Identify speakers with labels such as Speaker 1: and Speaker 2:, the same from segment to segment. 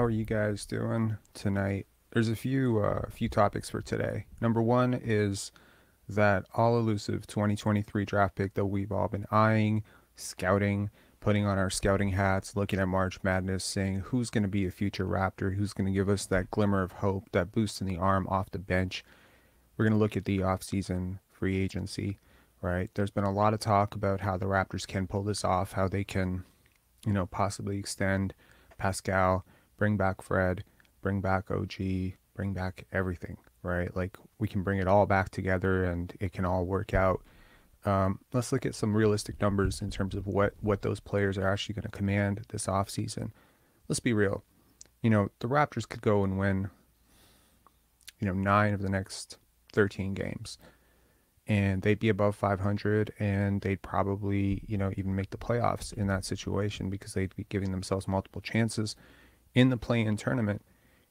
Speaker 1: are you guys doing tonight? There's a few topics for today. Number one is that all elusive 2023 draft pick that we've all been eyeing, scouting, putting on our scouting hats, looking at March Madness, saying who's going to be a future Raptor, who's going to give us that glimmer of hope, that boost in the arm off the bench. We're going to look at the offseason free agency, right? There's been a lot of talk about how the Raptors can pull this off, how they can, possibly extend Pascal, bring back Fred, bring back OG, bring back everything, right? Like we can bring it all back together and it can all work out. Let's look at some realistic numbers in terms of what those players are actually going to command this offseason. Let's be real. The Raptors could go and win, 9 of the next 13 games. And they'd be above 500 and they'd probably, even make the playoffs in that situation because they'd be giving themselves multiple chances in the play-in tournament.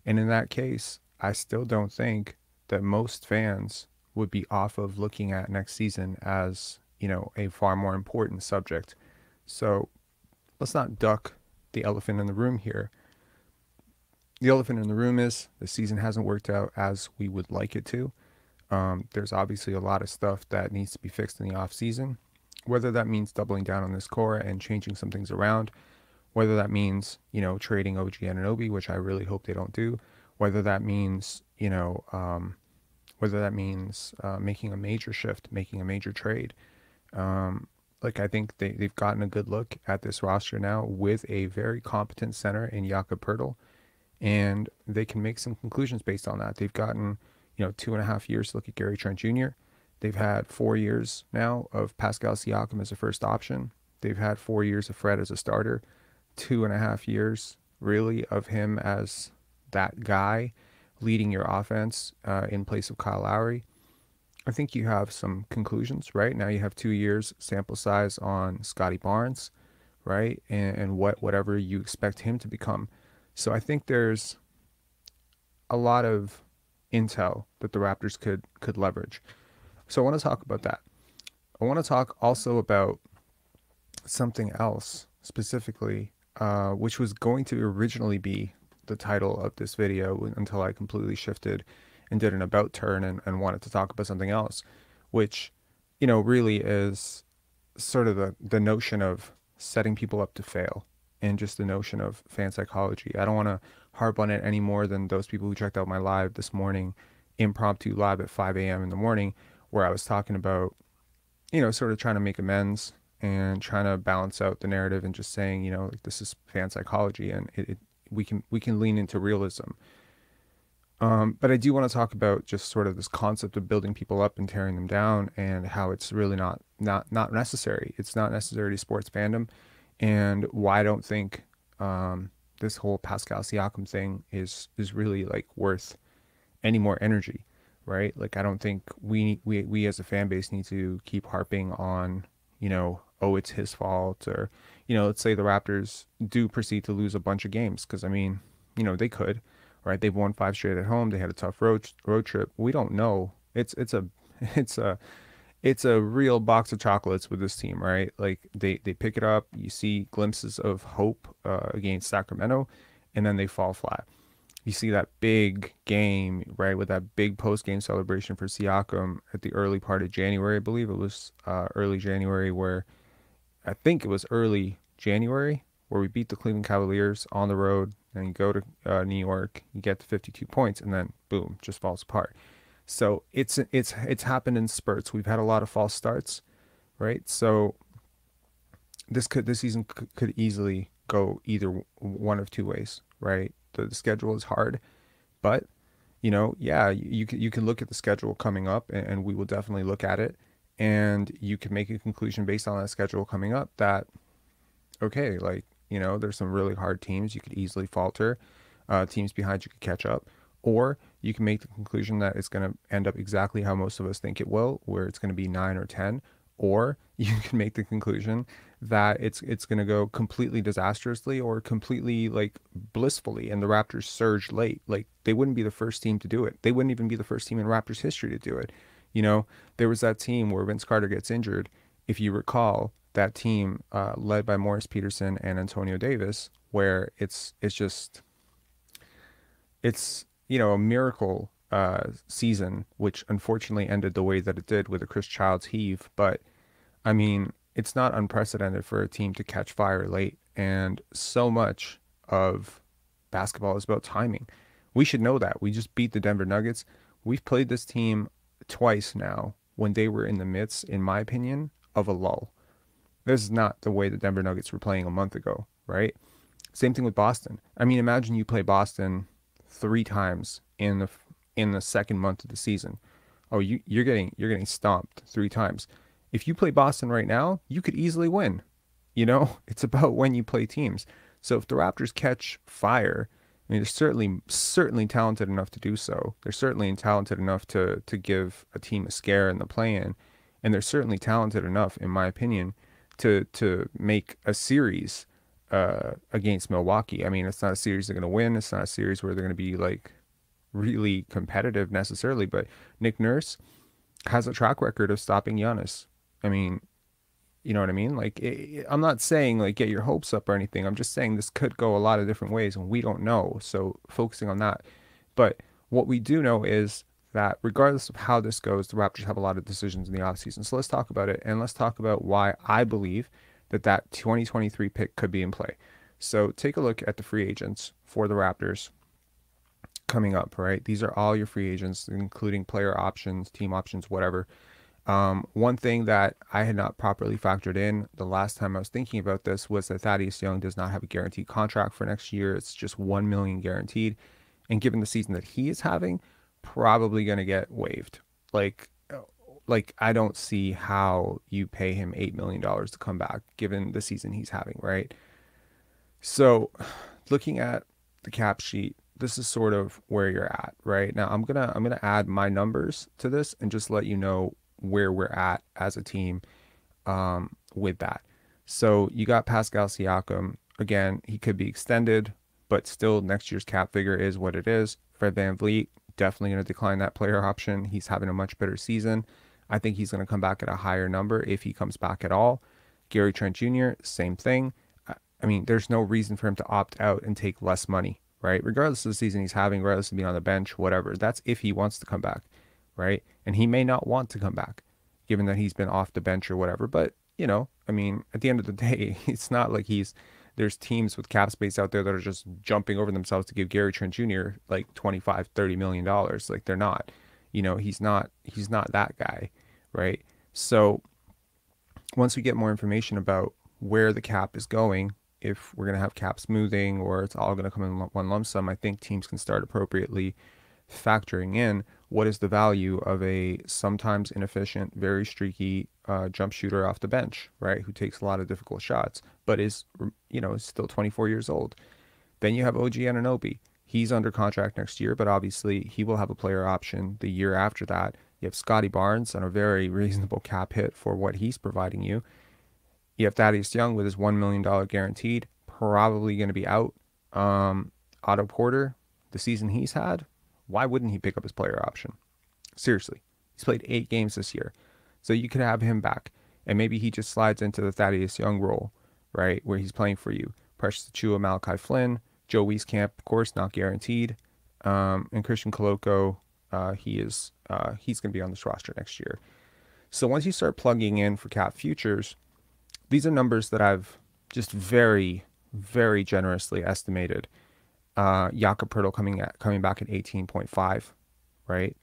Speaker 1: And in that case, I still don't think that most fans would be off of looking at next season as, a far more important subject. So let's not duck the elephant in the room here. The elephant in the room is the season hasn't worked out as we would like it to. There's obviously a lot of stuff that needs to be fixed in the off season, whether that means doubling down on this core and changing some things around, whether that means, trading O.G Anunoby, which I really hope they don't do, whether that means, making a major shift, making a major trade. I think they've gotten a good look at this roster now with a very competent center in Jakob Poeltl, and they can make some conclusions based on that. They've gotten 2.5 years to look at Gary Trent Jr. They've had 4 years now of Pascal Siakam as a first option. They've had 4 years of Fred as a starter, 2.5 years really of him as that guy leading your offense in place of Kyle Lowry. I think you have some conclusions, right? Now you have 2 years sample size on Scotty Barnes, right? And whatever you expect him to become. So I think there's a lot of intel that the Raptors could leverage. So I want to talk about that. I want to talk also about something else specifically, which was going to originally be the title of this video until I completely shifted and did an about turn and wanted to talk about something else, which, really is sort of the notion of setting people up to fail and just the notion of fan psychology. I don't want to harp on it any more than those people who checked out my live this morning, impromptu live at 5 a.m. in the morning, where I was talking about, sort of trying to make amends and trying to balance out the narrative and just saying, this is fan psychology and we can lean into realism. But I do want to talk about just sort of this concept of building people up and tearing them down and how it's really not necessary. It's not necessary to sports fandom, and why I don't think this whole Pascal Siakam thing is really like worth any more energy, right? Like I don't think we as a fan base need to keep harping on, oh, it's his fault, or, let's say the Raptors do proceed to lose a bunch of games, because I mean, they could, right? They've won 5 straight at home. They had a tough road trip. We don't know. It's a real box of chocolates with this team, right? Like they pick it up, you see glimpses of hope against Sacramento, and then they fall flat. You see that big game, right, with that big post-game celebration for Siakam at the early part of January. I believe it was early January, where I think it was early January where we beat the Cleveland Cavaliers on the road, and you go to New York, you get to 52 points, and then boom, just falls apart. So it's happened in spurts. We've had a lot of false starts, right? So this season could easily go either one of two ways, right? The schedule is hard, but yeah, you can look at the schedule coming up, and we will definitely look at it, and you can make a conclusion based on that schedule coming up that, okay, like, there's some really hard teams you could easily falter, teams behind you could catch up. Or you can make the conclusion that it's going to end up exactly how most of us think it will, where it's going to be 9 or 10. Or you can make the conclusion that it's going to go completely disastrously or completely like blissfully, and the Raptors surge late. Like they wouldn't be the first team to do it. They wouldn't even be the first team in Raptors history to do it. There was that team where Vince Carter gets injured. If you recall, that team led by Morris Peterson and Antonio Davis, where it's just it's, a miracle season, which unfortunately ended the way that it did with a Chris Childs heave. But I mean, it's not unprecedented for a team to catch fire late, and so much of basketball is about timing. We should know that. We just beat the Denver Nuggets. We've played this team twice now when they were in the midst, in my opinion, of a lull. This is not the way the Denver Nuggets were playing a month ago, right? Same thing with Boston. I mean, imagine you play Boston three times in the second month of the season. Oh, you're getting stomped three times. If you play Boston right now, you could easily win. It's about when you play teams. So if the Raptors catch fire, I mean, they're certainly talented enough to do so. They're certainly talented enough to give a team a scare in the play-in, and they're certainly talented enough, in my opinion, to make a series against Milwaukee. I mean, it's not a series they're going to win. It's not a series where they're going to be like really competitive necessarily. But Nick Nurse has a track record of stopping Giannis. I mean, you know what I mean? Like, I'm not saying like get your hopes up or anything. I'm just saying this could go a lot of different ways, and we don't know. So focusing on that. But what we do know is that regardless of how this goes, the Raptors have a lot of decisions in the offseason. So let's talk about it, and let's talk about why I believe that 2023 pick could be in play. So take a look at the free agents for the Raptors coming up, right? These are all your free agents, including player options, team options, whatever. One thing that I had not properly factored in the last time I was thinking about this was that Thaddeus Young does not have a guaranteed contract for next year. It's just 1 million guaranteed. And given the season that he is having, probably going to get waived. Like I don't see how you pay him $8 million to come back given the season he's having, right? So looking at the cap sheet, this is sort of where you're at, right? Now I'm gonna add my numbers to this and just let you know where we're at as a team with that. So you got Pascal Siakam. Again, he could be extended, but still next year's cap figure is what it is. Fred VanVleet, definitely going to decline that player option. He's having a much better season. I think he's going to come back at a higher number if he comes back at all. Gary Trent Jr., same thing. I mean, there's no reason for him to opt out and take less money, right? Regardless of the season he's having, regardless of being on the bench, whatever. That's if he wants to come back, right? And he may not want to come back, given that he's been off the bench or whatever. But, I mean, at the end of the day, it's not like there's teams with cap space out there that are just jumping over themselves to give Gary Trent Jr. like 25, $30 million. Like they're not, he's not that guy, right? So once we get more information about where the cap is going, if we're going to have cap smoothing or it's all going to come in one lump sum, I think teams can start appropriately factoring in what is the value of a sometimes inefficient, very streaky jump shooter off the bench, right? Who takes a lot of difficult shots, but is still 24 years old. Then you have O.G Anunoby. He's under contract next year, but obviously he will have a player option the year after that. You have Scotty Barnes on a very reasonable cap hit for what he's providing you. You have Thaddeus Young with his $1 million guaranteed, probably going to be out. Otto Porter, the season he's had, why wouldn't he pick up his player option? Seriously, he's played 8 games this year. So you could have him back. And maybe he just slides into the Thaddeus Young role, right, where he's playing for you. Precious Achiuwa, Malachi Flynn, Joe Wieskamp, of course, not guaranteed. And Christian Koloko, he's going to be on this roster next year. So once you start plugging in for cap futures, these are numbers that I've just very, very generously estimated. Jakob Poeltl coming back at 18.5, right?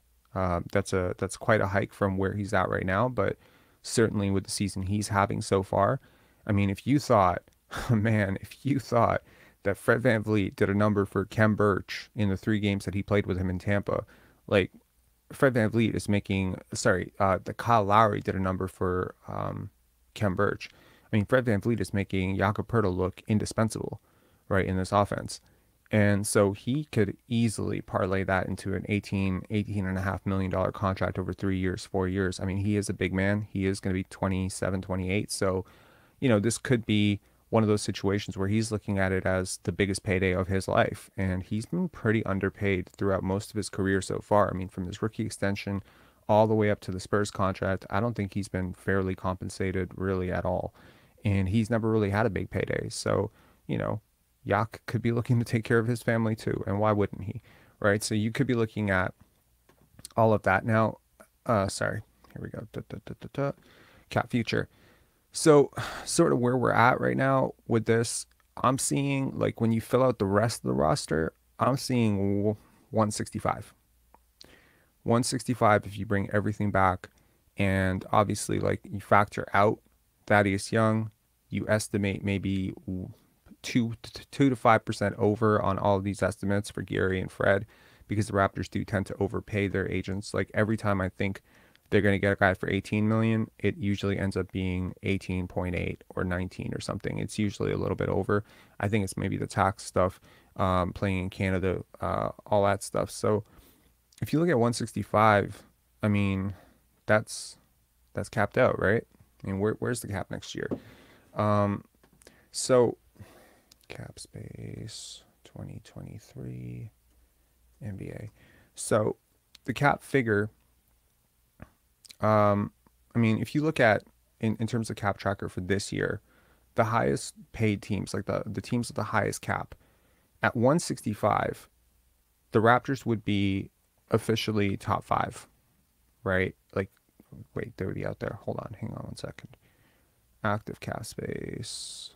Speaker 1: That's quite a hike from where he's at right now, but certainly with the season he's having so far. I mean, if you thought that Fred VanVleet did a number for Khem Birch in the 3 games that he played with him in Tampa, like Fred VanVleet is making, the Kyle Lowry did a number for Khem Birch. I mean, Fred VanVleet is making Jakob Poeltl look indispensable, right, in this offense. And so he could easily parlay that into an $18.5 million contract over 3 years, 4 years. I mean, he is a big man. He is going to be 27, 28. So, this could be one of those situations where he's looking at it as the biggest payday of his life. And he's been pretty underpaid throughout most of his career so far. I mean, from his rookie extension all the way up to the Spurs contract, I don't think he's been fairly compensated really at all. And he's never really had a big payday. So, Yak could be looking to take care of his family too. And why wouldn't he? right? So you could be looking at all of that. Now, sorry, here we go. Cap future. So, sort of where we're at right now with this, I'm seeing like when you fill out the rest of the roster, I'm seeing 165. 165 if you bring everything back. And obviously, like you factor out Thaddeus Young, you estimate maybe 2 to 5% over on all of these estimates for Gary and Fred, because the Raptors do tend to overpay their agents. Like every time I think they're going to get a guy for 18 million, it usually ends up being 18.8 or 19 or something. It's usually a little bit over. I think it's maybe the tax stuff, playing in Canada, all that stuff. So if you look at 165, I mean, that's capped out, right? I mean, where's the cap next year? So cap space 2023 NBA. So the cap figure, I mean, if you look at in terms of cap tracker for this year, the highest paid teams, like the teams with the highest cap, at 165, the Raptors would be officially top five, right? Like, wait, they would be out there. Hold on, hang on one second. Active cap space.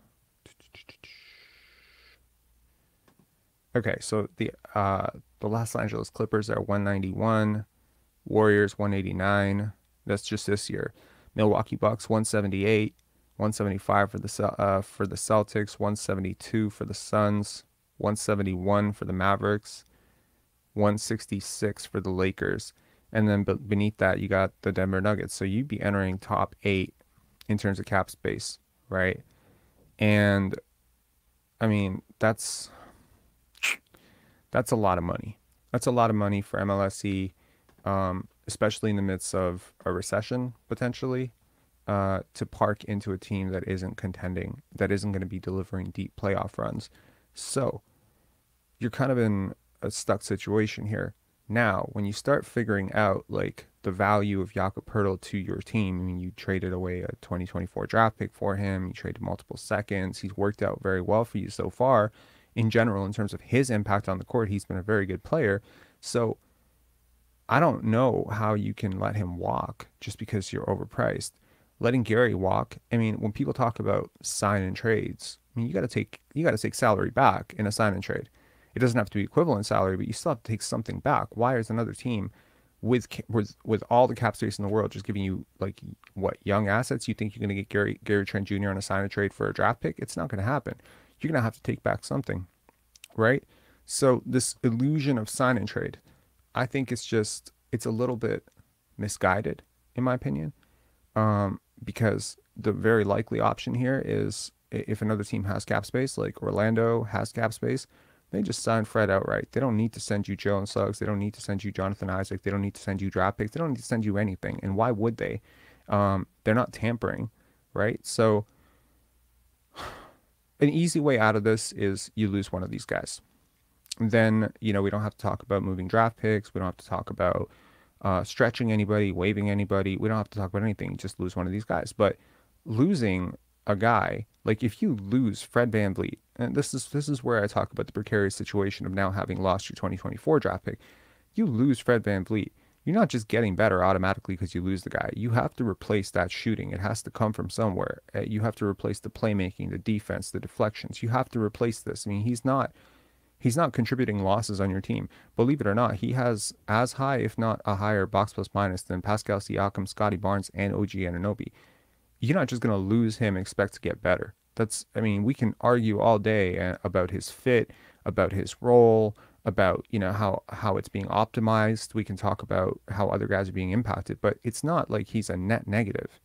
Speaker 1: Okay, so the Los Angeles Clippers are 191, Warriors 189. That's just this year. Milwaukee Bucks 178, 175 for the Celtics, 172 for the Suns, 171 for the Mavericks, 166 for the Lakers. And then beneath that, you got the Denver Nuggets. So you'd be entering top 8 in terms of cap space, right? And I mean, that's a lot of money. That's a lot of money for MLSE, especially in the midst of a recession potentially, to park into a team that isn't contending, that isn't going to be delivering deep playoff runs. So you're kind of in a stuck situation here. Now, when you start figuring out like the value of Jakob Poeltl to your team, I mean, you traded away a 2024 draft pick for him, you traded multiple seconds. He's worked out very well for you so far. In general, in terms of his impact on the court, he's been a very good player. So I don't know how you can let him walk just because you're overpriced. Letting Gary walk, I mean, when people talk about sign and trades, I mean, you got to take salary back in a sign and trade. It doesn't have to be equivalent salary, but you still have to take something back. Why is another team with all the cap space in the world just giving you like what young assets? You think you're going to get Gary Trent Jr. on a sign and trade for a draft pick? It's not going to happen. You're going to have to take back something, right? So this illusion of sign and trade, I think it's a little bit misguided in my opinion, because the very likely option here is if another team has cap space, like Orlando has cap space, they just sign Fred outright. They don't need to send you Joe and Suggs. They don't need to send you Jonathan Isaac. They don't need to send you draft picks. They don't need to send you anything. And why would they? They're not tampering, right? So an easy way out of this is you lose one of these guys. Then, we don't have to talk about moving draft picks. We don't have to talk about stretching anybody, waiving anybody. We don't have to talk about anything. Just lose one of these guys. But losing a guy, like if you lose Fred VanVleet, and this is where I talk about the precarious situation of now having lost your 2024 draft pick. You lose Fred VanVleet, you're not just getting better automatically because you lose the guy. You have to replace that shooting. It has to come from somewhere. You have to replace the playmaking, the defense, the deflections. You have to replace this. I mean, he's not contributing losses on your team. Believe it or not, he has as high, if not a higher box plus minus than Pascal Siakam, Scotty Barnes, and O.G Anunoby. You're not just going to lose him and expect to get better. We can argue all day about his fit, about his role, about, how it's being optimized. We can talk about how other guys are being impacted, but it's not like he's a net negative.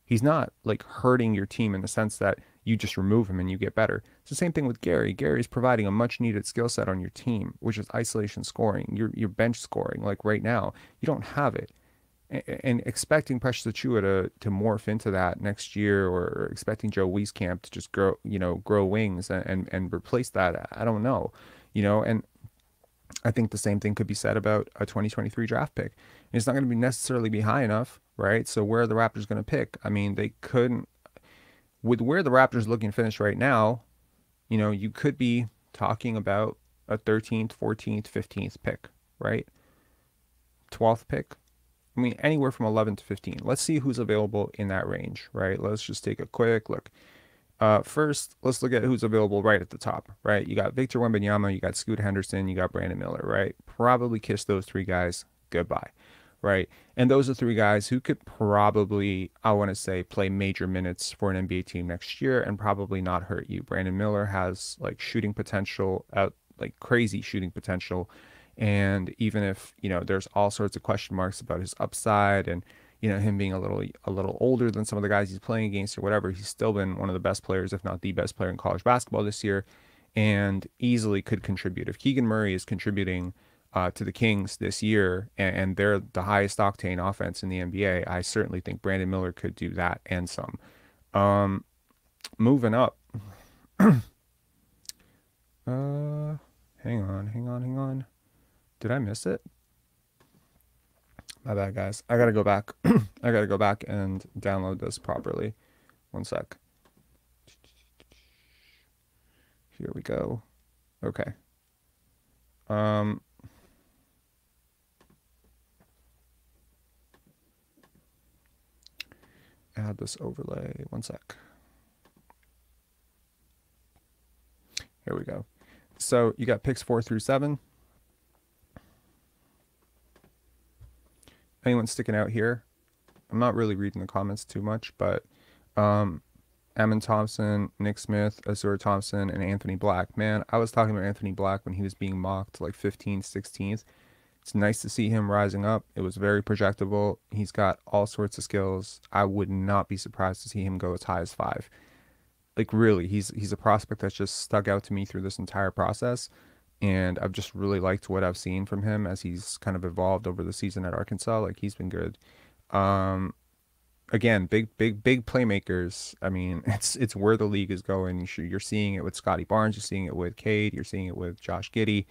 Speaker 1: He's not like hurting your team in the sense that you just remove him and you get better. It's the same thing with Gary. Gary's providing a much needed skill set on your team, which is isolation scoring, your bench scoring. Like right now, you don't have it. And expecting Precious Achiuwa to morph into that next year, or expecting Joe Wieskamp to just grow wings and replace that, I don't know, and I think the same thing could be said about a 2023 draft pick. It's not going to be necessarily be high enough, right? So where are the Raptors going to pick? I mean, they couldn't, with where the Raptors looking to finish right now, you could be talking about a 13th, 14th, 15th pick, right? 12th pick. I mean, anywhere from 11 to 15. Let's see who's available in that range, right? Let's just take a quick look. First, let's look at who's available right at the top, right? You got Victor Wembanyama, you got Scoot Henderson, you got Brandon Miller, right? Probably kiss those three guys goodbye, right? And those are three guys who could probably, I want to say, play major minutes for an NBA team next year and probably not hurt you. Brandon Miller has like shooting potential, like crazy shooting potential. And even if, there's all sorts of question marks about his upside and, him being a little older than some of the guys he's playing against or whatever, he's still been one of the best players, if not the best player in college basketball this year, and easily could contribute. If Keegan Murray is contributing to the Kings this year, and they're the highest octane offense in the NBA, I certainly think Brandon Miller could do that and some. Moving up. Hang on. Did I miss it? My bad, guys. I gotta go back. I gotta go back and download this properly. One sec. Here we go. Okay. Add this overlay. One sec. Here we go. So you got picks 4 through 7. Anyone sticking out here? I'm not really reading the comments too much, but Ammon Thompson, Nick Smith, Azur Thompson, and Anthony Black. Man, I was talking about Anthony Black when he was being mocked like 15th, 16th. It's nice to see him rising up. It was very projectable. He's got all sorts of skills. I would not be surprised to see him go as high as 5. Like really, he's a prospect that's just stuck out to me through this entire process. And I've just really liked what I've seen from him as he's kind of evolved over the season at Arkansas. Like he's been good. Again, big playmakers. I mean, it's where the league is going. You're seeing it with Scotty Barnes. You're seeing it with Cade. You're seeing it with Josh Giddey.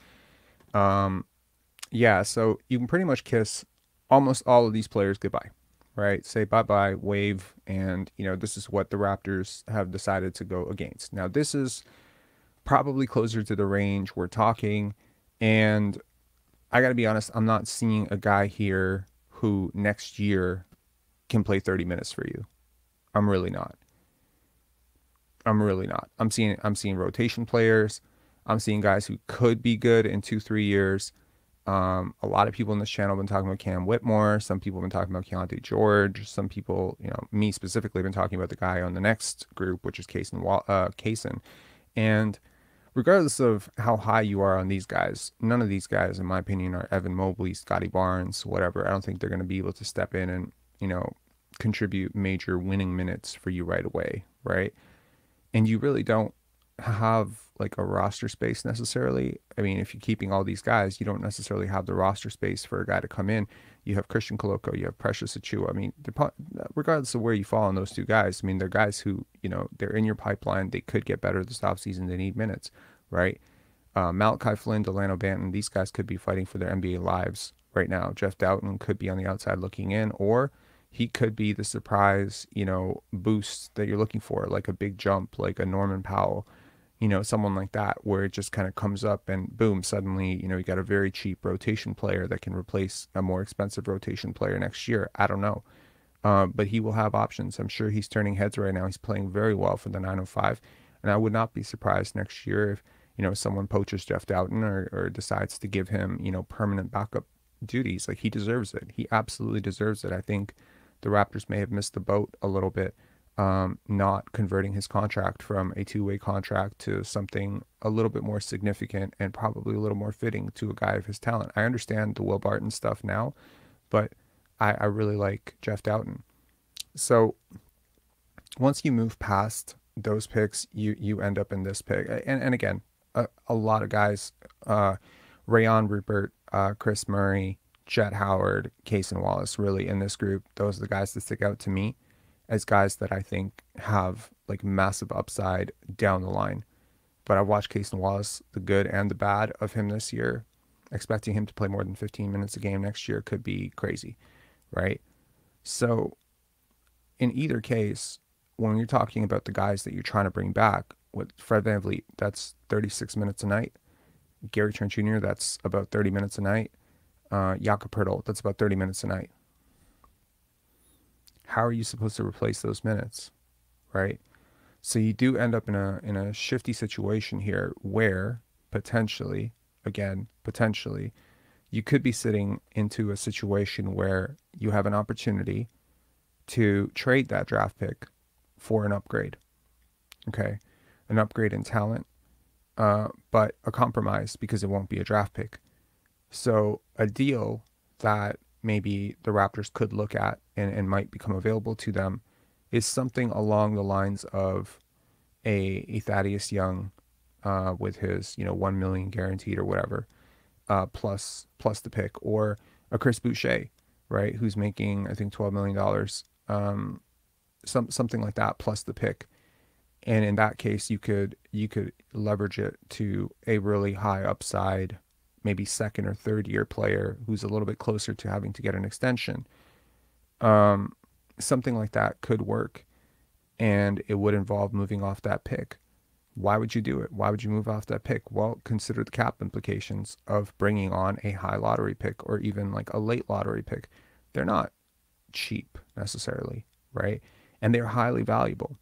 Speaker 1: Yeah, so you can pretty much kiss almost all of these players goodbye, right? Say bye-bye, wave, and, this is what the Raptors have decided to go against. Now, this is probably closer to the range we're talking, and I got to be honest, I'm not seeing a guy here who next year can play 30 minutes for you. I'm really not. I'm seeing rotation players. I'm seeing guys who could be good in 2-3 years. A lot of people in this channel have been talking about Cam Whitmore. Some people have been talking about Keontae George. Some people, me specifically, have been talking about the guy on the next group, which is Kaysen. And regardless of how high you are on these guys, none of these guys, in my opinion, are Evan Mobley, Scotty Barnes, whatever. I don't think they're going to be able to step in and, contribute major winning minutes for you right away, right? And you really don't have like a roster space necessarily. I mean, if you're keeping all these guys, you don't necessarily have the roster space for a guy to come in. You have Christian Koloko, you have Precious Achiuwa. I mean, regardless of where you fall on those two guys, I mean, they're guys who, they're in your pipeline. They could get better this offseason. They need minutes, right? Malachi Flynn, Delano Banton, these guys could be fighting for their NBA lives right now. Jeff Doughton could be on the outside looking in, or he could be the surprise, boost that you're looking for, like a big jump, like a Norman Powell, someone like that, where it just kind of comes up and boom, suddenly, you got a very cheap rotation player that can replace a more expensive rotation player next year. I don't know. But he will have options. I'm sure he's turning heads right now. He's playing very well for the 905. And I would not be surprised next year if, someone poaches Jeff Doughton or decides to give him, permanent backup duties. Like he deserves it. He absolutely deserves it. I think the Raptors may have missed the boat a little bit, not converting his contract from a two-way contract to something a little bit more significant and probably a little more fitting to a guy of his talent. I understand the Will Barton stuff now, but I really like Jeff Doughton. So once you move past those picks, you end up in this pick. And again, a lot of guys, Rayon Rupert, Chris Murray, Jet Howard, Cason Wallace, really in this group, those are the guys that stick out to me as guys that I think have like massive upside down the line. But I've watched Cason Wallace, the good and the bad of him this year. Expecting him to play more than 15 minutes a game next year could be crazy, right? So in either case, when you're talking about the guys that you're trying to bring back, with Fred VanVleet, that's 36 minutes a night. Gary Trent Jr., that's about 30 minutes a night. Jakob Poeltl, that's about 30 minutes a night. How are you supposed to replace those minutes, right? So you do end up in a shifty situation here where potentially, again, potentially, you could be sitting into a situation where you have an opportunity to trade that draft pick for an upgrade. Okay, an upgrade in talent, but a compromise because it won't be a draft pick. So a deal that maybe the Raptors could look at and might become available to them is something along the lines of a Thaddeus Young with his 1 million guaranteed or whatever, plus the pick, or a Chris Boucher, right, who's making I think $12 million, something like that, plus the pick. And in that case, you could leverage it to a really high upside, maybe second or third year player who's a little bit closer to having to get an extension. Something like that could work, and it would involve moving off that pick. Why would you do it? Why would you move off that pick? Well, consider the cap implications of bringing on a high lottery pick or even like a late lottery pick. They're not cheap necessarily, right? And they're highly valuable.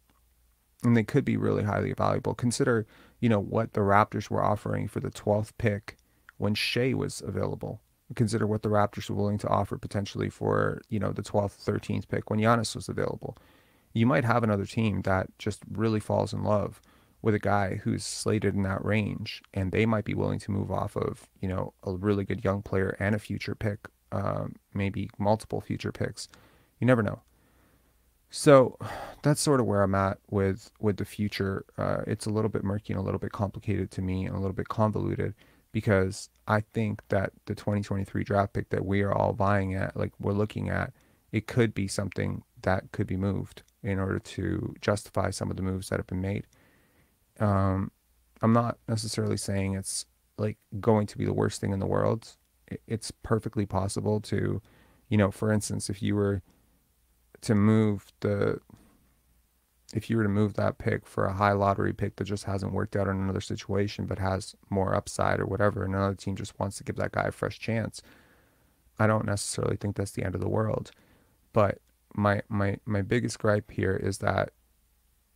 Speaker 1: And they could be really highly valuable. Consider, what the Raptors were offering for the 12th pick when Shea was available. Consider what the Raptors were willing to offer potentially for, the 12th, 13th pick when Giannis was available. You might have another team that just really falls in love with a guy who's slated in that range, and they might be willing to move off of, a really good young player and a future pick, maybe multiple future picks. You never know. So that's sort of where I'm at with the future. It's a little bit murky and a little bit complicated to me and a little bit convoluted because I think that the 2023 draft pick that we are all vying at, like we're looking at, it could be something that could be moved in order to justify some of the moves that have been made. Um, I'm not necessarily saying it's like going to be the worst thing in the world. It's perfectly possible to, for instance, to move the if you were to move that pick for a high lottery pick that just hasn't worked out in another situation but has more upside or whatever, and another team just wants to give that guy a fresh chance, I don't necessarily think that's the end of the world. But my biggest gripe here is that,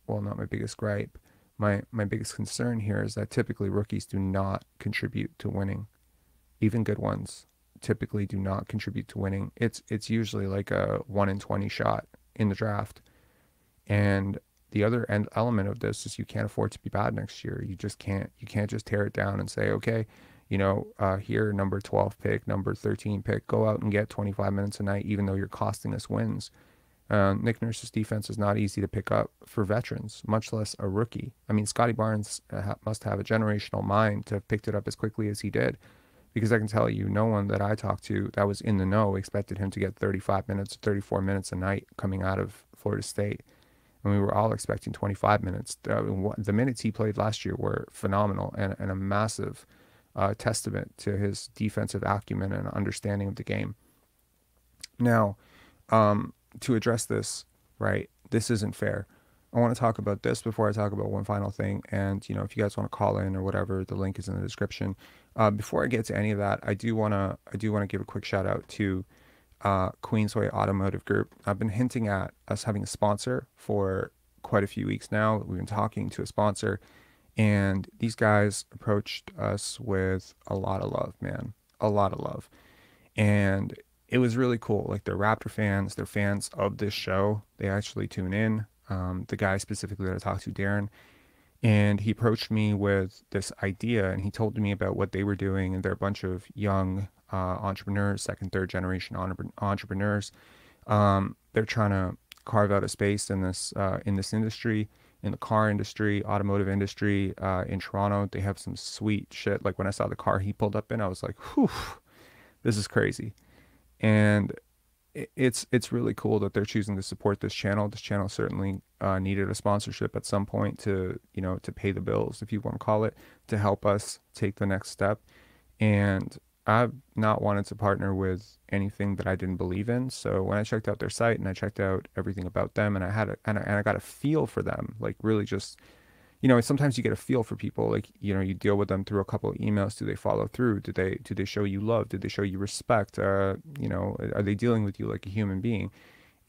Speaker 1: well, not my biggest gripe, my biggest concern here is that typically rookies do not contribute to winning. Even good ones typically do not contribute to winning. It's usually like a 1 in 20 shot in the draft. And the other element of this is you can't afford to be bad next year. You can't just tear it down and say, okay, here, number 12 pick, number 13 pick, go out and get 25 minutes a night, even though you're costing us wins. Nick Nurse's defense is not easy to pick up for veterans, much less a rookie. I mean, Scotty Barnes must have a generational mind to have picked it up as quickly as he did, because I can tell you, no one that I talked to that was in the know expected him to get 35 minutes, 34 minutes a night coming out of Florida State. And we were all expecting 25 minutes. The minutes he played last year were phenomenal and a massive testament to his defensive acumen and understanding of the game. Now, to address this, right, this isn't fair. I want to talk about this before I talk about one final thing. And, if you guys want to call in or whatever, the link is in the description. Before I get to any of that, I do want to give a quick shout out to Queensway Automotive Group. I've been hinting at us having a sponsor for quite a few weeks now. We've been talking to a sponsor, and these guys approached us with a lot of love, man, a lot of love. And it was really cool. Like, they're Raptor fans, they're fans of this show. They actually tune in. The guy specifically that I talked to, Darren, and he approached me with this idea, and he told me about what they were doing, and they're a bunch of young entrepreneurs, second, third generation entrepreneurs. They're trying to carve out a space in this industry, in the car industry, automotive industry, in Toronto. They have some sweet shit. Like, when I saw the car he pulled up in, I was like, whew, this is crazy. And it's really cool that they're choosing to support this channel. This channel certainly needed a sponsorship at some point to pay the bills, if you want to call it, to help us take the next step. And I've not wanted to partner with anything that I didn't believe in. So when I checked out their site and I checked out everything about them, and I got a feel for them, like really just, sometimes you get a feel for people. Like, you deal with them through a couple of emails. Do they follow through? Do they show you love? Did they show you respect? Are they dealing with you like a human being?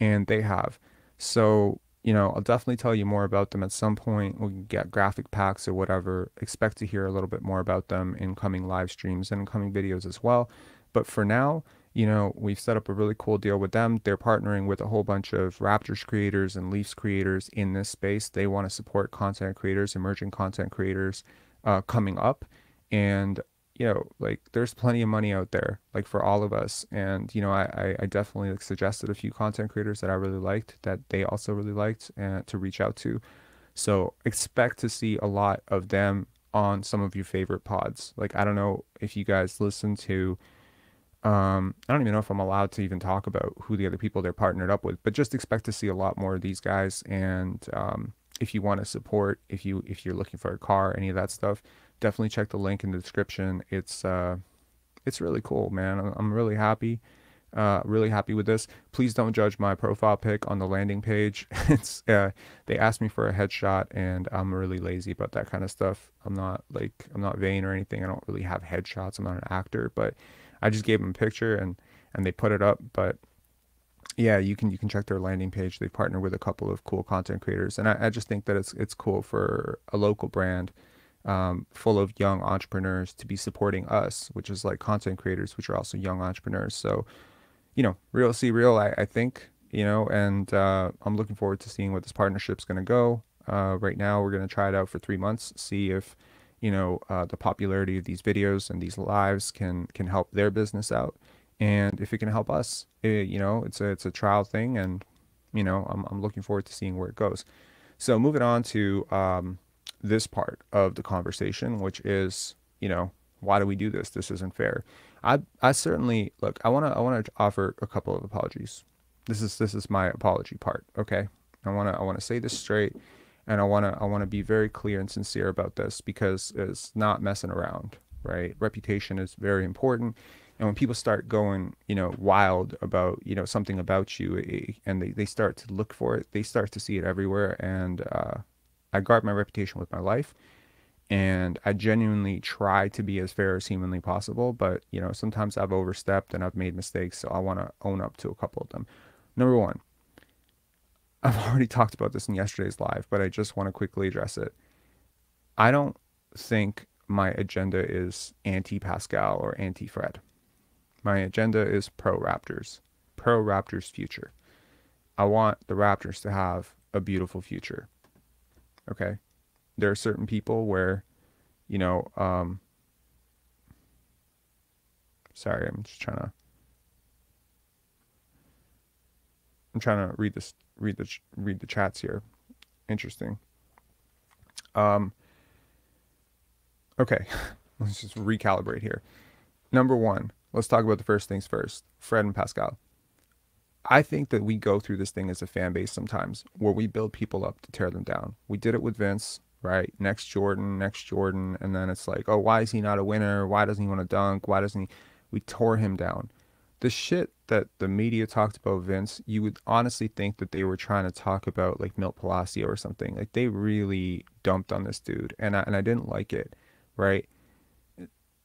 Speaker 1: And they have. So, I'll definitely tell you more about them at some point. We can get graphic packs or whatever. Expect to hear a little bit more about them in coming live streams and coming videos as well. But for now, we've set up a really cool deal with them. They're partnering with a whole bunch of Raptors creators and Leafs creators in this space. They want to support content creators, emerging content creators coming up. And, like there's plenty of money out there, like for all of us. And, I definitely like suggested a few content creators that I really liked that they also really liked and to reach out to. So expect to see a lot of them on some of your favorite pods. Like, I don't know if you guys listen to I don't even know if I'm allowed to even talk about who the other people they're partnered up with, but just expect to see a lot more of these guys. And if you want to support, if you're looking for a car, any of that stuff, definitely check the link in the description. It's really cool, man. I'm really happy with this. Please don't judge my profile pic on the landing page. It's they asked me for a headshot, and I'm really lazy about that kind of stuff. I'm not vain or anything. I don't really have headshots. I'm not an actor, but I just gave them a picture and they put it up. But yeah, you can check their landing page. They partner with a couple of cool content creators, and I just think that it's cool for a local brand full of young entrepreneurs to be supporting us, which is like content creators, which are also young entrepreneurs. So, real see real, I think, and I'm looking forward to seeing what this partnership's going to go. Right now, we're going to try it out for 3 months, see if, the popularity of these videos and these lives can help their business out. And if it can help us, it's a trial thing. And, I'm looking forward to seeing where it goes. So moving on to this part of the conversation, which is, why do we do this? This isn't fair. I certainly look. I want to offer a couple of apologies. This is my apology part. Okay, I want to say this straight, and I want to be very clear and sincere about this because it's not messing around. Right, reputation is very important, and when people start going, wild about something about you, and they start to look for it, they start to see it everywhere, and I guard my reputation with my life. And I genuinely try to be as fair as humanly possible, but sometimes I've overstepped and I've made mistakes, so I want to own up to a couple of them. Number one, I've already talked about this in yesterday's live, but I just want to quickly address it. I don't think my agenda is anti-Pascal or anti-Fred. My agenda is pro-Raptors future. I want the Raptors to have a beautiful future. Okay? There are certain people where, sorry, I'm trying to read the chats here. Interesting. Okay, let's just recalibrate here. Number one, let's talk about the first things first. Fred and Pascal. I think that we go through this thing as a fan base sometimes where we build people up to tear them down. We did it with Vince, right? Next Jordan. And then it's like, oh, why is he not a winner? Why doesn't he want to dunk? Why doesn't he? We tore him down. The shit that the media talked about Vince, you would honestly think that they were trying to talk about like Milt Palacio or something. Like they really dumped on this dude. And I didn't like it, right?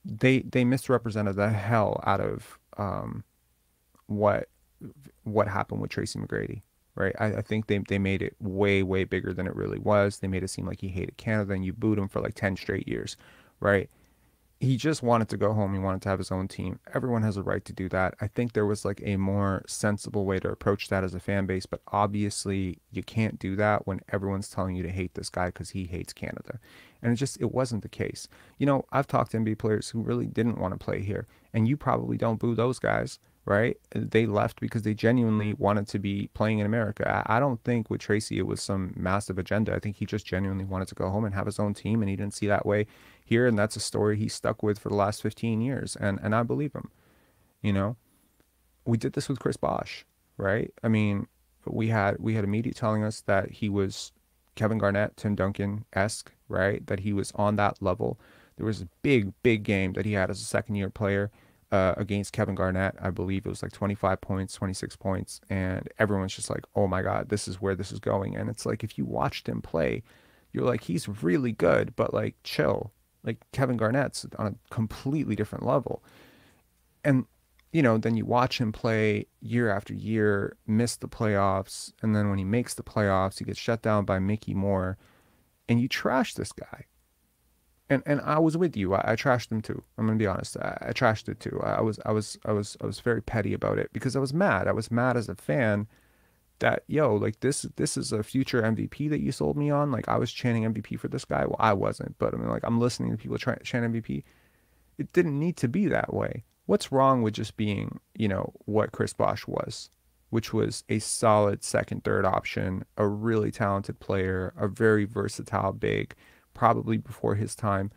Speaker 1: They misrepresented the hell out of what happened with Tracy McGrady, right? I think they made it way, way bigger than it really was. They made it seem like he hated Canada and you booed him for like 10 straight years, right? He just wanted to go home. He wanted to have his own team. Everyone has a right to do that. I think there was like a more sensible way to approach that as a fan base, but obviously you can't do that when everyone's telling you to hate this guy because he hates Canada. And it wasn't the case. I've talked to NBA players who really didn't want to play here, and you probably don't boo those guys, right? They left because they genuinely wanted to be playing in America. I don't think with Tracy it was some massive agenda. I think he just genuinely wanted to go home and have his own team, and he didn't see that way here, and that's a story he stuck with for the last 15 years, and I believe him. We did this with Chris Bosh, right? I mean, we had a media telling us that he was Kevin Garnett, Tim Duncan-esque, right? That he was on that level. There was a big game that he had as a second-year player against Kevin Garnett. I believe it was like 25 points, 26 points, and everyone's just like, oh my God, this is where this is going. And it's like, if you watched him play, you're like, he's really good, but like chill. Like Kevin Garnett's on a completely different level. And then you watch him play year after year, miss the playoffs, and then when he makes the playoffs, he gets shut down by Mickey Moore, and you trash this guy. And I was with you. I trashed him too. I'm gonna be honest. I trashed it too. I was very petty about it because I was mad. I was mad as a fan that, like this is a future MVP that you sold me on. Like I was chanting MVP for this guy. Well, I wasn't, but I mean, like I'm listening to people chant MVP. It didn't need to be that way. What's wrong with just being, what Chris Bosh was, which was a solid second, third option, a really talented player, a very versatile big, probably before his time.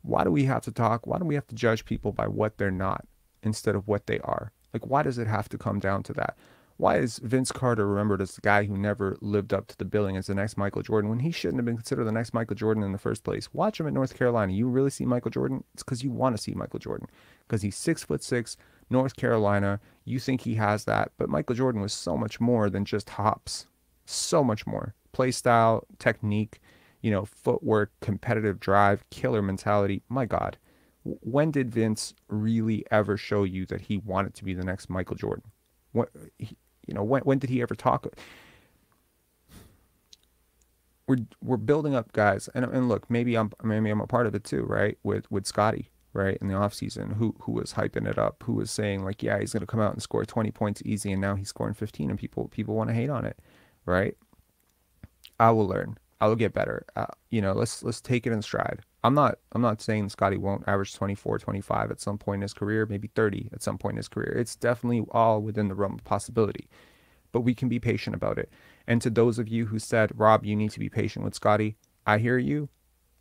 Speaker 1: Why do we have to talk? Why do we have to judge people by what they're not instead of what they are? Like, why does it have to come down to that? Why is Vince Carter remembered as the guy who never lived up to the billing as the next Michael Jordan when he shouldn't have been considered the next Michael Jordan in the first place? Watch him at North Carolina. You really see Michael Jordan? It's because you want to see Michael Jordan. Because he's 6'6", North Carolina. You think he has that. But Michael Jordan was so much more than just hops. So much more. Play style, technique, footwork, competitive drive, killer mentality. My God. When did Vince really ever show you that he wanted to be the next Michael Jordan? What when did he ever talk? We're building up guys, and look, maybe I'm a part of it too, right? With Scotty, right, in the offseason, who was hyping it up, who was saying like, yeah, he's gonna come out and score 20 points easy, and now he's scoring 15, and people want to hate on it, right? I will learn. I will get better. Let's take it in stride. I'm not saying Scotty won't average 24, 25 at some point in his career, maybe 30 at some point in his career. It's definitely all within the realm of possibility. But we can be patient about it. And to those of you who said, Rob, you need to be patient with Scotty, I hear you.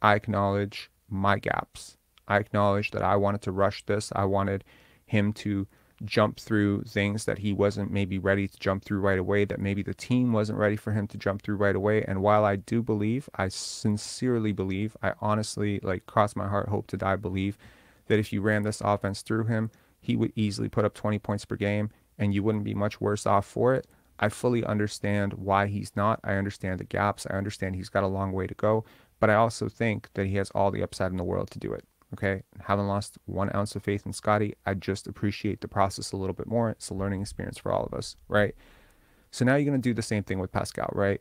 Speaker 1: I acknowledge my gaps. I acknowledge that I wanted to rush this. I wanted him to jump through things that he wasn't maybe ready to jump through right away, that maybe the team wasn't ready for him to jump through right away. And while I do believe, I sincerely believe, I honestly, like, cross my heart, hope to die, believe that if you ran this offense through him, he would easily put up 20 points per game and you wouldn't be much worse off for it. I fully understand why he's not. I understand the gaps. I understand he's got a long way to go, but I also think that he has all the upside in the world to do it. Okay, haven't lost 1 ounce of faith in Scotty. I just appreciate the process a little bit more. It's a learning experience for all of us, right? So now you're going to do the same thing with Pascal, right?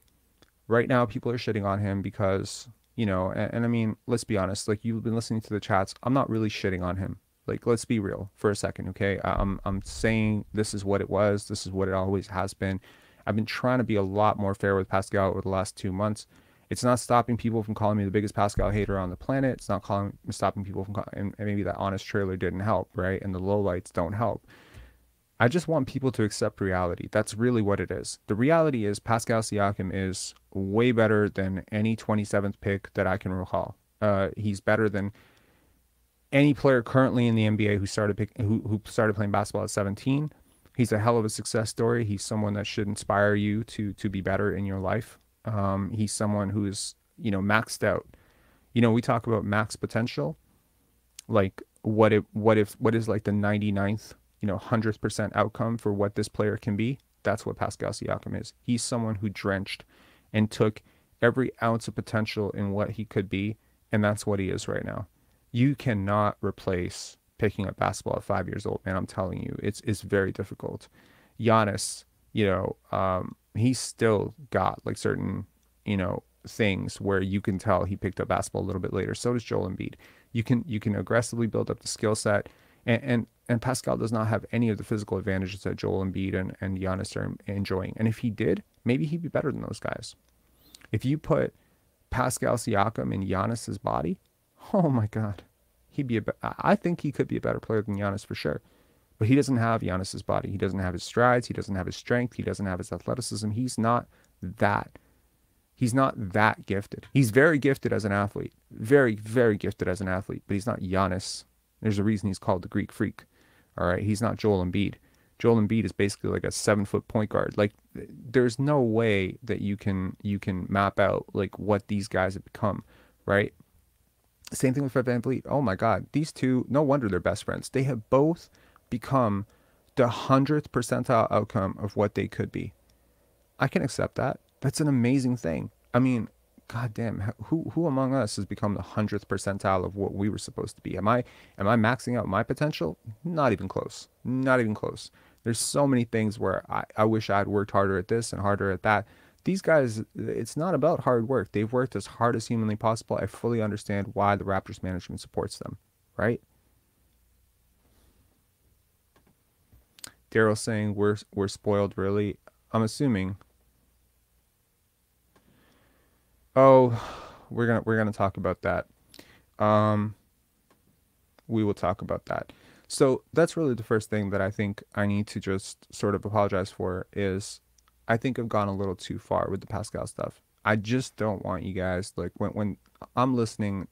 Speaker 1: Right now, people are shitting on him because, and I mean, let's be honest, like, you've been listening to the chats. I'm not really shitting on him. Like, let's be real for a second, okay? I'm saying this is what it was. This is what it always has been. I've been trying to be a lot more fair with Pascal over the last 2 months. It's not stopping people from calling me the biggest Pascal hater on the planet. It's not stopping people from and maybe that honest trailer didn't help, right? And the lowlights don't help. I just want people to accept reality. That's really what it is. The reality is Pascal Siakam is way better than any 27th pick that I can recall. He's better than any player currently in the NBA who started playing basketball at 17. He's a hell of a success story. He's someone that should inspire you to be better in your life. He's someone who is, maxed out. We talk about max potential. Like what is like the 99th, 100th% outcome for what this player can be? That's what Pascal Siakam is. He's someone who drenched and took every ounce of potential in what he could be, and that's what he is right now. You cannot replace picking up basketball at 5 years old, man. I'm telling you, it's very difficult. Giannis, he's still got like certain, things where you can tell he picked up basketball a little bit later. So does Joel Embiid. You can aggressively build up the skill set, and Pascal does not have any of the physical advantages that Joel Embiid and Giannis are enjoying. And if he did, maybe he'd be better than those guys. If you put Pascal Siakam in Giannis's body, oh my God, I think he could be a better player than Giannis for sure. But he doesn't have Giannis's body. He doesn't have his strides. He doesn't have his strength. He doesn't have his athleticism. He's not that gifted. He's very gifted as an athlete. Very, very gifted as an athlete. But he's not Giannis. There's a reason he's called the Greek Freak. All right. He's not Joel Embiid. Joel Embiid is basically like a 7-foot point guard. Like, there's no way that you can map out like what these guys have become, right? Same thing with Fred VanVleet. Oh my God. These two, no wonder they're best friends. They have both become the 100th percentile outcome of what they could be. I can accept that. That's an amazing thing. I mean, God damn, who among us has become the 100th percentile of what we were supposed to be? Am I maxing out my potential? Not even close. Not even close. There's so many things where I wish I'd worked harder at this and harder at that. These guys, it's not about hard work. They've worked as hard as humanly possible. I fully understand why the Raptors management supports them, right? Daryl saying we're spoiled, really. I'm assuming. Oh, we're gonna talk about that. Um, we will talk about that. So that's really the first thing that I think I need to just sort of apologize for is I think I've gone a little too far with the Pascal stuff. I just don't want you guys like when I'm listening,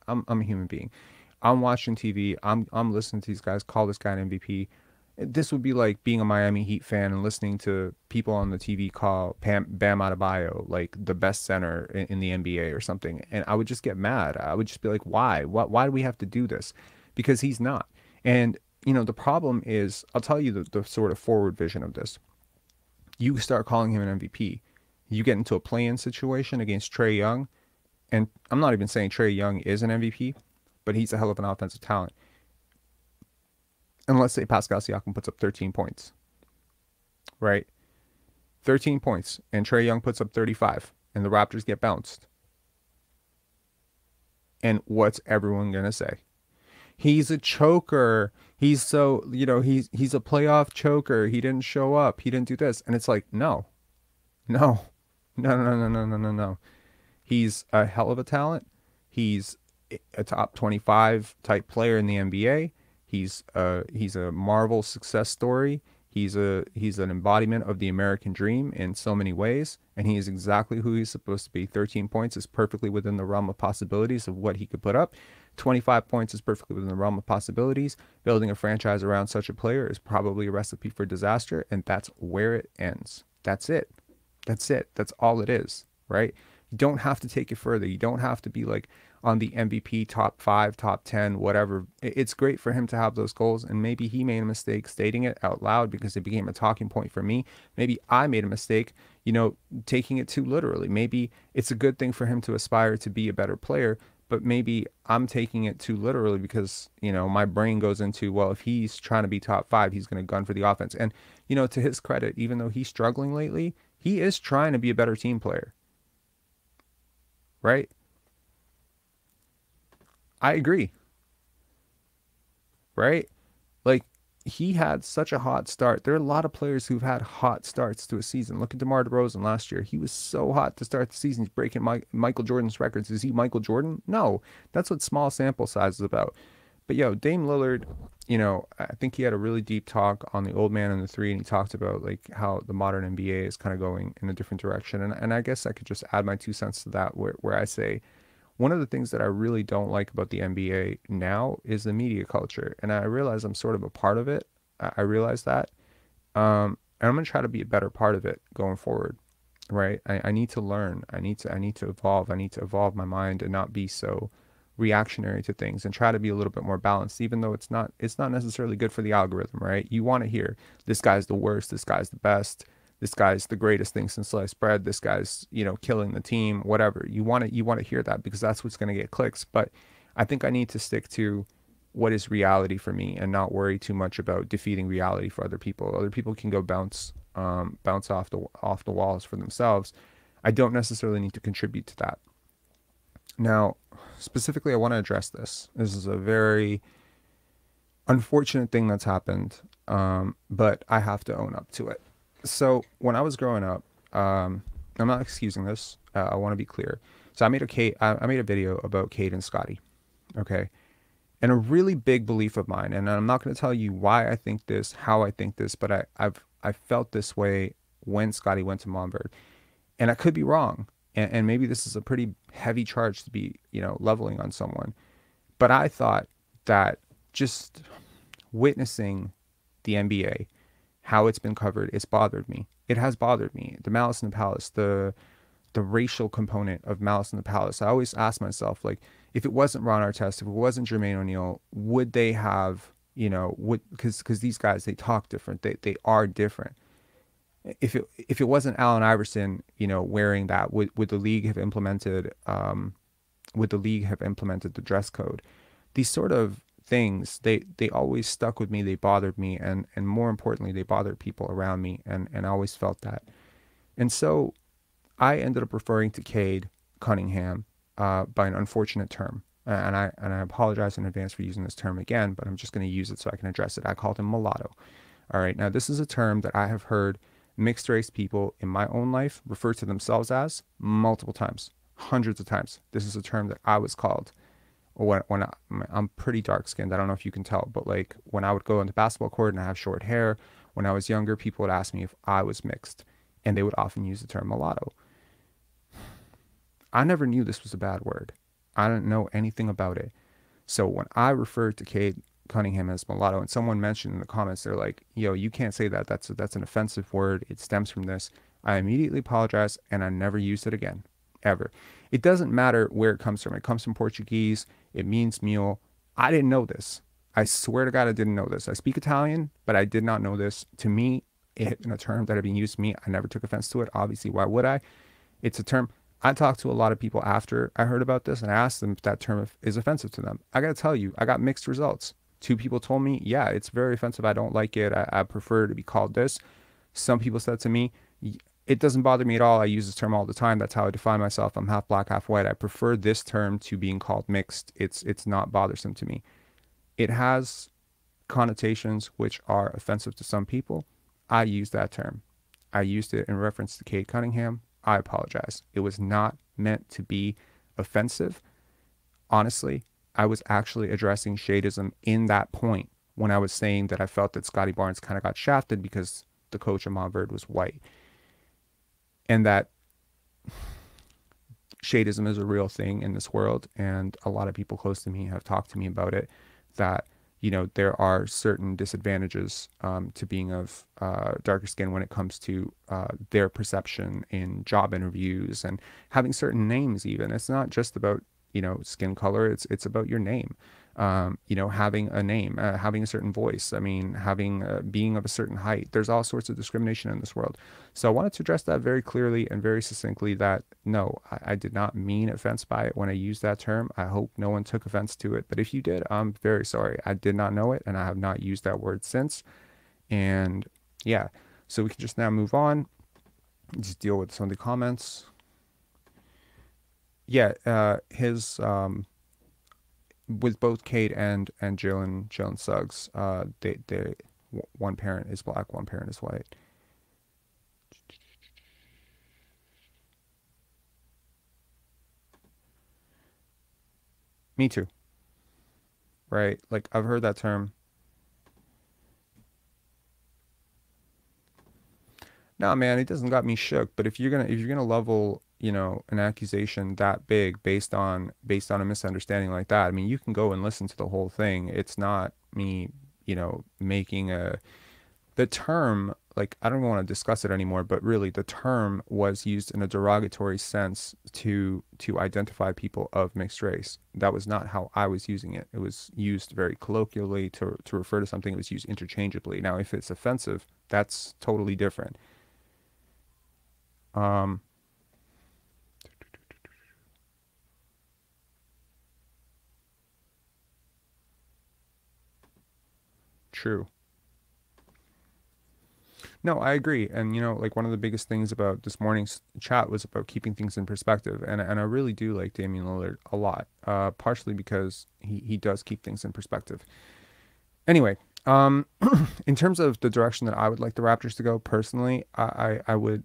Speaker 1: I'm a human being. I'm watching TV. I'm listening to these guys call this guy an MVP. This would be like being a Miami Heat fan and listening to people on the TV call Bam Adebayo like the best center in the NBA or something, and I would just get mad. I would just be like, why? Why do we have to do this? Because he's not. And the problem is, I'll tell you the sort of forward vision of this. You start calling him an MVP. You get into a play-in situation against Trae Young, and I'm not even saying Trae Young is an MVP, but he's a hell of an offensive talent. And let's say Pascal Siakam puts up 13 points, right? 13 points, and Trae Young puts up 35, and the Raptors get bounced. And what's everyone gonna say? He's a choker. He's so, he's a playoff choker. He didn't show up. He didn't do this. And it's like, no, no, no, no, no, no, no, no, no. He's a hell of a talent. He's a top 25 type player in the NBA. He's a Marvel success story. He's an embodiment of the American dream in so many ways, and he is exactly who he's supposed to be. 13 points is perfectly within the realm of possibilities of what he could put up. 25 points is perfectly within the realm of possibilities. Building a franchise around such a player is probably a recipe for disaster, and that's where it ends. That's it. That's it. That's all it is, right? You don't have to take it further. You don't have to be like on the MVP top 5, top 10, whatever. It's great for him to have those goals, and maybe he made a mistake stating it out loud because it became a talking point for me. Maybe I made a mistake, taking it too literally. Maybe it's a good thing for him to aspire to be a better player, but maybe I'm taking it too literally because, my brain goes into, well, if he's trying to be top 5, he's going to gun for the offense. And, to his credit, even though he's struggling lately, he is trying to be a better team player. Right? I agree. Right? Like, he had such a hot start. There are a lot of players who've had hot starts to a season. Look at DeMar DeRozan last year. He was so hot to start the season. He's breaking Michael Jordan's records. Is he Michael Jordan? No. That's what small sample size is about. But Dame Lillard, I think he had a really deep talk on the Old Man and the Three, and he talked about like how the modern NBA is kind of going in a different direction. And I guess I could just add my 2 cents to that, where I say one of the things that I really don't like about the NBA now is the media culture. And I realize I'm sort of a part of it. I realize that. And I'm going to try to be a better part of it going forward. Right. I need to learn. I need to evolve. I need to evolve my mind and not be so reactionary to things and try to be a little bit more balanced, even though it's not necessarily good for the algorithm, right? You want to hear this guy's the worst, this guy's the best, this guy's the greatest thing since sliced bread, this guy's, killing the team, whatever. You want to hear that because that's what's going to get clicks. But I think I need to stick to what is reality for me and not worry too much about defeating reality for other people. Other people can go bounce off the walls for themselves. I don't necessarily need to contribute to that. Now, specifically, I want to address this. This is a very unfortunate thing that's happened, but I have to own up to it. So when I was growing up, I'm not excusing this. I want to be clear. So I made a video about Cade and Scotty, okay? And a really big belief of mine, and I'm not going to tell you why I think this, how I think this, but I felt this way when Scotty went to Monberg, and I could be wrong. And maybe this is a pretty heavy charge to be, leveling on someone. But I thought that just witnessing the NBA, how it's been covered, it's bothered me. It has bothered me. The Malice in the Palace, the racial component of Malice in the Palace. I always ask myself, like, if it wasn't Ron Artest, if it wasn't Jermaine O'Neal, would they have, because these guys, they talk different. They are different. if it wasn't Allen Iverson, wearing that, would the league have implemented the dress code? These sort of things, they always stuck with me. They bothered me, and more importantly, they bothered people around me, and I always felt that. And so I ended up referring to Cade Cunningham by an unfortunate term. And I apologize in advance for using this term again, but I'm just going to use it so I can address it. I called him mulatto. All right. Now, this is a term that I have heard mixed race people in my own life refer to themselves as multiple times, hundreds of times. This is a term that I was called I'm pretty dark skinned. I don't know if you can tell, but like when I would go on the basketball court and I have short hair, when I was younger, people would ask me if I was mixed, and they would often use the term mulatto. I never knew this was a bad word. I didn't know anything about it. So when I referred to Cade Cunningham as mulatto, and someone mentioned in the comments, they're like, "Yo, you can't say that. That's an offensive word. It stems from this." I immediately apologized, and I never used it again, ever. It doesn't matter where it comes from. It comes from Portuguese. It means mule. I didn't know this. I swear to God, I didn't know this. I speak Italian, but I did not know this. To me, in a term that had been used to me, I never took offense to it. Obviously, why would I? It's a term. I talked to a lot of people after I heard about this, and I asked them if that term is offensive to them. I got to tell you, I got mixed results. Two people told me, yeah, it's very offensive. I don't like it. I prefer to be called this. Some people said to me, it doesn't bother me at all. I use this term all the time. That's how I define myself. I'm half black, half white. I prefer this term to being called mixed. It's not bothersome to me. It has connotations which are offensive to some people. I use that term. I used it in reference to Cade Cunningham. I apologize. It was not meant to be offensive. Honestly, I was actually addressing shadism in that point when I was saying that I felt that Scotty Barnes kind of got shafted because the coach of Montverde was white. And that shadism is a real thing in this world. And a lot of people close to me have talked to me about it, that, there are certain disadvantages to being of darker skin when it comes to their perception in job interviews and having certain names even. It's not just about, skin color. It's about your name. Having a name, having a certain voice. I mean, having being of a certain height. There's all sorts of discrimination in this world. So I wanted to address that very clearly and very succinctly, that no, I did not mean offense by it when I used that term. I hope no one took offense to it. But if you did, I'm very sorry. I did not know it, and I have not used that word since. And yeah, so we can just now move on, just deal with some of the comments. Yeah, his with both Cade and Jalen Suggs, they one parent is black, one parent is white. Me too. Right? Like I've heard that term. No, man, it doesn't got me shook. But if you're gonna level, an accusation that big based on a misunderstanding like that, I mean, you can go and listen to the whole thing. It's not me, making the term, like, I don't even want to discuss it anymore, but really the term was used in a derogatory sense to identify people of mixed race. That was not how I was using it. It was used very colloquially to refer to something. It was used interchangeably. Now, if it's offensive, that's totally different. Um, True. No, I agree. And like one of the biggest things about this morning's chat was about keeping things in perspective. And I really do like Damian Lillard a lot. Partially because he does keep things in perspective. Anyway, in terms of the direction that I would like the Raptors to go personally, I would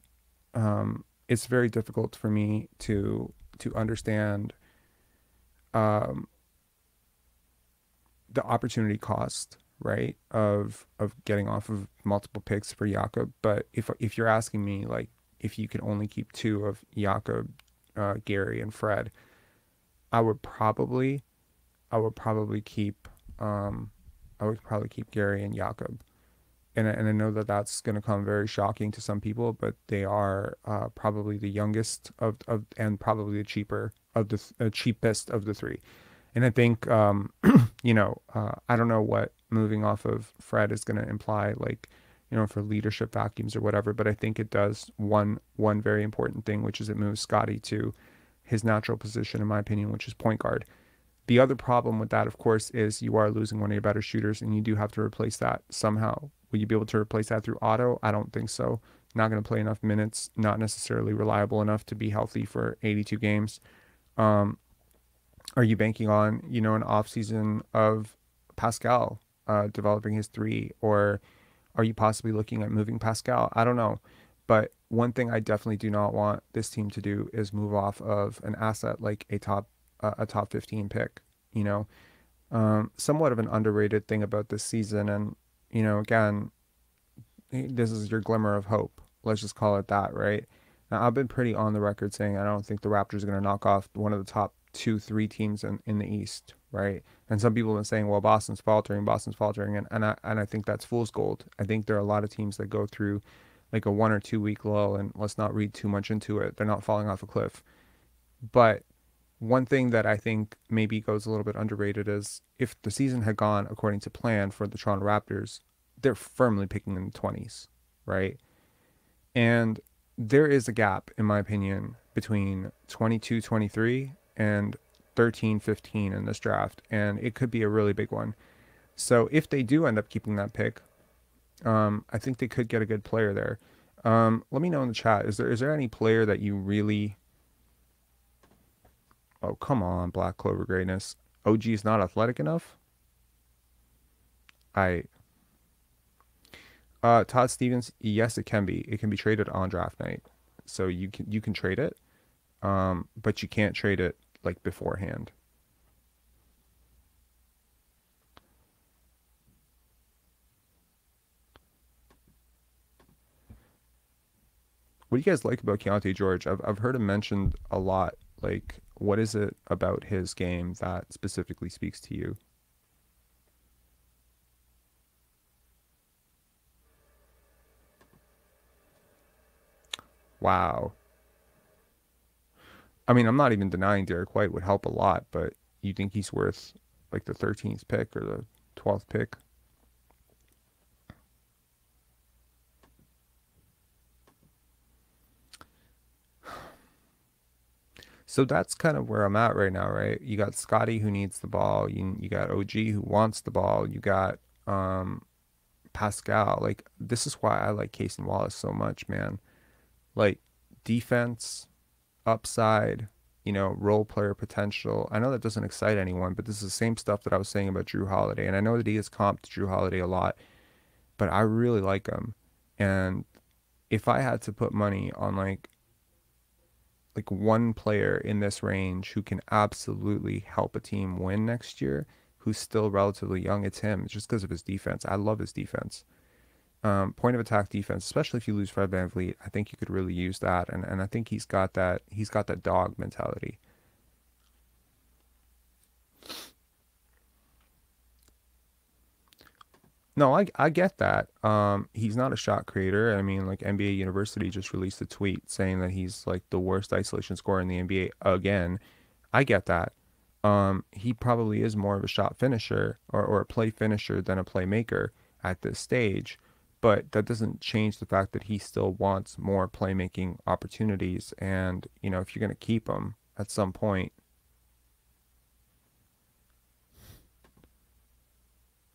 Speaker 1: it's very difficult for me to understand um the opportunity cost, right, of getting off of multiple picks for Jakob. But if you're asking me, like, if you could only keep two of Jakob, Gary, and Fred, I would probably I would probably keep um I would probably keep Gary and Jakob. And I know that that's going to come very shocking to some people, but they are probably the youngest of and probably the cheapest of the three. And I think, I don't know what moving off of Fred is going to imply. Like, for leadership vacuums or whatever. But I think it does one very important thing, which is it moves Scotty to his natural position, in my opinion, which is point guard. The other problem with that, of course, is you are losing one of your better shooters, and you do have to replace that somehow. Will you be able to replace that through Otto? I don't think so. Not going to play enough minutes, not necessarily reliable enough to be healthy for 82 games. Um, are you banking on, an offseason of Pascal developing his three, or are you possibly looking at moving Pascal? I don't know. But one thing I definitely do not want this team to do is move off of an asset like a top 15 pick, you know. Somewhat of an underrated thing about this season, and again, this is your glimmer of hope. Let's just call it that, right? Now, I've been pretty on the record saying I don't think the Raptors are going to knock off one of the top two, three teams in the East, right? And some people have been saying, well, Boston's faltering, and I think that's fool's gold. I think there are a lot of teams that go through like a 1 or 2 week lull, and let's not read too much into it. They're not falling off a cliff. But one thing that I think maybe goes a little bit underrated is if the season had gone according to plan for the Toronto Raptors, they're firmly picking in the 20s, right? And there is a gap, in my opinion, between 22, 23 and 13, 15 in this draft, and it could be a really big one. So if they do end up keeping that pick, I think they could get a good player there. Let me know in the chat. Is there any player that you really? Oh, come on, Black Clover greatness. OG is not athletic enough. I Todd Stevens, yes, it can be. It can be traded on draft night, so you can trade it, but you can't trade it like beforehand. What do you guys like about Keontae George? I've heard him mentioned a lot. Like, what is it about his game that specifically speaks to you? Wow. I mean, I'm not even denying Derek White would help a lot, but you think he's worth like the 13th pick or the 12th pick? So that's kind of where I'm at right now, right? You got Scotty who needs the ball. You got OG who wants the ball. You got Pascal. Like, this is why I like Case and Wallace so much, man. Like, defense, upside, role player potential. I know that doesn't excite anyone, but this is the same stuff that I was saying about Drew Holiday. And I know that he is comped to Drew Holiday a lot, but I really like him. And if I had to put money on like one player in this range who can absolutely help a team win next year, who's still relatively young, it's him. It's just because of his defense. I love his defense. Point of attack defense, especially if you lose Fred VanVleet, I think you could really use that. And I think he's got that dog mentality. No, I get that. He's not a shot creator. I mean, like NBA University just released a tweet saying that he's like the worst isolation scorer in the NBA again. I get that. He probably is more of a shot finisher or a play finisher than a playmaker at this stage, but that doesn't change the fact that he still wants more playmaking opportunities. And, if you're going to keep him at some point,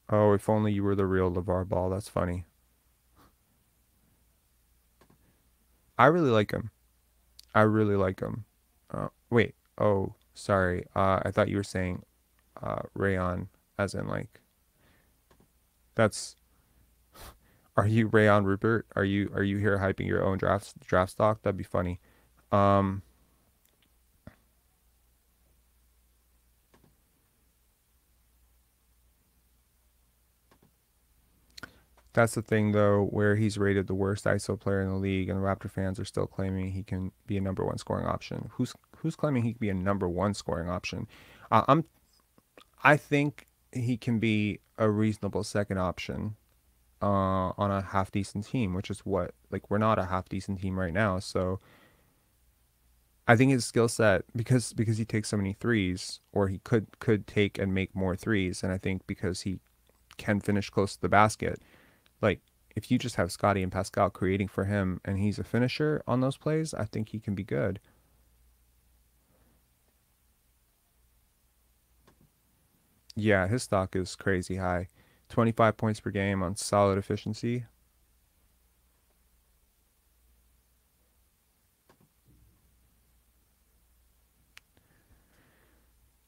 Speaker 1: oh, if only you were the real LeVar Ball. That's funny. I really like him. I really like him. Wait. Oh, sorry. I thought you were saying Rayon, as in like that's. Are you Rayon Rupert? Are you here hyping your own draft stock? That'd be funny. Um, that's the thing though, where he's rated the worst ISO player in the league, and the Raptor fans are still claiming he can be a number one scoring option. Who's claiming he can be a number one scoring option? Uh, I'm I think he can be a reasonable second option on a half decent team, which is what, like, we're not a half decent team right now. So I think his skill set, because he takes so many threes, or he could take and make more threes, and I think because he can finish close to the basket, like if you just have Scotty and Pascal creating for him and he's a finisher on those plays, I think he can be good. Yeah, his stock is crazy high. 25 points per game on solid efficiency.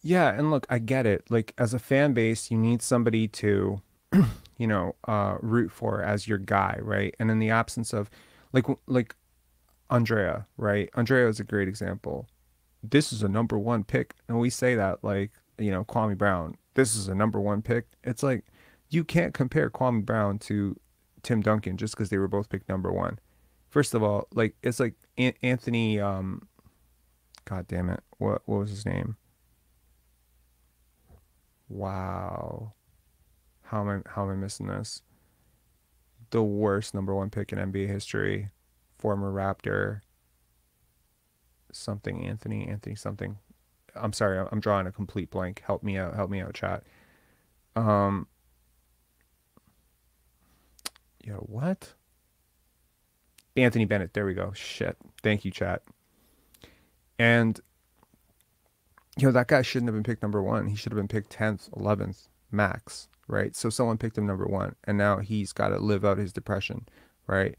Speaker 1: Yeah, and look, I get it. Like as a fan base, you need somebody to, root for as your guy, right? And in the absence of like Andrea, right? Andrea is a great example. This is a number one pick. And we say that like, Kwame Brown, this is a number one pick. It's like you can't compare Kwame Brown to Tim Duncan just because they were both picked number one. First of all, like it's like Anthony, God damn it, what was his name? Wow, how am I missing this? The worst number one pick in NBA history, former Raptor, something Anthony something. I'm sorry, I'm drawing a complete blank. Help me out, chat. Um, what? Anthony Bennett. There we go. Shit. Thank you, chat. And that guy shouldn't have been picked number one. He should have been picked 10th, 11th, max, right? So someone picked him number one, and now he's got to live out his depression, right?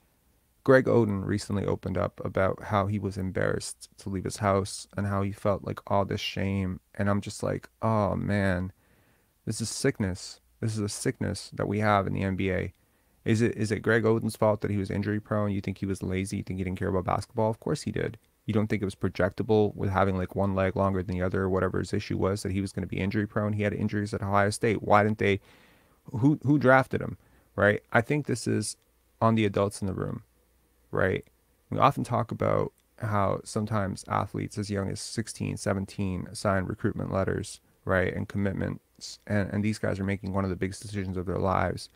Speaker 1: Greg Oden recently opened up about how he was embarrassed to leave his house and how he felt like all this shame. And I'm just like, oh man, this is sickness. This is a sickness that we have in the NBA. Is it Greg Oden's fault that he was injury prone? You think he was lazy? You think he didn't care about basketball? Of course he did. You don't think it was projectable with having like one leg longer than the other, or whatever his issue was, that he was going to be injury prone? He had injuries at Ohio State. Why didn't they? Who drafted him? Right? I think this is on the adults in the room, right? We often talk about how sometimes athletes as young as 16, 17 sign recruitment letters, right? And commitments. And these guys are making one of the biggest decisions of their lives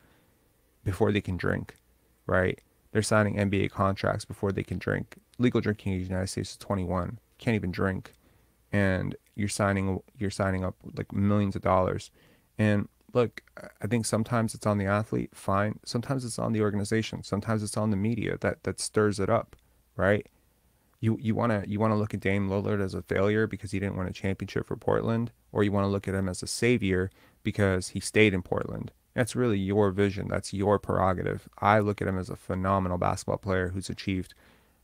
Speaker 1: before they can drink, right? They're signing NBA contracts before they can drink. Legal drinking in the United States is 21. Can't even drink. And you're signing up like millions of dollars. And look, I think sometimes it's on the athlete, fine. Sometimes it's on the organization. Sometimes it's on the media that stirs it up, right? You wanna look at Dame Lillard as a failure because he didn't win a championship for Portland, or you want to look at him as a savior because he stayed in Portland. That's really your vision. That's your prerogative. I look at him as a phenomenal basketball player who's achieved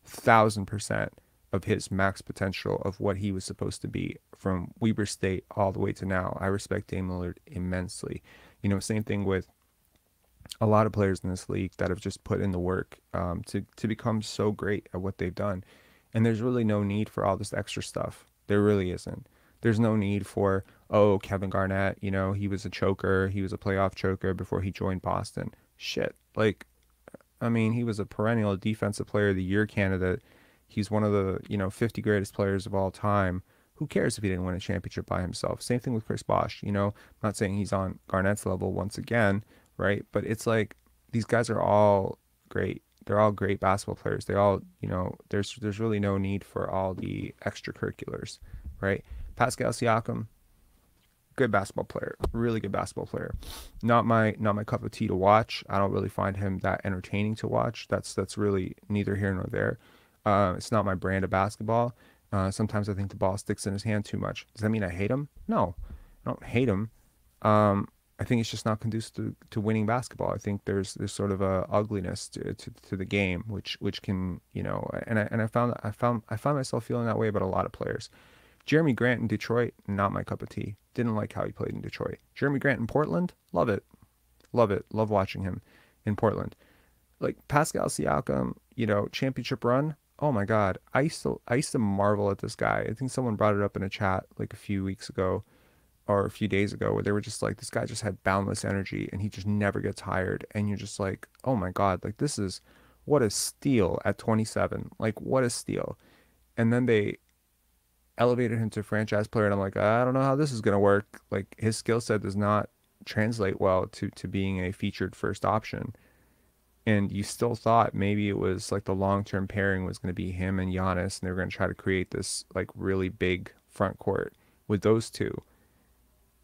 Speaker 1: 1,000% of his max potential of what he was supposed to be from Weber State all the way to now. I respect Dame Lillard immensely. Same thing with a lot of players in this league that have just put in the work to become so great at what they've done. And there's really no need for all this extra stuff. There really isn't. There's no need for, oh, Kevin Garnett, he was a choker. He was a playoff choker before he joined Boston. Shit. Like, I mean, he was a perennial defensive player of the year candidate. He's one of the, 50 greatest players of all time. Who cares if he didn't win a championship by himself? Same thing with Chris Bosh. I'm not saying he's on Garnett's level once again, right? But it's like these guys are all great. They're all great basketball players. They all, there's really no need for all the extracurriculars, right? Pascal Siakam, good basketball player, really good basketball player. Not my cup of tea to watch. I don't really find him that entertaining to watch. That's really neither here nor there. It's not my brand of basketball. Sometimes I think the ball sticks in his hand too much. Does that mean I hate him? No, I don't hate him. I think it's just not conducive to winning basketball. I think there's sort of a ugliness to the game, which can, and I found myself feeling that way about a lot of players. Jeremy Grant in Detroit, not my cup of tea. Didn't like how he played in Detroit. Jeremy Grant in Portland, love it. Love it. Love watching him in Portland. Like Pascal Siakam, championship run. Oh my God. I used to marvel at this guy. I think someone brought it up in a chat like a few weeks ago or a few days ago where they were just like, this guy just had boundless energy and he just never gets tired. And you're just like, oh my God, like this is what a steal at 27. Like what a steal. And then they elevated him to franchise player, and I'm like, I don't know how this is gonna work. Like his skill set does not translate well to being a featured first option. And you still thought maybe it was like the long-term pairing was going to be him and Giannis, and they were going to try to create this like really big front court with those two.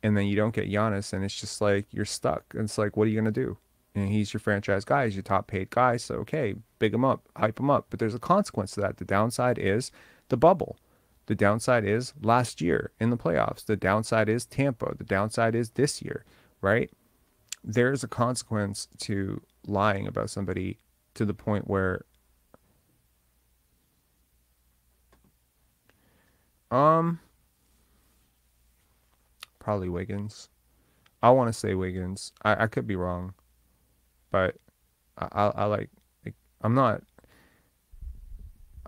Speaker 1: And then you don't get Giannis, and it's just like you're stuck. And it's like, what are you going to do? And he's your franchise guy. He's your top paid guy. So, okay, big him up, hype him up. But there's a consequence to that. The downside is the bubble. The downside is last year in the playoffs. The downside is Tampa. The downside is this year, right? There's a consequence to lying about somebody to the point where, um, probably Wiggins. I want to say Wiggins. I could be wrong, but I like, I'm not,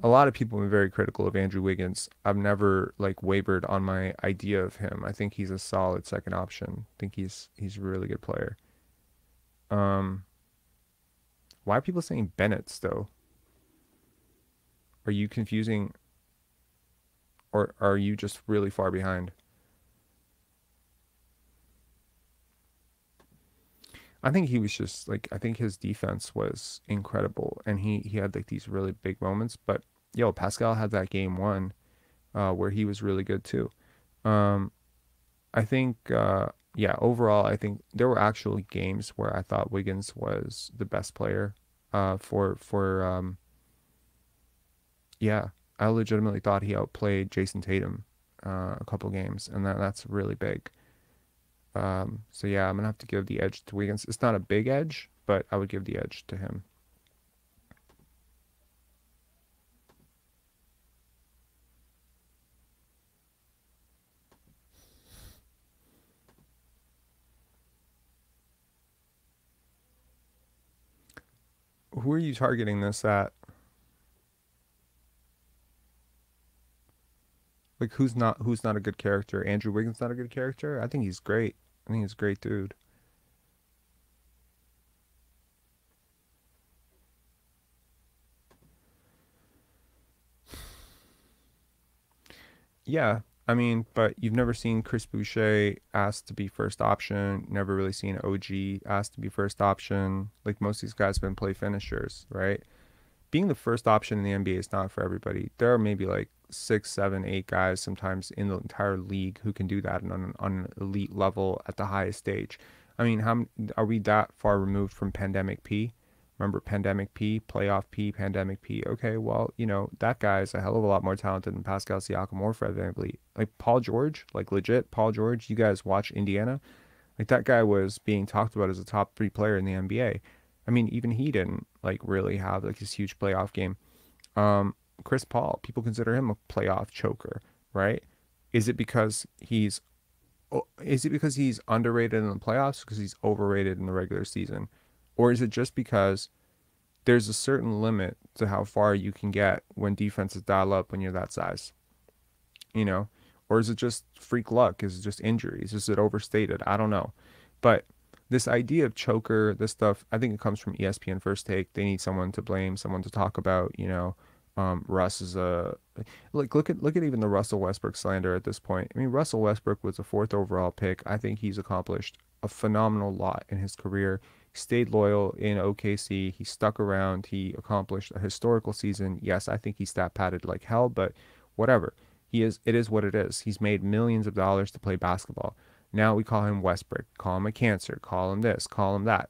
Speaker 1: a lot of people have been very critical of Andrew Wiggins. I've never like wavered on my idea of him. I think he's a solid second option. I think he's a really good player. Um, why are people saying Bennett still? Are you confusing or are you just really far behind? I think he was just like I think his defense was incredible and he had like these really big moments, but yo, Pascal had that game one where he was really good too. Um, I think, yeah, overall, I think there were actually games where I thought Wiggins was the best player. Yeah, I legitimately thought he outplayed Jason Tatum a couple games, and that's really big. So yeah, I'm gonna have to give the edge to Wiggins. It's not a big edge, but I would give the edge to him. Who are you targeting this at? Like who's not a good character? Andrew Wiggins not a good character? I think he's great. I think he's a great dude. Yeah, I mean, but you've never seen Chris Boucher asked to be first option. Never really seen OG asked to be first option. Like most of these guys have been play finishers, right? Being the first option in the NBA is not for everybody. There are maybe like six, seven, eight guys sometimes in the entire league who can do that on an elite level at the highest stage. I mean, are we that far removed from Pandemic P? Remember Pandemic P, Playoff P, Pandemic P? Okay, well, that guy is a hell of a lot more talented than Pascal Siakam or Fred VanVleet. Like Paul George, like legit Paul George. You guys watch Indiana? Like that guy was being talked about as a top three player in the NBA. I mean, even he didn't like really have like his huge playoff game. Um, Chris Paul, people consider him a playoff choker, right? Is it because he's underrated in the playoffs because he's overrated in the regular season? Or is it just because there's a certain limit to how far you can get when defenses dial up when you're that size, you know? Or is it just freak luck? Is it just injuries? Is it overstated? I don't know. But this idea of choker, this stuff, I think it comes from ESPN First Take. They need someone to blame, someone to talk about. Russ is a like look at even the Russell Westbrook slander at this point. I mean, Russell Westbrook was a fourth overall pick. I think he's accomplished a phenomenal lot in his career. He stayed loyal in OKC. He stuck around. He accomplished a historical season. Yes, I think he stat padded like hell, but whatever. It is what it is. He's made millions of dollars to play basketball. Now we call him Westbrook, call him a cancer, call him this, call him that.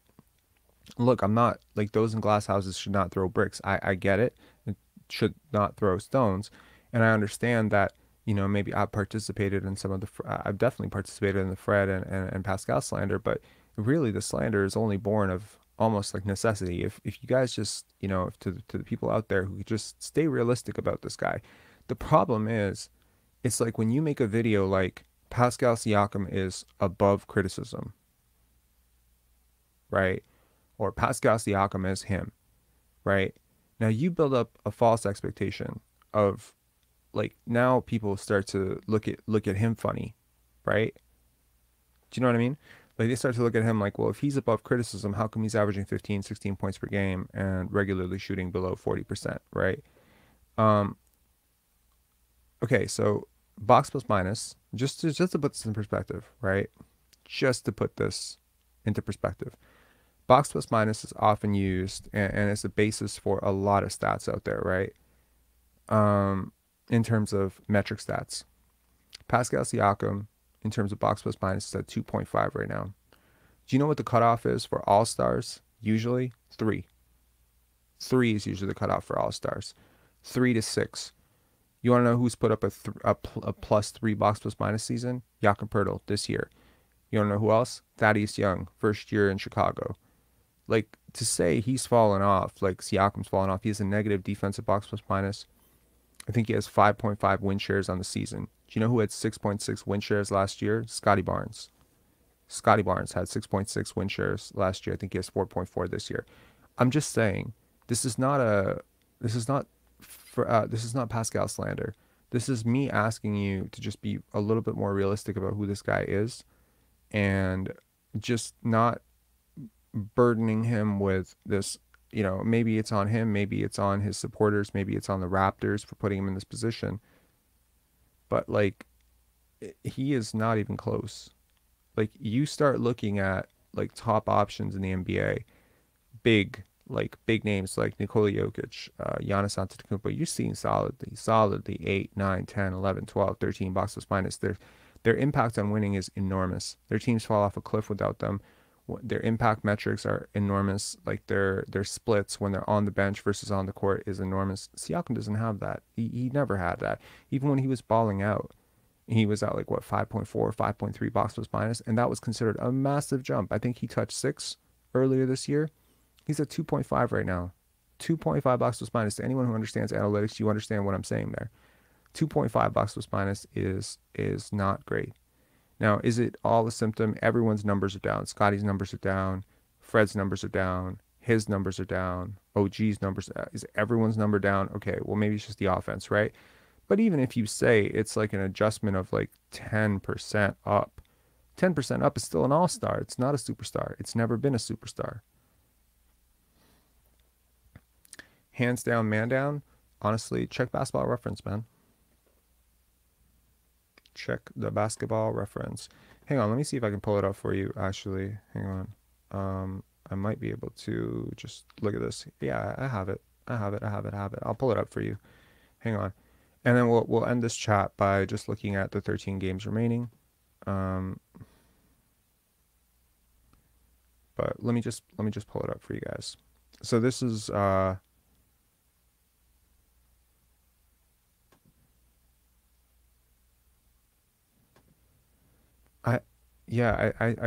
Speaker 1: Look, I'm not like those in glass houses should not throw bricks. I get it. It should not throw stones. And I understand that, maybe I've participated in some of I've definitely participated in the Fred and Pascal slander, but really the slander is only born of almost like necessity. If you guys just, if to the people out there who could just stay realistic about this guy, the problem is, it's like when you make a video like Pascal Siakam is above criticism, right? Or Pascal Siakam is him, right? Now you build up a false expectation of like now people start to look at him funny, right? Do you know what I mean? Like they start to look at him like, well, if he's above criticism, how come he's averaging 15, 16 points per game and regularly shooting below 40%, right? Um, okay, so box plus minus, just to put this in perspective, right? Just to put this into perspective. Box plus minus is often used and it's a basis for a lot of stats out there, right? In terms of metric stats. Pascal Siakam, in terms of box plus minus, is at 2.5 right now. Do you know what the cutoff is for all stars Usually 3. 3 is usually the cutoff for all-stars. 3 to 6. You want to know who's put up a plus 3 box plus minus season? Jakob Poeltl this year. You want to know who else? Thaddeus Young, first year in Chicago. Like, to say he's fallen off, like Siakam's fallen off, he has a negative defensive box plus minus. I think he has 5.5 win shares on the season. Do you know who had 6.6 win shares last year? Scotty Barnes. Scotty Barnes had 6.6 win shares last year. I think he has 4.4 this year. I'm just saying, this is not Pascal slander. This is me asking you to just be a little bit more realistic about who this guy is, and just not burdening him with this. You know, maybe it's on him, maybe it's on his supporters, maybe it's on the Raptors for putting him in this position. But like, he is not even close. Like, you start looking at like top options in the NBA, big names like Nikola Jokic, Giannis Antetokounmpo, you're seeing solidly 8, 9, 10, 11, 12, 13 box plus minus. Their impact on winning is enormous. Their teams fall off a cliff without them. Their impact metrics are enormous. Like, their splits when they're on the bench versus on the court is enormous. Siakam doesn't have that. He never had that. Even when he was balling out, he was at like what, 5.4, 5.3 box plus minus, and that was considered a massive jump. I think he touched 6 earlier this year. He's at 2.5 right now. 2.5 box plus minus. To anyone who understands analytics, you understand what I'm saying there. 2.5 box plus minus is not great. Now, is it all a symptom? Everyone's numbers are down. Scotty's numbers are down. Fred's numbers are down. His numbers are down. OG's numbers. Is everyone's number down? Okay, well, maybe it's just the offense, right? But even if you say it's like an adjustment of like 10% up, 10% up is still an all-star. It's not a superstar. It's never been a superstar. Hands down, man down. Honestly, check Basketball Reference, man. Check the Basketball Reference. Hang on, let me see if I can pull it up for you, actually. Hang on. I might be able to just look at this. Yeah, I have it. I have it. I'll pull it up for you. Hang on. And then we'll end this chat by just looking at the 13 games remaining. But let me just pull it up for you guys. So this is I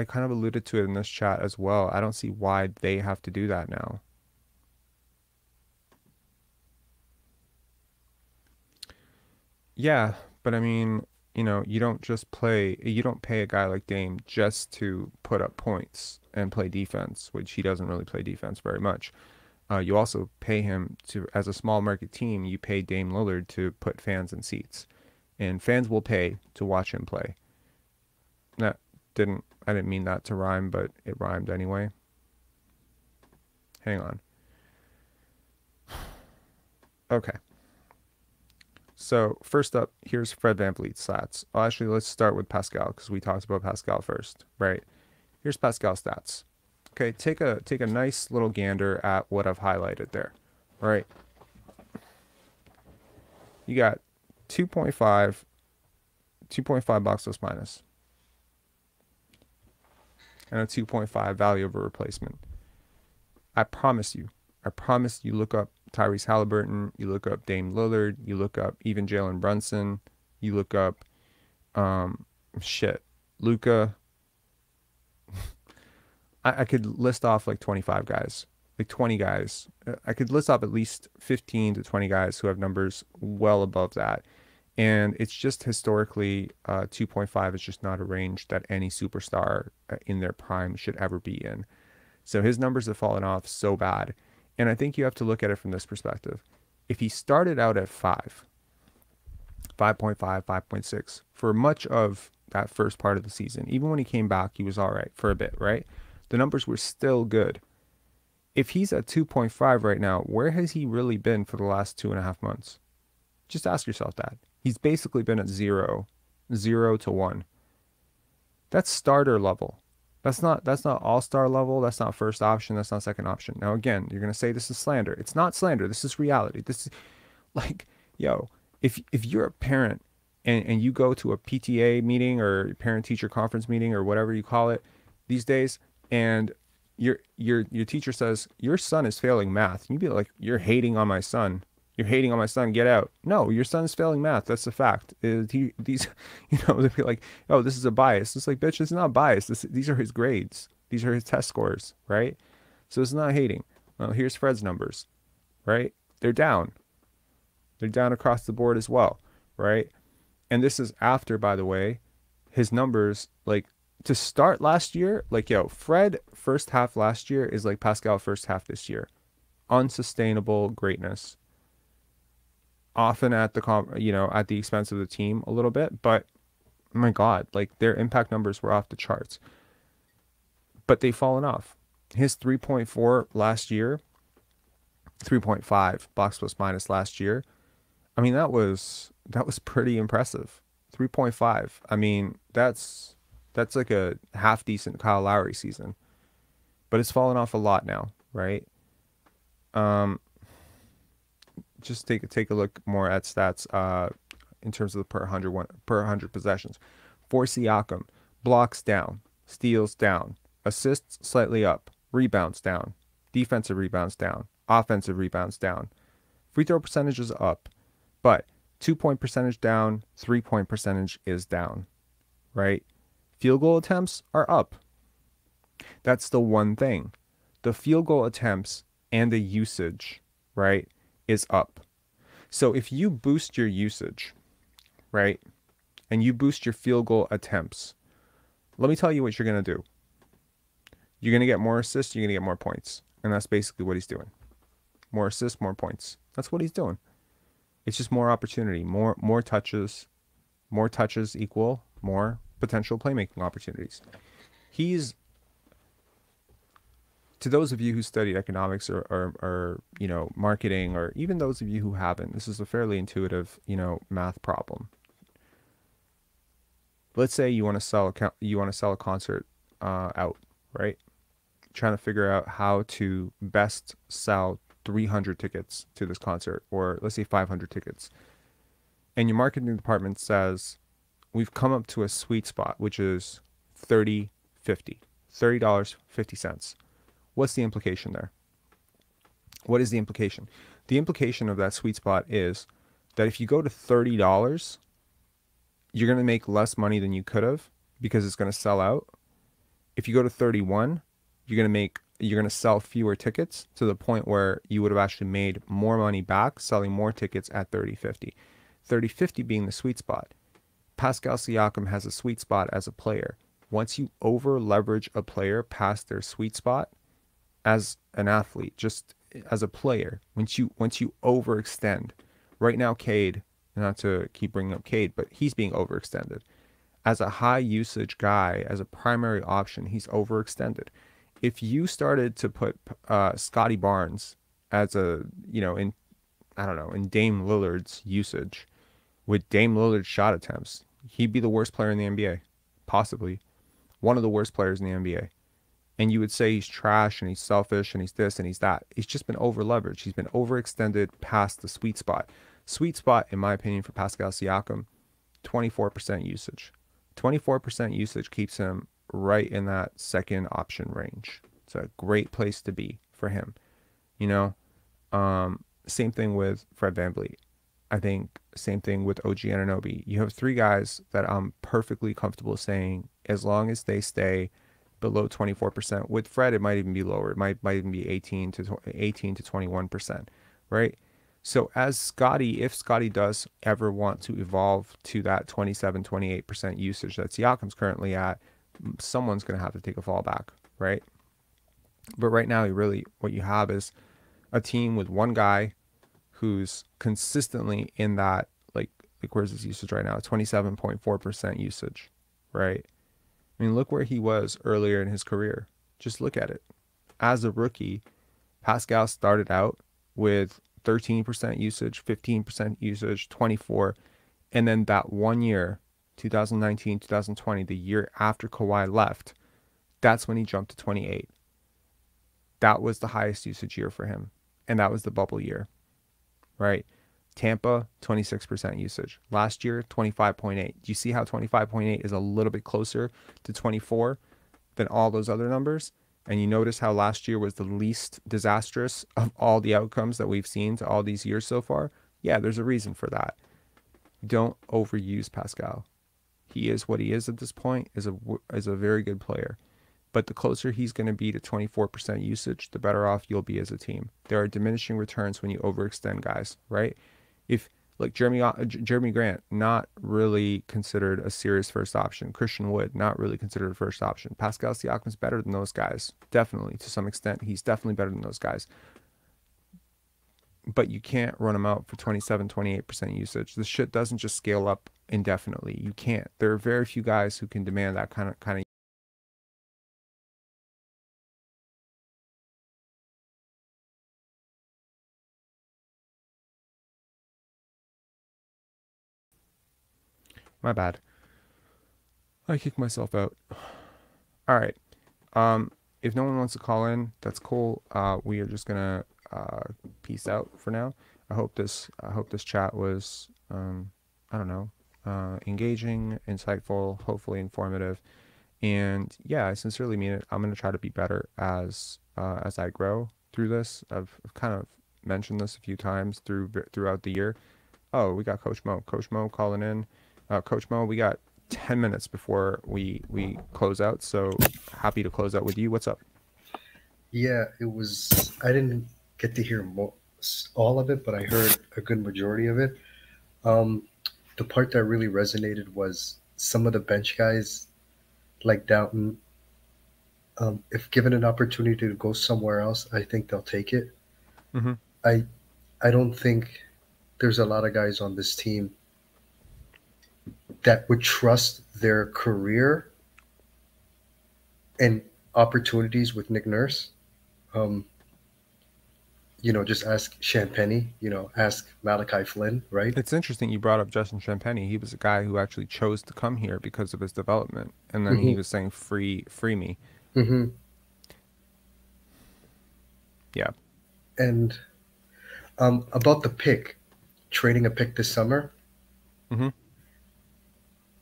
Speaker 1: kind of alluded to it in this chat as well. I don't see why they have to do that now. Yeah, but I mean, you don't pay a guy like Dame just to put up points and play defense, which he doesn't really play defense very much. You also pay him to, as a small market team, you pay Dame Lillard to put fans in seats, and fans will pay to watch him play. I didn't mean that to rhyme, but it rhymed anyway. Hang on. Okay. So first up, here's Fred VanVleet stats. Well, actually, let's start with Pascal because we talked about Pascal first, right? Here's Pascal stats. Okay, take a nice little gander at what I've highlighted there. All right. You got 2.5 box plus minus, and a 2.5 value over replacement. I promise you look up Tyrese Halliburton, you look up Dame Lillard, you look up even Jalen Brunson, you look up Luka. I could list off like 25 guys, like 20 guys. I could list off at least 15 to 20 guys who have numbers well above that. And it's just historically, 2.5 is just not a range that any superstar in their prime should ever be in. So his numbers have fallen off so bad. And I think you have to look at it from this perspective. If he started out at 5.5, 5.6 for much of that first part of the season, even when he came back, he was all right for a bit, right? The numbers were still good. If he's at 2.5 right now, where has he really been for the last 2.5 months? Just ask yourself that. He's basically been at 0 to 1. That's starter level. That's not all-star level. That's not first option. That's not second option. Now, again, you're going to say this is slander. It's not slander. This is reality. This is like, if you're a parent and you go to a PTA meeting or parent-teacher conference meeting or whatever you call it these days, and Your teacher says your son is failing math. You'd be like, you're hating on my son. You're hating on my son. Get out. No, your son's failing math. That's the fact. These, they'd be like, oh, this is a bias. It's like, bitch, it's not bias. These are his grades. These are his test scores, right? So it's not hating. Well, here's Fred's numbers, right? They're down. They're down across the board as well, right? And this is after, by the way, his numbers, like, to start last year, like, yo, Fred first half last year is like Pascal first half this year. Unsustainable greatness. Often at at the expense of the team a little bit, but oh my God, like their impact numbers were off the charts. But they've fallen off. His 3.4 last year, 3.5 box plus minus last year. I mean, that was pretty impressive. 3.5. I mean, that's like a half decent Kyle Lowry season. But it's fallen off a lot now, right? Just take a look more at stats in terms of the per 100 possessions. For Siakam, blocks down, steals down, assists slightly up, rebounds down, defensive rebounds down, offensive rebounds down. Free throw percentage is up, but 2-point percentage down, 3-point percentage is down, right? Field goal attempts are up. That's the one thing. The field goal attempts and the usage, right, is up. So if you boost your usage, right, and you boost your field goal attempts, let me tell you what you're going to do. You're going to get more assists, you're going to get more points. And that's basically what he's doing. More assists, more points. That's what he's doing. It's just more opportunity, more touches. More touches equal more potential playmaking opportunities. To those of you who studied economics or marketing, or even those of you who haven't, this is a fairly intuitive, math problem. Let's say you want to sell a concert out, right? Trying to figure out how to best sell 300 tickets to this concert, or let's say 500 tickets. And your marketing department says, we've come up to a sweet spot, which is $30.50. What's the implication there? What is the implication? The implication of that sweet spot is that if you go to $30, you're going to make less money than you could have because it's going to sell out. If you go to 31, you're going to sell fewer tickets to the point where you would have actually made more money back selling more tickets at 30.50. 30.50 being the sweet spot. Pascal Siakam has a sweet spot as a player. Once you over leverage a player past their sweet spot as an athlete, just as a player, once you overextend, right now Cade, not to keep bringing up Cade, but he's being overextended. As a high usage guy, as a primary option, he's overextended. If you started to put Scotty Barnes as in Dame Lillard's usage, with Dame Lillard's shot attempts, he'd be the worst player in the NBA, possibly one of the worst players in the NBA. And you would say he's trash and he's selfish and he's this and he's that. He's just been over leveraged. He's been overextended past the sweet spot. Sweet spot, in my opinion, for Pascal Siakam, 24% usage. 24% usage keeps him right in that second option range. It's a great place to be for him. Same thing with Fred VanVleet. I think same thing with O.G Anunoby. You have three guys that I'm perfectly comfortable saying, as long as they stay below 24%. With Fred, it might even be lower. It might even be 18 to 21%, right? So as Scotty, if Scotty does ever want to evolve to that 27-28% usage that Siakam's currently at, someone's going to have to take a fall back, right? But right now, what you have is a team with one guy who's consistently in that, like where's his usage right now? 27.4% usage, right? I mean, look where he was earlier in his career. Just look at it. As a rookie, Pascal started out with 13% usage, 15% usage, 24%. And then that 1 year, 2019, 2020, the year after Kawhi left, that's when he jumped to 28. That was the highest usage year for him. And that was the bubble year, right? Tampa, 26% usage. Last year, 25.8. Do you see how 25.8 is a little bit closer to 24 than all those other numbers? and you notice how last year was the least disastrous of all the outcomes that we've seen to all these years so far, yeah, there's a reason for that. Don't overuse Pascal. He is what he is at this point, is a very good player. But the closer he's going to be to 24% usage, the better off you'll be as a team. There are diminishing returns when you overextend guys, right? If like Jeremy Grant, not really considered a serious first option. Christian Wood, not really considered a first option. Pascal Siakam's better than those guys, definitely to some extent. He's definitely better than those guys. But you can't run him out for 27, 28% usage. This shit doesn't just scale up indefinitely. You can't. There are very few guys who can demand that kind of. My bad. I kicked myself out. All right. If no one wants to call in, that's cool. We are just gonna peace out for now. I hope this chat was I don't know, engaging, insightful, hopefully informative. And yeah, I sincerely mean it. I'm gonna try to be better as I grow through this. I've kind of mentioned this a few times throughout the year. Oh, we got Coach Mo. Coach Mo calling in. Coach Mo, we got 10 minutes before we close out. So happy to close out with you. What's up?
Speaker 2: Yeah, it was. I didn't get to hear all of it, but I heard a good majority of it. Um, the part that really resonated was some of the bench guys like Downton. If given an opportunity to go somewhere else, I think they'll take it.
Speaker 1: Mm-hmm.
Speaker 2: I I don't think there's a lot of guys on this team that would trust their career and opportunities with Nick Nurse. Um, just ask Champagny, ask Malachi Flynn, right?
Speaker 1: It's interesting you brought up Justin Champagny. He was a guy who actually chose to come here because of his development, and then he
Speaker 2: hmm
Speaker 1: was saying, free me."
Speaker 2: hmm
Speaker 1: Yeah.
Speaker 2: And about the pick, trading a pick this summer,
Speaker 1: Mm-hmm.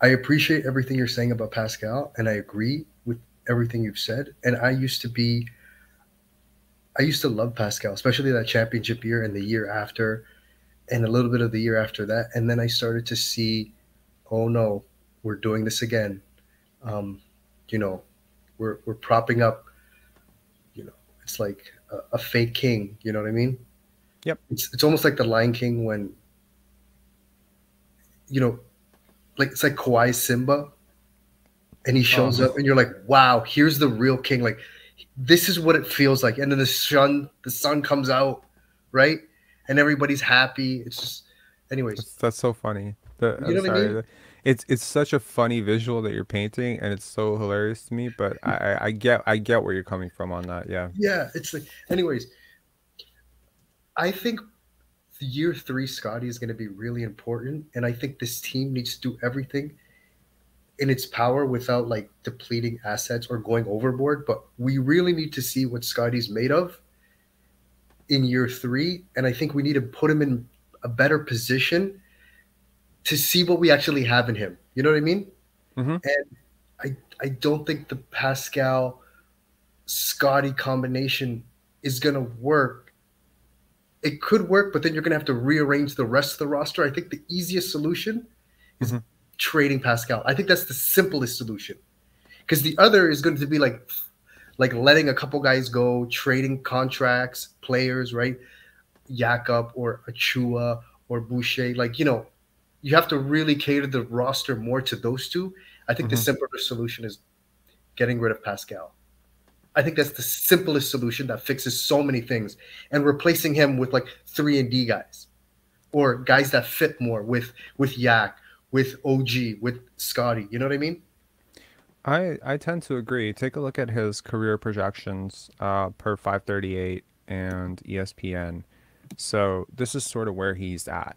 Speaker 2: I appreciate everything you're saying about Pascal, and I agree with everything you've said. And I used to love Pascal, especially that championship year and the year after, and a little bit of the year after that. And then I started to see, oh no, we're doing this again. Um, you know, we're propping up. You know, it's like a fake king. You know what I mean?
Speaker 1: Yep.
Speaker 2: It's almost like the Lion King when you know, like it's like Kawhi Simba, and he shows
Speaker 1: Oh,
Speaker 2: up, and you're like, wow, here's the real king. Like this is what it feels like. And then the sun comes out, right? And everybody's happy. It's just, anyways,
Speaker 1: that's so funny.
Speaker 2: you
Speaker 1: I'm
Speaker 2: know what I
Speaker 1: sorry.
Speaker 2: mean?
Speaker 1: It's such a funny visual that you're painting, and it's so hilarious to me. But I get where you're coming from on that. Yeah.
Speaker 2: Yeah, it's like, anyways, I think year three Scotty is going to be really important, and I think this team needs to do everything in its power without like depleting assets or going overboard. But we really need to see what Scotty's made of in year three, and I think we need to put him in a better position to see what we actually have in him. You know what I mean?
Speaker 1: Mm-hmm.
Speaker 2: And I don't think the Pascal Scotty combination is going to work. It could work, but then you're going to have to rearrange the rest of the roster. I think the easiest solution is
Speaker 1: Mm-hmm.
Speaker 2: trading Pascal. I think that's the simplest solution because the other is going to be like letting a couple guys go, trading contracts, players, right? Jakob or Achua or Boucher, like you have to really cater the roster more to those two. I think the
Speaker 1: Mm-hmm.
Speaker 2: simpler solution is getting rid of Pascal. I think that's the simplest solution that fixes so many things, and replacing him with like 3-and-D guys or guys that fit more with Yak, with OG, with Scotty. You know what I mean?
Speaker 1: I tend to agree. Take a look at his career projections per 538 and ESPN. So this is sort of where he's at.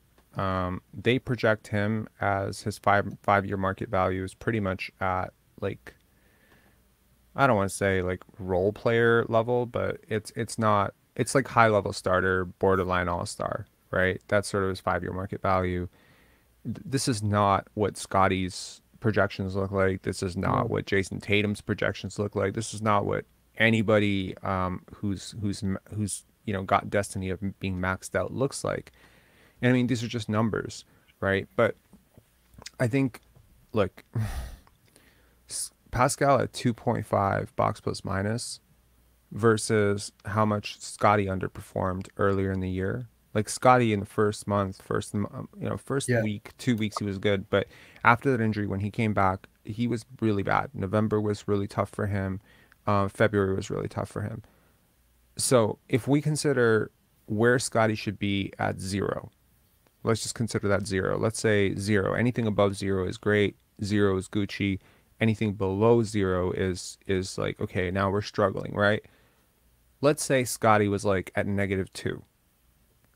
Speaker 1: They project him as his five-year market value is pretty much at like, I don't want to say like role player level, but it's not, it's like high level starter, borderline all star, right? That's sort of his 5-year market value. This is not what Scotty's projections look like. This is not
Speaker 2: No.
Speaker 1: what Jason Tatum's projections look like. This is not what anybody who's got destiny of being maxed out looks like. And I mean, these are just numbers, right? But I think, look, Pascal at 2.5 box plus minus versus how much Scotty underperformed earlier in the year. Like Scotty in the first month, first
Speaker 2: Yeah.
Speaker 1: week, 2 weeks, he was good. But after that injury, when he came back, he was really bad. November was really tough for him. February was really tough for him. So if we consider where Scotty should be at zero, let's just consider that zero. Let's say zero. Anything above zero is great. Zero is Gucci. Anything below zero is like, okay, now we're struggling, right? Let's say Scotty was like at -2,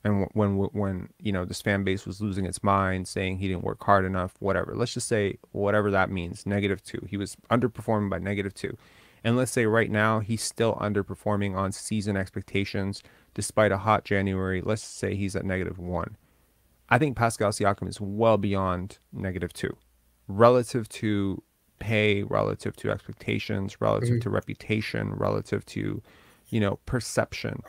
Speaker 1: and when this fan base was losing its mind, saying he didn't work hard enough, whatever. Let's just say whatever that means, -2. He was underperforming by -2, and let's say right now he's still underperforming on season expectations despite a hot January. Let's say he's at -1. I think Pascal Siakam is well beyond -2 relative to pay, relative to expectations, relative
Speaker 2: Mhm.
Speaker 1: to reputation, relative to, perception.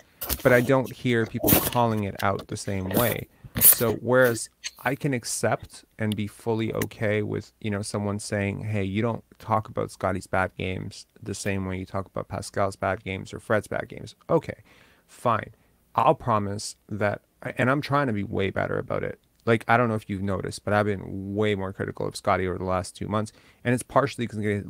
Speaker 1: But I don't hear people calling it out the same way. So whereas I can accept and be fully okay with, someone saying, hey, you don't talk about Scotty's bad games the same way you talk about Pascal's bad games or Fred's bad games. Okay, fine. I'll promise that, and I'm trying to be way better about it. Like, I don't know if you've noticed, but I've been way more critical of Scotty over the last 2 months, and it's partially because he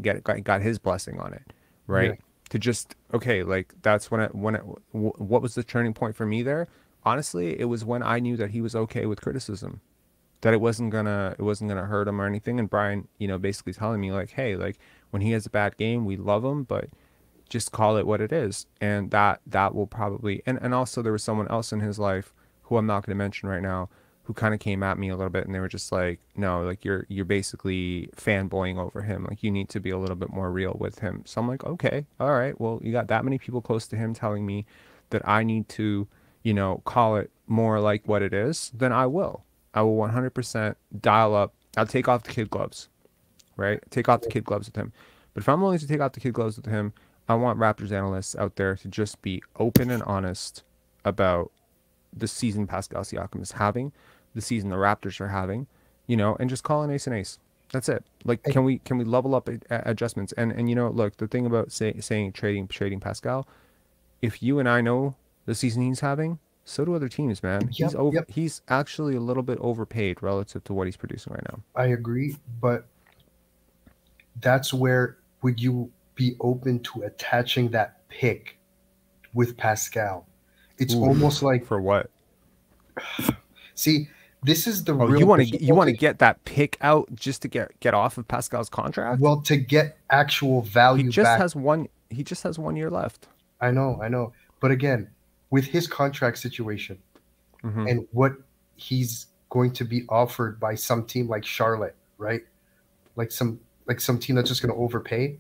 Speaker 1: got his blessing on it,
Speaker 2: Yeah.
Speaker 1: right? To just, okay, like that's what was the turning point for me there? Honestly, it was when I knew that he was okay with criticism, that it wasn't gonna hurt him or anything. And Brian, basically telling me like, hey, like when he has a bad game, we love him, but just call it what it is. And that will probably, and also there was someone else in his life who I'm not going to mention right now, who kind of came at me a little bit, and they were just like, no, like you're basically fanboying over him, like you need to be a little bit more real with him. So I'm like, okay, all right, well, you got that many people close to him telling me that I need to, call it more like what it is, then I will 100% dial up. I'll take off the kid gloves, right? Take off the kid gloves with him. But if I'm willing to take off the kid gloves with him, I want Raptors analysts out there to just be open and honest about the season Pascal Siakam is having, the season the Raptors are having, and just call an ace an ace. That's it. Like,
Speaker 2: I,
Speaker 1: can we level up adjustments? And look, the thing about saying trading Pascal, if you and I know the season he's having, so do other teams, man. He's
Speaker 2: yep,
Speaker 1: over.
Speaker 2: yep,
Speaker 1: He's actually a little bit overpaid relative to what he's producing right now.
Speaker 2: I agree. But that's where would you be open to attaching that pick with Pascal? It's almost
Speaker 1: Oof.
Speaker 2: like,
Speaker 1: For what?
Speaker 2: see, this is the
Speaker 1: Oh,
Speaker 2: real
Speaker 1: you want to
Speaker 2: difficulty.
Speaker 1: get that pick out just to get off of Pascal's contract?
Speaker 2: Well, to get actual
Speaker 1: He
Speaker 2: value
Speaker 1: just
Speaker 2: back.
Speaker 1: has one. He just has 1 year left.
Speaker 2: I know. But again, with his contract situation
Speaker 1: Hmm.
Speaker 2: and what he's going to be offered by some team like Charlotte, right? Like some team that's just going to overpay.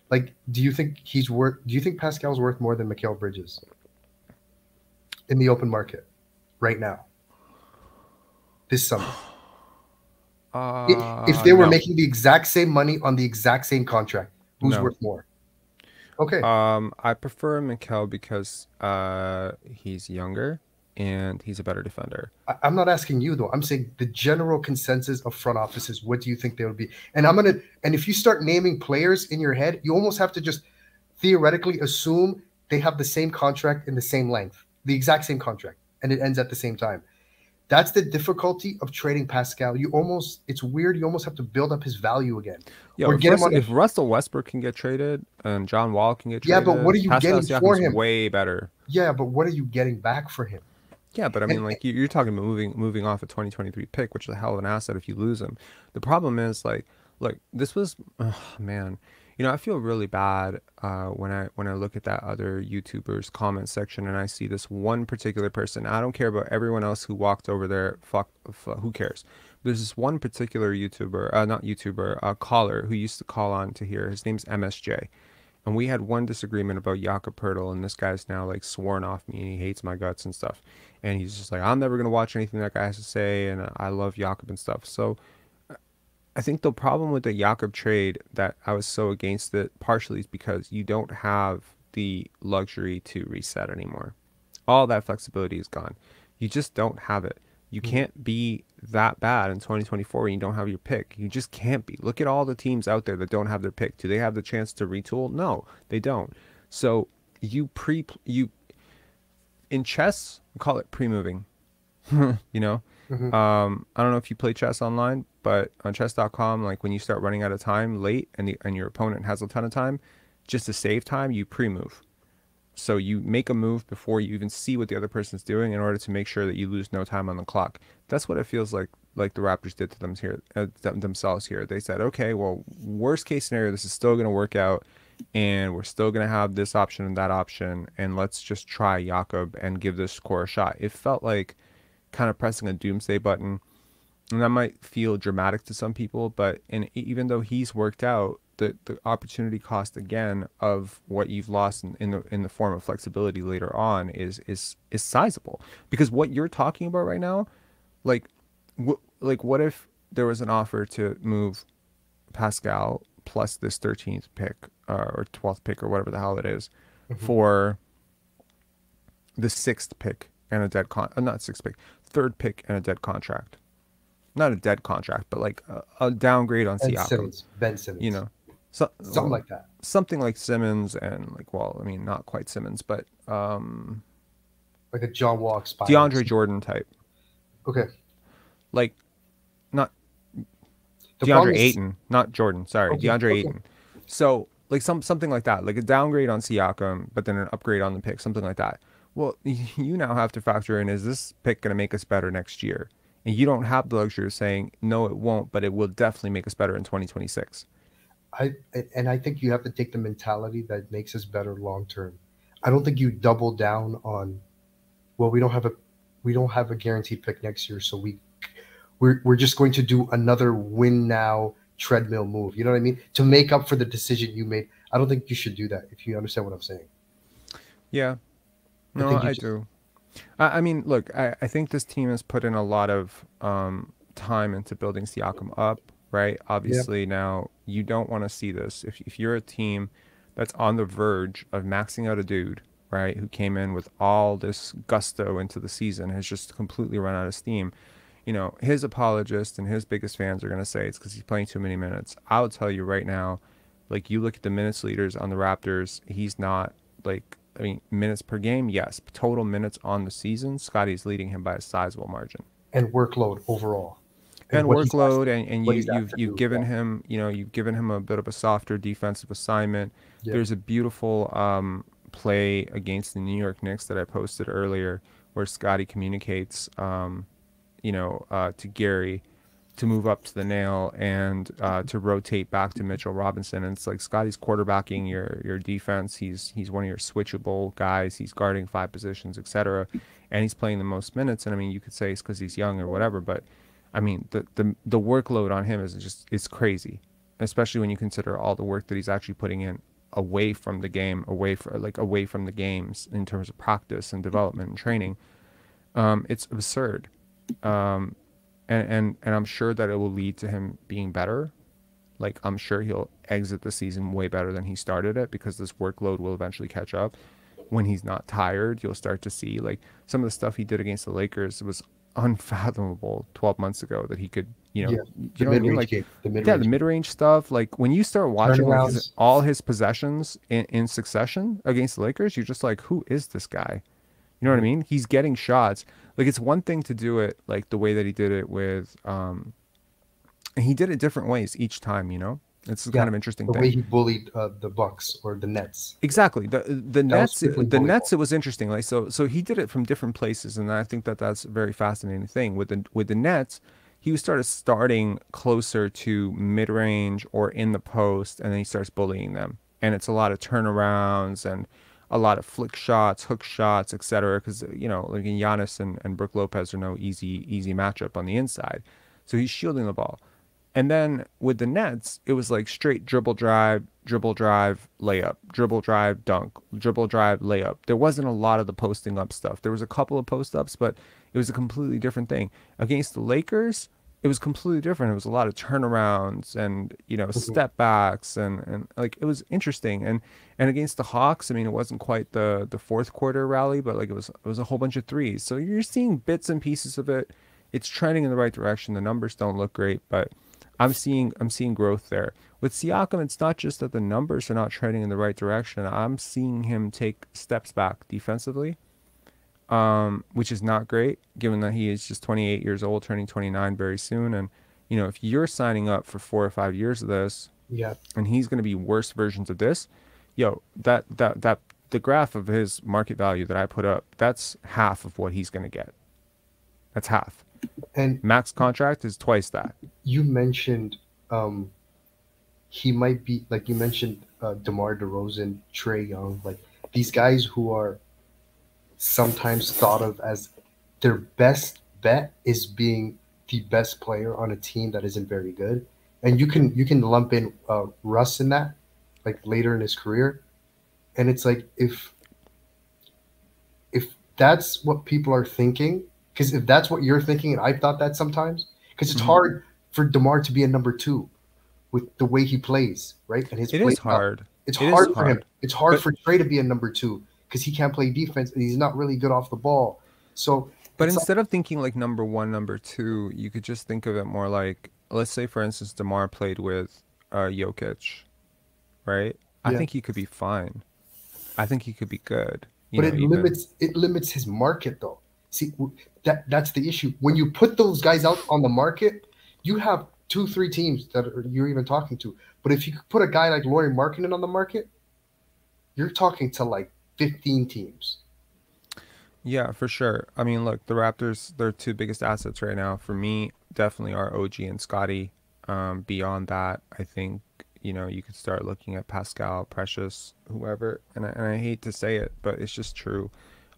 Speaker 2: Like, do you think Pascal's worth more than Mikal Bridges in the open market right now, this summer? If they were
Speaker 1: No,
Speaker 2: making the exact same money on the exact same contract, who's
Speaker 1: no.
Speaker 2: worth more? Okay.
Speaker 1: I prefer Mikel because he's younger and he's a better defender.
Speaker 2: I'm not asking you though. I'm saying the general consensus of front offices. What do you think they would be? And if you start naming players in your head, you almost have to just theoretically assume they have the same contract in the same length, the exact same contract, and it ends at the same time. That's the difficulty of trading Pascal. It's weird. You almost have to build up his value again,
Speaker 1: Yo,
Speaker 2: or
Speaker 1: if
Speaker 2: get him on a.
Speaker 1: If Russell Westbrook can get traded and John Wall can get
Speaker 2: Yeah, but what
Speaker 1: traded,
Speaker 2: are you
Speaker 1: Pascal
Speaker 2: getting for
Speaker 1: Siakam's
Speaker 2: him?
Speaker 1: way better.
Speaker 2: Yeah, but what are you getting back for him?
Speaker 1: Yeah, but I
Speaker 2: And
Speaker 1: mean, like you're talking about moving off a 2023 pick, which is a hell of an asset if you lose him. The problem is like, look, this was, oh, man, I feel really bad when I look at that other YouTuber's comment section and I see this one particular person. I don't care about everyone else who walked over there. Who cares? There's this one particular YouTuber, not YouTuber, caller who used to call on to here. His name's MSJ. And we had one disagreement about Jakob Poeltl, and this guy's now like sworn off me and he hates my guts and stuff. And he's just like, I'm never gonna watch anything that guy has to say, and I love Jakob and stuff. So I think the problem with the Jakob trade that I was so against it partially is because you don't have the luxury to reset anymore. All that flexibility is gone. You just don't have it. You
Speaker 2: Mhm.
Speaker 1: can't be that bad in 2024 when you don't have your pick. You just can't be. Look at all the teams out there that don't have their pick. Do they have the chance to retool? No, they don't. So you in chess, we call it pre-moving. you know,
Speaker 2: Mhm.
Speaker 1: I don't know if you play chess online, but on chess.com, like when you start running out of time late and your opponent has a ton of time, just to save time, you pre-move. So you make a move before you even see what the other person's doing in order to make sure that you lose no time on the clock. That's what it feels like the Raptors did to them here, themselves here. They said, okay, well, worst case scenario, this is still going to work out, and we're still going to have this option and that option, and let's just try Jakob and give this score a shot. It felt like kind of pressing a doomsday button, and that might feel dramatic to some people, but even though he's worked out, the opportunity cost again of what you've lost in the form of flexibility later on is sizable. Because what you're talking about right now, like like what if there was an offer to move Pascal plus this 13th pick or 12th pick or whatever the hell it is
Speaker 2: Mhm.
Speaker 1: for the sixth pick and a not sixth pick, third pick and a dead contract. Not a dead contract, but like a downgrade on
Speaker 2: Ben
Speaker 1: Siakam,
Speaker 2: Simmons. Ben
Speaker 1: you
Speaker 2: Simmons.
Speaker 1: know. So,
Speaker 2: Something
Speaker 1: well,
Speaker 2: like that.
Speaker 1: something like Simmons and like, well, I mean, not quite Simmons, but
Speaker 2: Like a John Wall expiring.
Speaker 1: DeAndre Jordan type.
Speaker 2: Okay.
Speaker 1: Like, not
Speaker 2: The
Speaker 1: DeAndre
Speaker 2: problem is,
Speaker 1: Ayton, not Jordan. Sorry,
Speaker 2: okay,
Speaker 1: DeAndre
Speaker 2: okay.
Speaker 1: Ayton. So, like something like that, like a downgrade on Siakam, but then an upgrade on the pick, something like that. Well, you now have to factor in, is this pick going to make us better next year? And you don't have the luxury of saying, no, it won't, but it will definitely make us better in 2026.
Speaker 2: I think you have to take the mentality that makes us better long term. I don't think you double down on, well, we don't have a guaranteed pick next year, so we're just going to do another win now treadmill move. You know what I mean? To make up for the decision you made. I don't think you should do that, if you understand what I'm saying.
Speaker 1: Yeah,
Speaker 2: I
Speaker 1: no,
Speaker 2: think you
Speaker 1: I
Speaker 2: just
Speaker 1: do. I mean, look, I think this team has put in a lot of time into building Siakam up, right?
Speaker 2: yeah.
Speaker 1: Obviously, now you don't want to see this. If you're a team that's on the verge of maxing out a dude, right, who came in with all this gusto into the season, has just completely run out of steam. His apologists and his biggest fans are going to say it's because he's playing too many minutes. I'll tell you right now, like you look at the minutes leaders on the Raptors, he's not like, I mean, minutes per game, yes. Total minutes on the season, Scotty's leading him by a sizable margin.
Speaker 2: And workload overall, and
Speaker 1: And workload, and
Speaker 2: what
Speaker 1: you
Speaker 2: he's asked
Speaker 1: you've
Speaker 2: to
Speaker 1: you've
Speaker 2: do. Yeah.
Speaker 1: given him, you've given him a bit of a softer defensive assignment.
Speaker 2: Yeah.
Speaker 1: There's a beautiful play against the New York Knicks that I posted earlier, where Scotty communicates, to Gary to move up to the nail and to rotate back to Mitchell Robinson. And it's like Scotty's quarterbacking your defense. He's one of your switchable guys. He's guarding five positions, etc. And he's playing the most minutes. And I mean, you could say it's because he's young or whatever, but I mean, the workload on him is crazy, especially when you consider all the work that he's actually putting in away from the game, away from the games in terms of practice and development and training. It's absurd. Um, and I'm sure that it will lead to him being better. Like I'm sure he'll exit the season way better than he started it because this workload will eventually catch up. When he's not tired, you'll start to see like some of the stuff he did against the Lakers was unfathomable 12 months ago that he could,
Speaker 2: Yeah.
Speaker 1: you
Speaker 2: The
Speaker 1: know what I
Speaker 2: mid
Speaker 1: mean?
Speaker 2: range
Speaker 1: Like,
Speaker 2: game. The mid
Speaker 1: yeah, the
Speaker 2: range game.
Speaker 1: mid-range stuff. Like when you start watching like
Speaker 2: Turnarounds.
Speaker 1: all his possessions in succession against the Lakers, you're just like, who is this guy? You know what I
Speaker 2: Mhm.
Speaker 1: mean? He's getting shots. Like it's one thing to do it like the way that he did it with and he did it different ways each time, you know? It's a
Speaker 2: Yeah.
Speaker 1: kind of interesting
Speaker 2: The way
Speaker 1: thing.
Speaker 2: he bullied the Bucks or the Nets.
Speaker 1: Exactly. The
Speaker 2: That was
Speaker 1: Nets
Speaker 2: strictly
Speaker 1: the
Speaker 2: volleyball.
Speaker 1: Nets it was interesting. Like so he did it from different places and I think that that's a very fascinating thing. With the Nets, he was starting closer to mid-range or in the post and then he starts bullying them. And it's a lot of turnarounds and a lot of flick shots, hook shots, etc. Because like Giannis and Brook Lopez are no easy matchup on the inside, so he's shielding the ball. And then with the Nets, it was like straight dribble drive, layup, dribble drive, dunk, dribble drive, layup. There wasn't a lot of the posting up stuff. There was a couple of post ups, but it was a completely different thing. Against the Lakers, it was completely different. It was a lot of turnarounds and,
Speaker 2: Mhm.
Speaker 1: step backs and like it was interesting. And against the Hawks, I mean, it wasn't quite the fourth quarter rally, but like it was a whole bunch of threes. So you're seeing bits and pieces of it. It's trending in the right direction. The numbers don't look great, but I'm seeing growth there. With Siakam, it's not just that the numbers are not trending in the right direction. I'm seeing him take steps back defensively, which is not great given that he is just 28 years old, turning 29 very soon. And, if you're signing up for 4 or 5 years of this
Speaker 2: Yeah.
Speaker 1: and he's going to be worse versions of this, that the graph of his market value that I put up, that's half of what he's going to get. That's half.
Speaker 2: And
Speaker 1: Max contract is twice that.
Speaker 2: you mentioned um, he might be like you mentioned DeMar DeRozan, Trey Young, like these guys who are sometimes thought of as their best bet is being the best player on a team that isn't very good, and you can lump in Russ in that, like later in his career, and it's like if that's what people are thinking, because if that's what you're thinking, and I've thought that sometimes, because it's
Speaker 1: Hmm.
Speaker 2: hard for DeMar to be a number two with the way he plays, right? And his
Speaker 1: It
Speaker 2: play
Speaker 1: is
Speaker 2: style.
Speaker 1: hard.
Speaker 2: It's
Speaker 1: It is
Speaker 2: hard for him.
Speaker 1: hard.
Speaker 2: It's hard
Speaker 1: But
Speaker 2: for Trey to be a number two because he can't play defense and he's not really good off the ball. So
Speaker 1: But
Speaker 2: it's like,
Speaker 1: instead of thinking like number one, number two, you could just think of it more like, let's say, for instance, DeMar played with Jokic, right? I
Speaker 2: yeah,
Speaker 1: think he could be fine. I think he could be good,
Speaker 2: but it
Speaker 1: even.
Speaker 2: limits his market though. See, that's the issue. When you put those guys out on the market, you have two, three teams that you're even talking to. But if you put a guy like Laurie Markkinen on the market, you're talking to like 15 teams.
Speaker 1: Yeah, for sure. I mean, look, the Raptors, their two biggest assets right now for me definitely are OG and Scotty. Beyond that, I think, you could start looking at Pascal, Precious, whoever. And I hate to say it, but it's just true.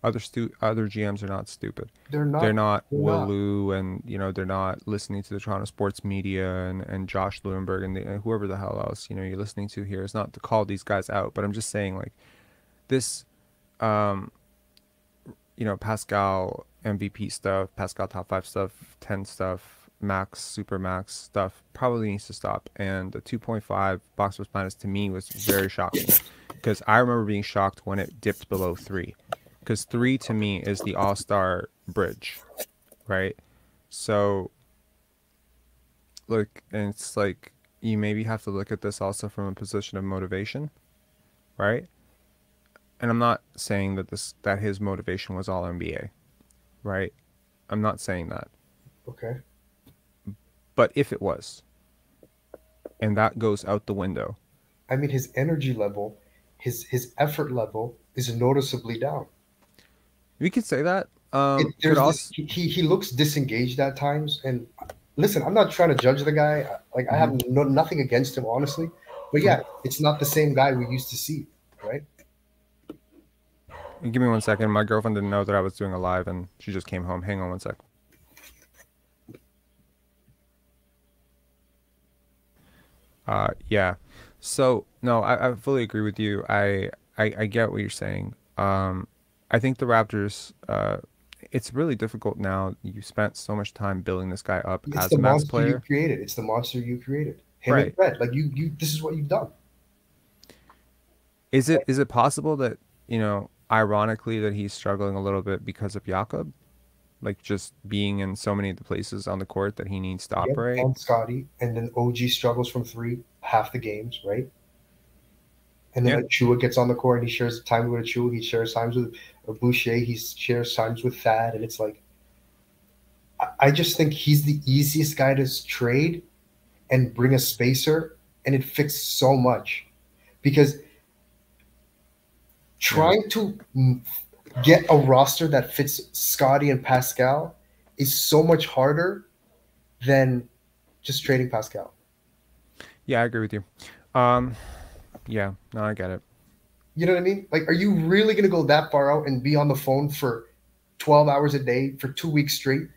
Speaker 1: Other GMs are not stupid.
Speaker 2: They're
Speaker 1: They're
Speaker 2: not.
Speaker 1: not
Speaker 2: They're
Speaker 1: Will
Speaker 2: not.
Speaker 1: Lou, and they're not listening to the Toronto sports media and Josh Lewinberg and whoever the hell else you're listening to here. It's not to call these guys out, but I'm just saying like this. Um, Pascal MVP stuff, Pascal top five stuff, 10 stuff, max, super max stuff probably needs to stop. And the 2.5 box plus minus to me was very shocking because I remember being shocked when it dipped below three. Because three to me is the all star bridge, right? So, look, and it's like you maybe have to look at this also from a position of motivation, right? And I'm not saying that his motivation was all NBA, right? I'm not saying that.
Speaker 2: Okay.
Speaker 1: But if it was, and that goes out the window,
Speaker 2: I mean, his energy level, his effort level is noticeably down.
Speaker 1: we could say that. You could
Speaker 2: There's this.
Speaker 1: also,
Speaker 2: He looks disengaged at times. And listen, I'm not trying to judge the guy. Like I
Speaker 1: mhm,
Speaker 2: have nothing against him, honestly. But
Speaker 1: mhm.
Speaker 2: yeah, it's not the same guy we used to see, right?
Speaker 1: Give me 1 second. My girlfriend didn't know that I was doing a live, and she just came home. Hang on 1 sec. Yeah. So no, I fully agree with you. I get what you're saying. I think the Raptors. It's really difficult now. You spent so much time building this guy up
Speaker 2: It's
Speaker 1: as
Speaker 2: the
Speaker 1: a max
Speaker 2: monster you
Speaker 1: player,
Speaker 2: created. It's the monster you created. Him and
Speaker 1: right?
Speaker 2: Fred. Like you. This is what you've done.
Speaker 1: Is it possible that, ironically, that he's struggling a little bit because of Jakob? Like just being in so many of the places on the court that he needs to
Speaker 2: Yep.
Speaker 1: operate?
Speaker 2: And Scotty, and then OG struggles from three half the games, right? And then
Speaker 1: Yeah.
Speaker 2: Achua gets on the court and he shares time with Achua. He shares times with Boucher. He shares times with Thad. And it's like, I just think he's the easiest guy to trade and bring a spacer. And it fits so much because
Speaker 1: Yeah.
Speaker 2: trying to get a roster that fits Scotty and Pascal is so much harder than just trading Pascal.
Speaker 1: Yeah, I agree with you. Um, yeah, no, I get it.
Speaker 2: You know what I mean? Like, are you really going to go that far out and be on the phone for 12 hours a day for 2 weeks straight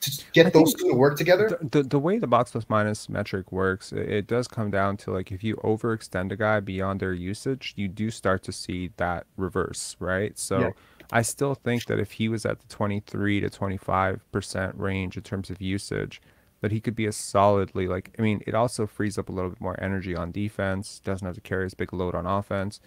Speaker 2: to
Speaker 1: I
Speaker 2: get those
Speaker 1: think
Speaker 2: two to work together?
Speaker 1: the way the box plus minus metric works, it does come down to like if you overextend a guy beyond their usage, you do start to see that reverse, right?
Speaker 2: Yeah.
Speaker 1: So I still think that if he was at the 23 to 25% range in terms of usage, that he could be a solidly like. I mean, it also frees up a little bit more energy on defense. Doesn't have to carry as big a load on offense.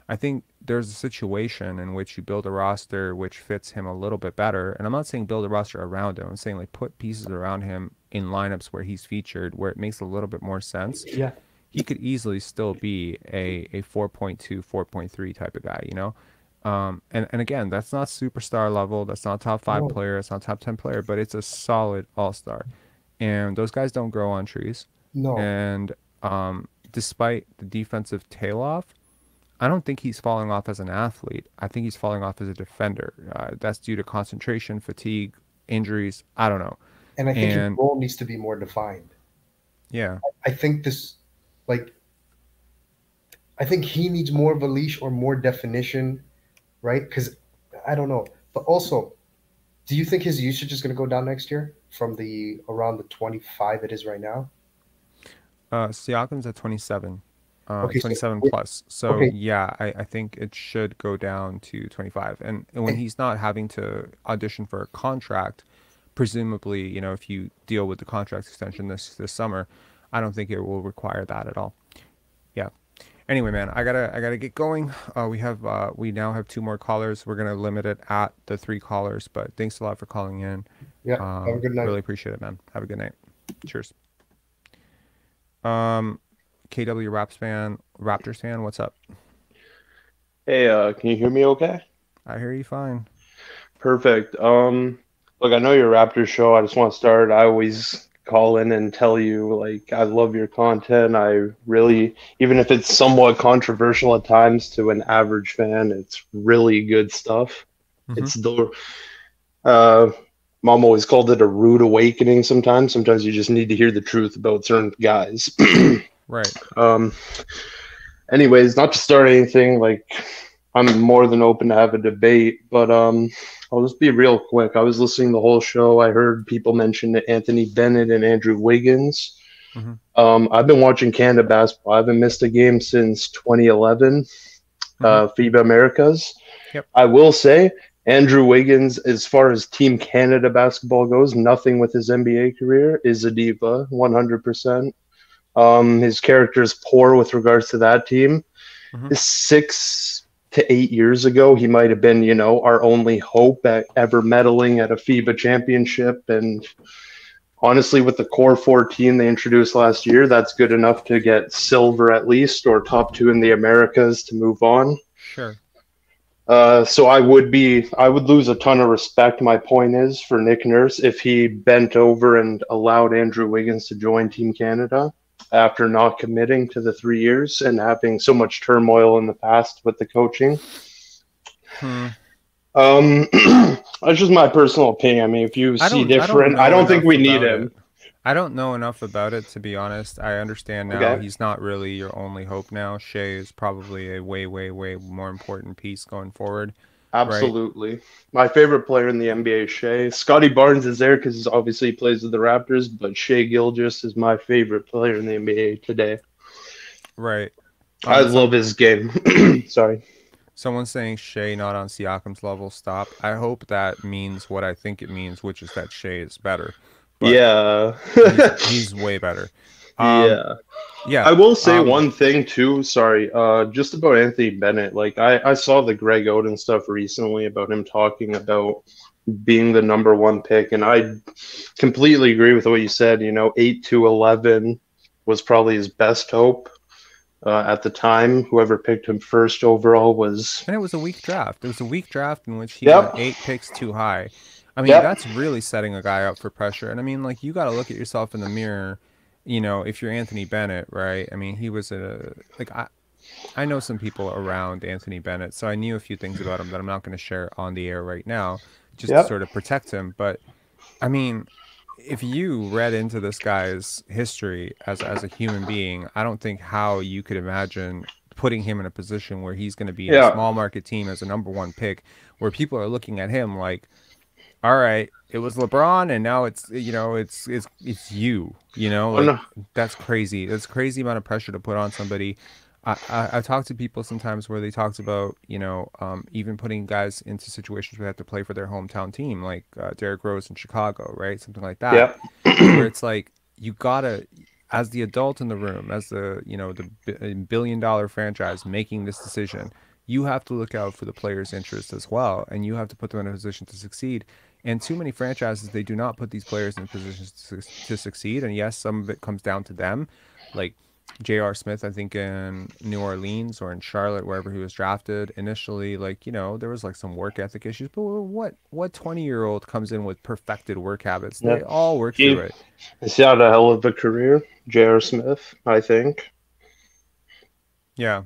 Speaker 1: I think there's a situation in which you build a roster which fits him a little bit better. And I'm not saying build a roster around him. I'm saying like put pieces around him in lineups where he's featured, where it makes a little bit more sense.
Speaker 2: Yeah.
Speaker 1: He could easily still be a 4.2, 4.3 type of guy, you know? And again, that's not superstar level. That's not top five
Speaker 2: No.
Speaker 1: player. It's not top 10 player, but it's a solid all-star. And those guys don't grow on trees.
Speaker 2: No.
Speaker 1: And despite the defensive tail off, I don't think he's falling off as an athlete. I think he's falling off as a defender. That's due to concentration, fatigue, injuries. I don't know.
Speaker 2: And I think his
Speaker 1: And
Speaker 2: role needs to be more defined.
Speaker 1: yeah,
Speaker 2: I think like, I think he needs more of a leash or more definition, right? Because I don't know. But also, do you think his usage is going to go down next year from the around the 25 it is right now?
Speaker 1: Siakam's at 27,
Speaker 2: Okay, so
Speaker 1: 27 plus. So
Speaker 2: okay,
Speaker 1: yeah, I think it should go down to 25. And when
Speaker 2: and
Speaker 1: he's not having to audition for a contract, presumably, you know, if you deal with the contract extension this summer, I don't think it will require that at all. Yeah. Anyway, man, I gotta get going. We now have two more callers. We're gonna limit it at the three callers, but thanks a lot for calling in.
Speaker 2: yeah, have a good night.
Speaker 1: Really appreciate it, man. Have a good night. Cheers. Um, KW Raptors fan, what's up?
Speaker 3: Hey, can you hear me okay?
Speaker 1: I hear you fine.
Speaker 3: Perfect. Look, I know your Raptors show. I just want to start. I always call in and tell you, like, I love your content. I really, even if it's somewhat controversial at times to an average fan, it's really good stuff.
Speaker 1: Mm-hmm.
Speaker 3: It's the, uh, Mom always called it a rude awakening sometimes. Sometimes you just need to hear the truth about certain guys.
Speaker 1: Right.
Speaker 3: Um, Anyways, not to start anything, like I'm more than open to have a debate, but I'll just be real quick. I was listening the whole show. I heard people mention Anthony Bennett and Andrew Wiggins.
Speaker 1: Mm-hmm.
Speaker 3: I've been watching Canada basketball. I haven't missed a game since 2011,
Speaker 1: Mm-hmm.
Speaker 3: FIBA Americas.
Speaker 1: Yep.
Speaker 3: I will say Andrew Wiggins, as far as Team Canada basketball goes, nothing with his NBA career is a diva, 100%. His character is poor with regards to that team.
Speaker 1: Mm-hmm.
Speaker 3: 6 to 8 years ago, he might have been, you know, our only hope at ever medaling at a FIBA championship. And honestly, with the core 14 they introduced last year, that's good enough to get silver at least or top two in the Americas to move on.
Speaker 1: Sure.
Speaker 3: So I would lose a ton of respect. My point is for Nick Nurse if he bent over and allowed Andrew Wiggins to join Team Canada after not committing to the 3 years and having so much turmoil in the past with the coaching. That's just my personal opinion. I mean, if you see different, I don't think we need him.
Speaker 1: I don't know enough about it, to be honest. I understand now he's not really your only hope now. Shea is probably a way, way, way more important piece going forward.
Speaker 3: Absolutely. Right? My favorite player in the NBA is Shea. Scotty Barnes is there because obviously he plays with the Raptors, but Shea Gilgeous is my favorite player in the NBA today.
Speaker 1: Right.
Speaker 3: I love his game. Sorry.
Speaker 1: Someone's saying Shea not on Siakam's level. Stop. I hope that means what I think it means, which is that Shea is better. But
Speaker 3: yeah.
Speaker 1: he's way better.
Speaker 3: Yeah. I will say one thing too. Sorry, just about Anthony Bennett. Like I saw the Greg Oden stuff recently about him talking about being the number one pick, and I completely agree with what you said. You know, 8 to 11 was probably his best hope at the time. Whoever picked him first overall was,
Speaker 1: and it was a weak draft. It was a weak draft in which he went 8 picks too high. I mean, that's really setting a guy up for pressure. And I mean, like, you got to look at yourself in the mirror. You know, if you're Anthony Bennett, right? I mean, he was I know some people around Anthony Bennett, so I knew a few things about him that I'm not going to share on the air right now, just to sort of protect him. But I mean, if you read into this guy's history as a human being, I don't think how you could imagine putting him in a position where he's going to be in a small market team as a number one pick, where people are looking at him like, all right, it was LeBron, and now it's, you know, it's you, you know, like, that's crazy. That's crazy amount of pressure to put on somebody. I talked to people sometimes where they talked about, even putting guys into situations where they have to play for their hometown team, like Derrick Rose in Chicago, right? Something like that,
Speaker 3: Yeah.
Speaker 1: where it's like you gotta, as the adult in the room, as the, billion-dollar franchise making this decision, you have to look out for the players' interests as well, and you have to put them in a position to succeed. And too many franchises, they do not put these players in positions to succeed. And yes, some of it comes down to them, like J.R. Smith, I think in New Orleans or in Charlotte, wherever he was drafted initially, like, there was like some work ethic issues. But what 20-year-old comes in with perfected work habits?
Speaker 3: Yeah.
Speaker 1: They all work through
Speaker 3: He,
Speaker 1: it.
Speaker 3: he's had a hell of a career, J.R. Smith, I think.
Speaker 1: Yeah.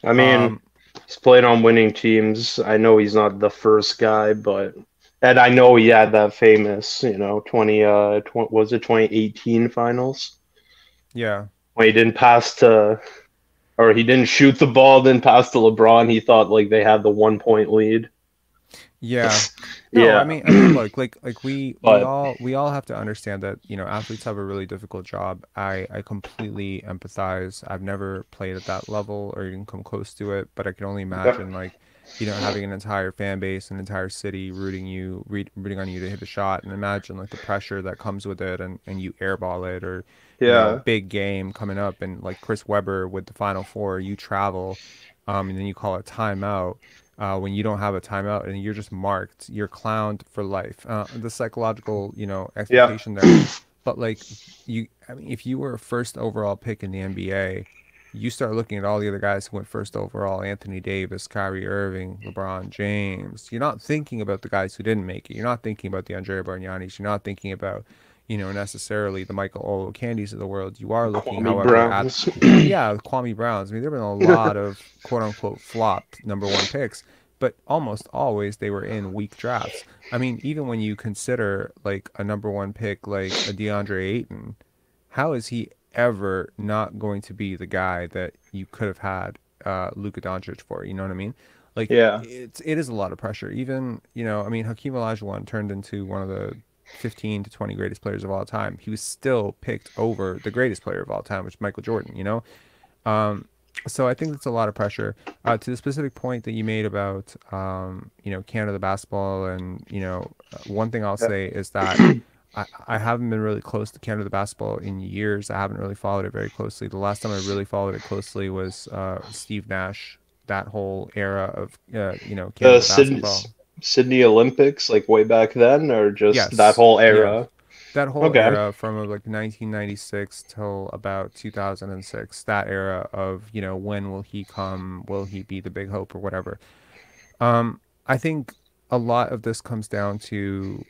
Speaker 3: I mean,
Speaker 1: Um,
Speaker 3: he's played on winning teams. I know he's not the first guy, and I know he had that famous, 20 was it 2018 finals
Speaker 1: yeah.
Speaker 3: when he didn't pass to, or he didn't shoot the ball, didn't pass to LeBron. He thought like they had the 1 point lead.
Speaker 1: Yeah. No, I
Speaker 3: Yeah,
Speaker 1: mean, I mean, look, like we
Speaker 3: but
Speaker 1: all have to understand that, athletes have a really difficult job. I completely empathize. I've never played at that level or even come close to it, but I can only
Speaker 3: yeah,
Speaker 1: imagine like, having an entire fan base, an entire city rooting on you to hit a shot, and imagine like the pressure that comes with it, and you airball it, or,
Speaker 3: yeah,
Speaker 1: big game coming up, and like Chris Webber with the Final Four, you travel, and then you call a timeout when you don't have a timeout and you're just marked, you're clowned for life. The psychological,
Speaker 3: yeah,
Speaker 1: expectation there. But like I mean, if you were a first overall pick in the NBA, you start looking at all the other guys who went first overall, Anthony Davis, Kyrie Irving, LeBron James. You're not thinking about the guys who didn't make it. You're not thinking about the Andrea Bargnanis. You're not thinking about, necessarily the Michael Olowokandis of the world. You are looking,
Speaker 3: Kwame
Speaker 1: however, at
Speaker 3: Browns.
Speaker 1: yeah, the Kwame Browns. I mean, there have been a lot of quote unquote flopped #1 picks, but almost always they were in weak drafts. I mean, even when you consider like a #1 pick like a DeAndre Ayton, how is he ever not going to be the guy that you could have had Luka Doncic for? You know what I mean? Like
Speaker 3: Yeah,
Speaker 1: it is a lot of pressure. Even, I mean, Hakeem Olajuwon turned into one of the 15 to 20 greatest players of all time. He was still picked over the greatest player of all time, which is Michael Jordan. Um, so I think that's a lot of pressure. To the specific point that you made about, Canada basketball, and, one thing I'll
Speaker 3: yeah.
Speaker 1: say is that I haven't been really close to Canada basketball in years. I haven't really followed it very closely. The last time I really followed it closely was Steve Nash, that whole era of,
Speaker 3: The
Speaker 1: Canada basketball.
Speaker 3: Sydney Olympics, like way back then, or just that
Speaker 1: Yes,
Speaker 3: whole
Speaker 1: yes.
Speaker 3: era?
Speaker 1: That whole
Speaker 3: Okay.
Speaker 1: era from like 1996 till about 2006, that era of, when will he come? Will he be the big hope or whatever? I think a lot of this comes down to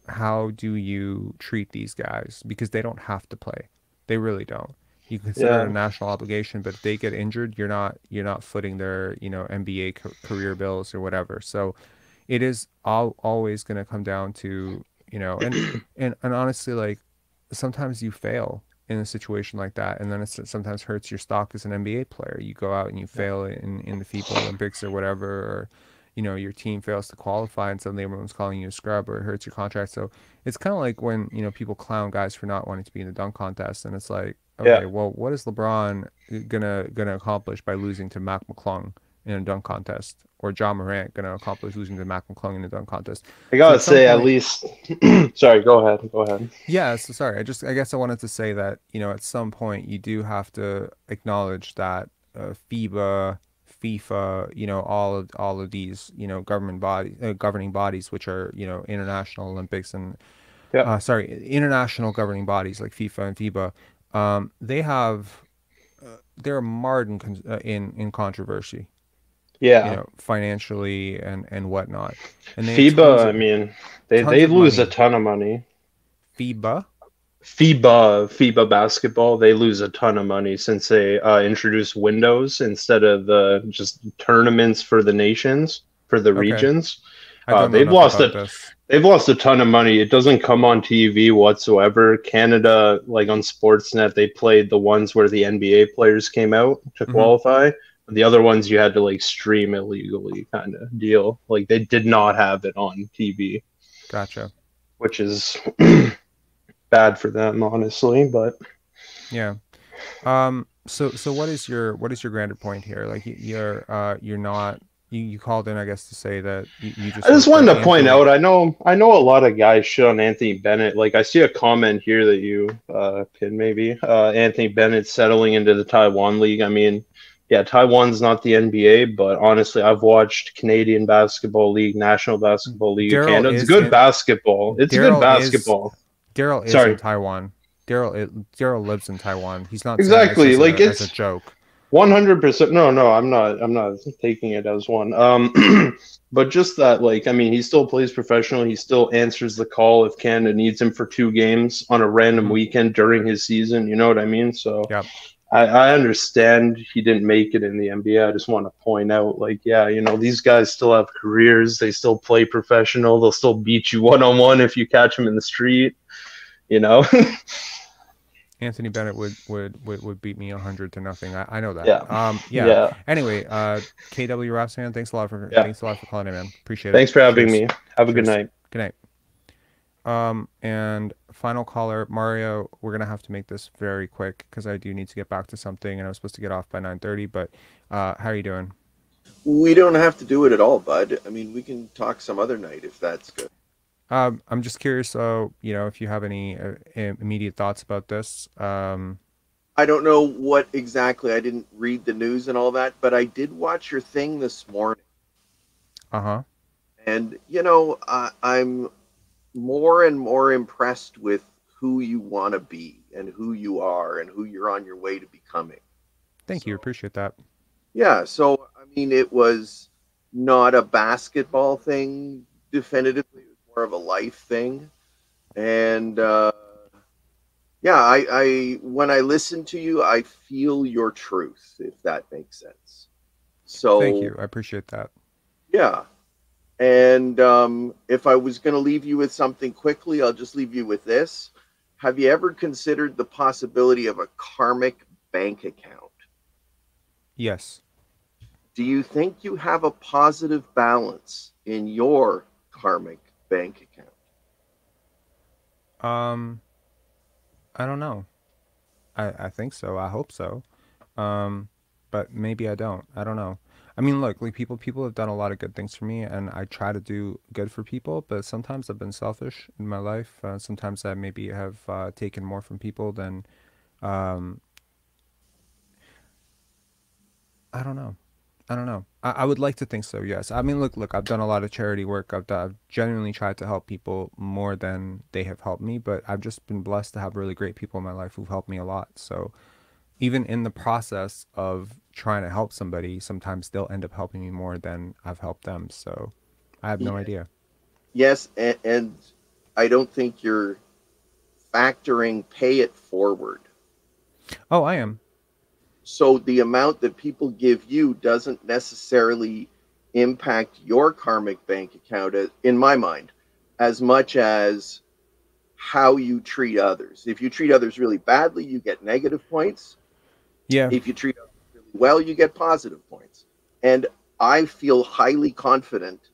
Speaker 1: how do you treat these guys, because they don't have to play. They really don't. You consider it a
Speaker 3: Yeah.
Speaker 1: national obligation, but if they get injured, you're not footing their, NBA career bills or whatever. So it is always going to come down to, and honestly, like sometimes you fail in a situation like that, and then it sometimes hurts your stock as an NBA player. You go out and you fail in the FIBA Olympics or whatever, or your team fails to qualify, and suddenly everyone's calling you a scrub, or it hurts your contract. So it's kind of like when, people clown guys for not wanting to be in the dunk contest, and it's like,
Speaker 3: Yeah.
Speaker 1: okay, well, what is LeBron gonna accomplish by losing to Mac McClung in a dunk contest, or John Morant gonna accomplish losing to Mac McClung in a dunk contest?
Speaker 3: I
Speaker 1: So
Speaker 3: gotta
Speaker 1: at some
Speaker 3: say, at
Speaker 1: point,
Speaker 3: least. Sorry, go ahead. Go ahead.
Speaker 1: yeah, so sorry. I guess I wanted to say that, at some point you do have to acknowledge that FIBA, FIFA, all of these, governing bodies, which are, international Olympics and
Speaker 3: Yeah.
Speaker 1: international governing bodies like FIFA and FIBA, they have they're marred in controversy,
Speaker 3: Yeah.
Speaker 1: financially and whatnot, and they have
Speaker 3: FIBA, I mean,
Speaker 1: tons
Speaker 3: they
Speaker 1: of
Speaker 3: lose a
Speaker 1: money.
Speaker 3: ton of money.
Speaker 1: FIBA,
Speaker 3: FIBA basketball, they lose a ton of money since they introduced windows instead of the just tournaments for the nations, for the
Speaker 1: okay,
Speaker 3: regions.
Speaker 1: I don't know
Speaker 3: They've
Speaker 1: enough
Speaker 3: lost
Speaker 1: about
Speaker 3: a
Speaker 1: this.
Speaker 3: they've lost a ton of money. It doesn't come on TV whatsoever. Canada, like on Sportsnet, they played the ones where the NBA players came out to
Speaker 1: Hmm.
Speaker 3: qualify. The other ones you had to like stream illegally, kind of deal. Like they did not have it on TV,
Speaker 1: Gotcha.
Speaker 3: which is bad for them, honestly. But
Speaker 1: Yeah. So what is your grander point here? Like you're not you called in, I guess, to say that you
Speaker 3: I
Speaker 1: just
Speaker 3: just
Speaker 1: hope that
Speaker 3: wanted to point
Speaker 1: Anthony.
Speaker 3: out, I know a lot of guys shit on Anthony Bennett. Like I see a comment here that you pinned maybe. Anthony Bennett settling into the Taiwan League. I mean, yeah, Taiwan's not the NBA, but honestly, I've watched Canadian Basketball League, National Basketball League of
Speaker 1: Daryl
Speaker 3: Canada. It's
Speaker 1: is
Speaker 3: good
Speaker 1: in
Speaker 3: basketball. It's good
Speaker 1: Daryl is
Speaker 3: basketball.
Speaker 1: Daryl is in
Speaker 3: Sorry.
Speaker 1: Taiwan. Daryl lives in Taiwan. He's not saying this
Speaker 3: Exactly. Like
Speaker 1: as a
Speaker 3: it's
Speaker 1: joke.
Speaker 3: 100%. No, no, I'm not taking it as one. But just that, like, I mean, he still plays professional. He still answers the call if Canada needs him for 2 games on a random
Speaker 1: Hmm.
Speaker 3: weekend during his season. You know what I mean? So
Speaker 1: Yep.
Speaker 3: I understand he didn't make it in the NBA. I just want to point out, like, yeah, these guys still have careers. They still play professional. They'll still beat you one on one if you catch them in the street. You know?
Speaker 1: Anthony Bennett would beat me 100 to nothing. I know that.
Speaker 3: Yeah.
Speaker 1: Yeah.
Speaker 3: Yeah.
Speaker 1: Anyway, KW Rapsan,
Speaker 3: Yeah.
Speaker 1: thanks a lot for calling in, man. Appreciate it.
Speaker 3: Thanks for having
Speaker 1: Cheers.
Speaker 3: me. Have a good
Speaker 1: Cheers.
Speaker 3: night.
Speaker 1: Good night. And final caller, Mario. We're gonna have to make this very quick because I do need to get back to something, and I was supposed to get off by 9:30. But how are you doing?
Speaker 4: We don't have to do it at all, bud. I mean, we can talk some other night if that's good.
Speaker 1: I'm just curious, if you have any immediate thoughts about this.
Speaker 4: I don't know what exactly. I didn't read the news and all that, but I did watch your thing this morning.
Speaker 1: Uh-huh.
Speaker 4: And, I'm more and more impressed with who you want to be and who you are and who you're on your way to becoming.
Speaker 1: Thank you. Appreciate that.
Speaker 4: Yeah. So, I mean, it was not a basketball thing definitively, it was more of a life thing. And, yeah, I when I listen to you, I feel your truth, if that makes sense.
Speaker 1: Thank
Speaker 4: So,
Speaker 1: you. I appreciate that.
Speaker 4: yeah. And if I was going to leave you with something quickly, I'll just leave you with this. Have you ever considered the possibility of a karmic bank account?
Speaker 1: Yes.
Speaker 4: Do you think you have a positive balance in your karmic bank account?
Speaker 1: Um, I don't know. I think so. I hope so. But maybe I don't. I don't know. I mean, look, like people have done a lot of good things for me, and I try to do good for people, but sometimes I've been selfish in my life. Sometimes I maybe have taken more from people than um, I don't know. I don't know. I would like to think so, yes. I mean, look, I've done a lot of charity work. I've genuinely tried to help people more than they have helped me, but I've just been blessed to have really great people in my life who've helped me a lot. So even in the process of trying to help somebody, sometimes they'll end up helping me more than I've helped them. So I have no
Speaker 4: Yeah.
Speaker 1: idea.
Speaker 4: Yes, and I don't think you're factoring pay it forward.
Speaker 1: Oh, I am.
Speaker 4: So the amount that people give you doesn't necessarily impact your karmic bank account, in my mind, as much as how you treat others. If you treat others really badly, you get negative points.
Speaker 1: Yeah.
Speaker 4: If you treat others really well, you get positive points. And I feel highly confident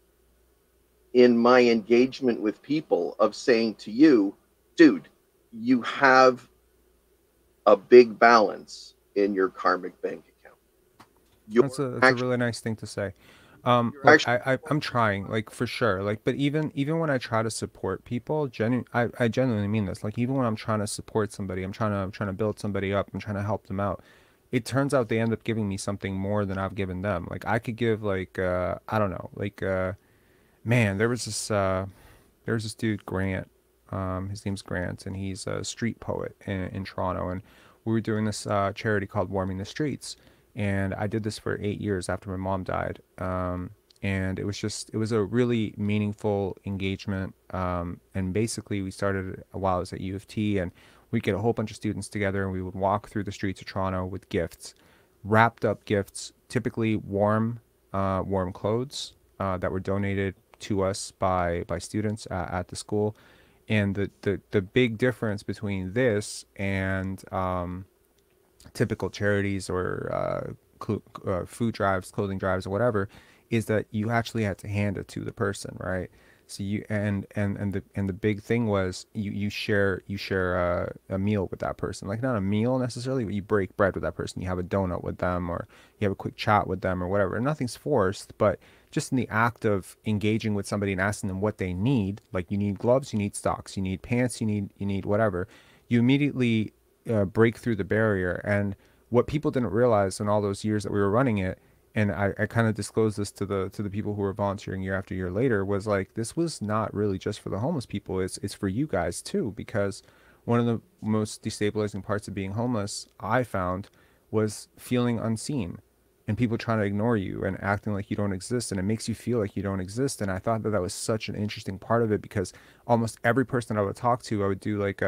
Speaker 4: in my engagement with people of saying to you, dude, you have a big balance in your karmic bank account.
Speaker 1: That's a really nice thing to say.
Speaker 4: You're
Speaker 1: Look,
Speaker 4: actually
Speaker 1: I'm trying, like for sure. Like, but even when I try to support people, I genuinely mean this. Like, even when I'm trying to support somebody, I'm trying to build somebody up, I'm trying to help them out. It turns out they end up giving me something more than I've given them. Like, I could give like I don't know, like man, there was this dude Grant. His name's Grant, and he's a street poet in Toronto, and we were doing this charity called Warming the Streets, and I did this for 8 years after my mom died. And it was a really meaningful engagement. And basically, we started while I was at U of T, and we'd get a whole bunch of students together, and we would walk through the streets of Toronto with gifts, wrapped up gifts, typically warm clothes that were donated to us by students at the school. And the big difference between this and typical charities or food drives, clothing drives, or whatever, is that you actually had to hand it to the person, right? So and the big thing was you share a meal with that person, like not a meal necessarily, but you break bread with that person. You have a donut with them, or you have a quick chat with them, or whatever. And nothing's forced, but just in the act of engaging with somebody and asking them what they need, like you need gloves, you need socks, you need pants, you need whatever, you immediately break through the barrier. And what people didn't realize in all those years that we were running it, and I kind of disclosed this to the people who were volunteering year after year later, was like, this was not really just for the homeless people. It's for you guys too, because one of the most destabilizing parts of being homeless, I found, was feeling unseen and people trying to ignore you and acting like you don't exist, and it makes you feel like you don't exist. And I thought that that was such an interesting part of it, because almost every person I would talk to, I would do like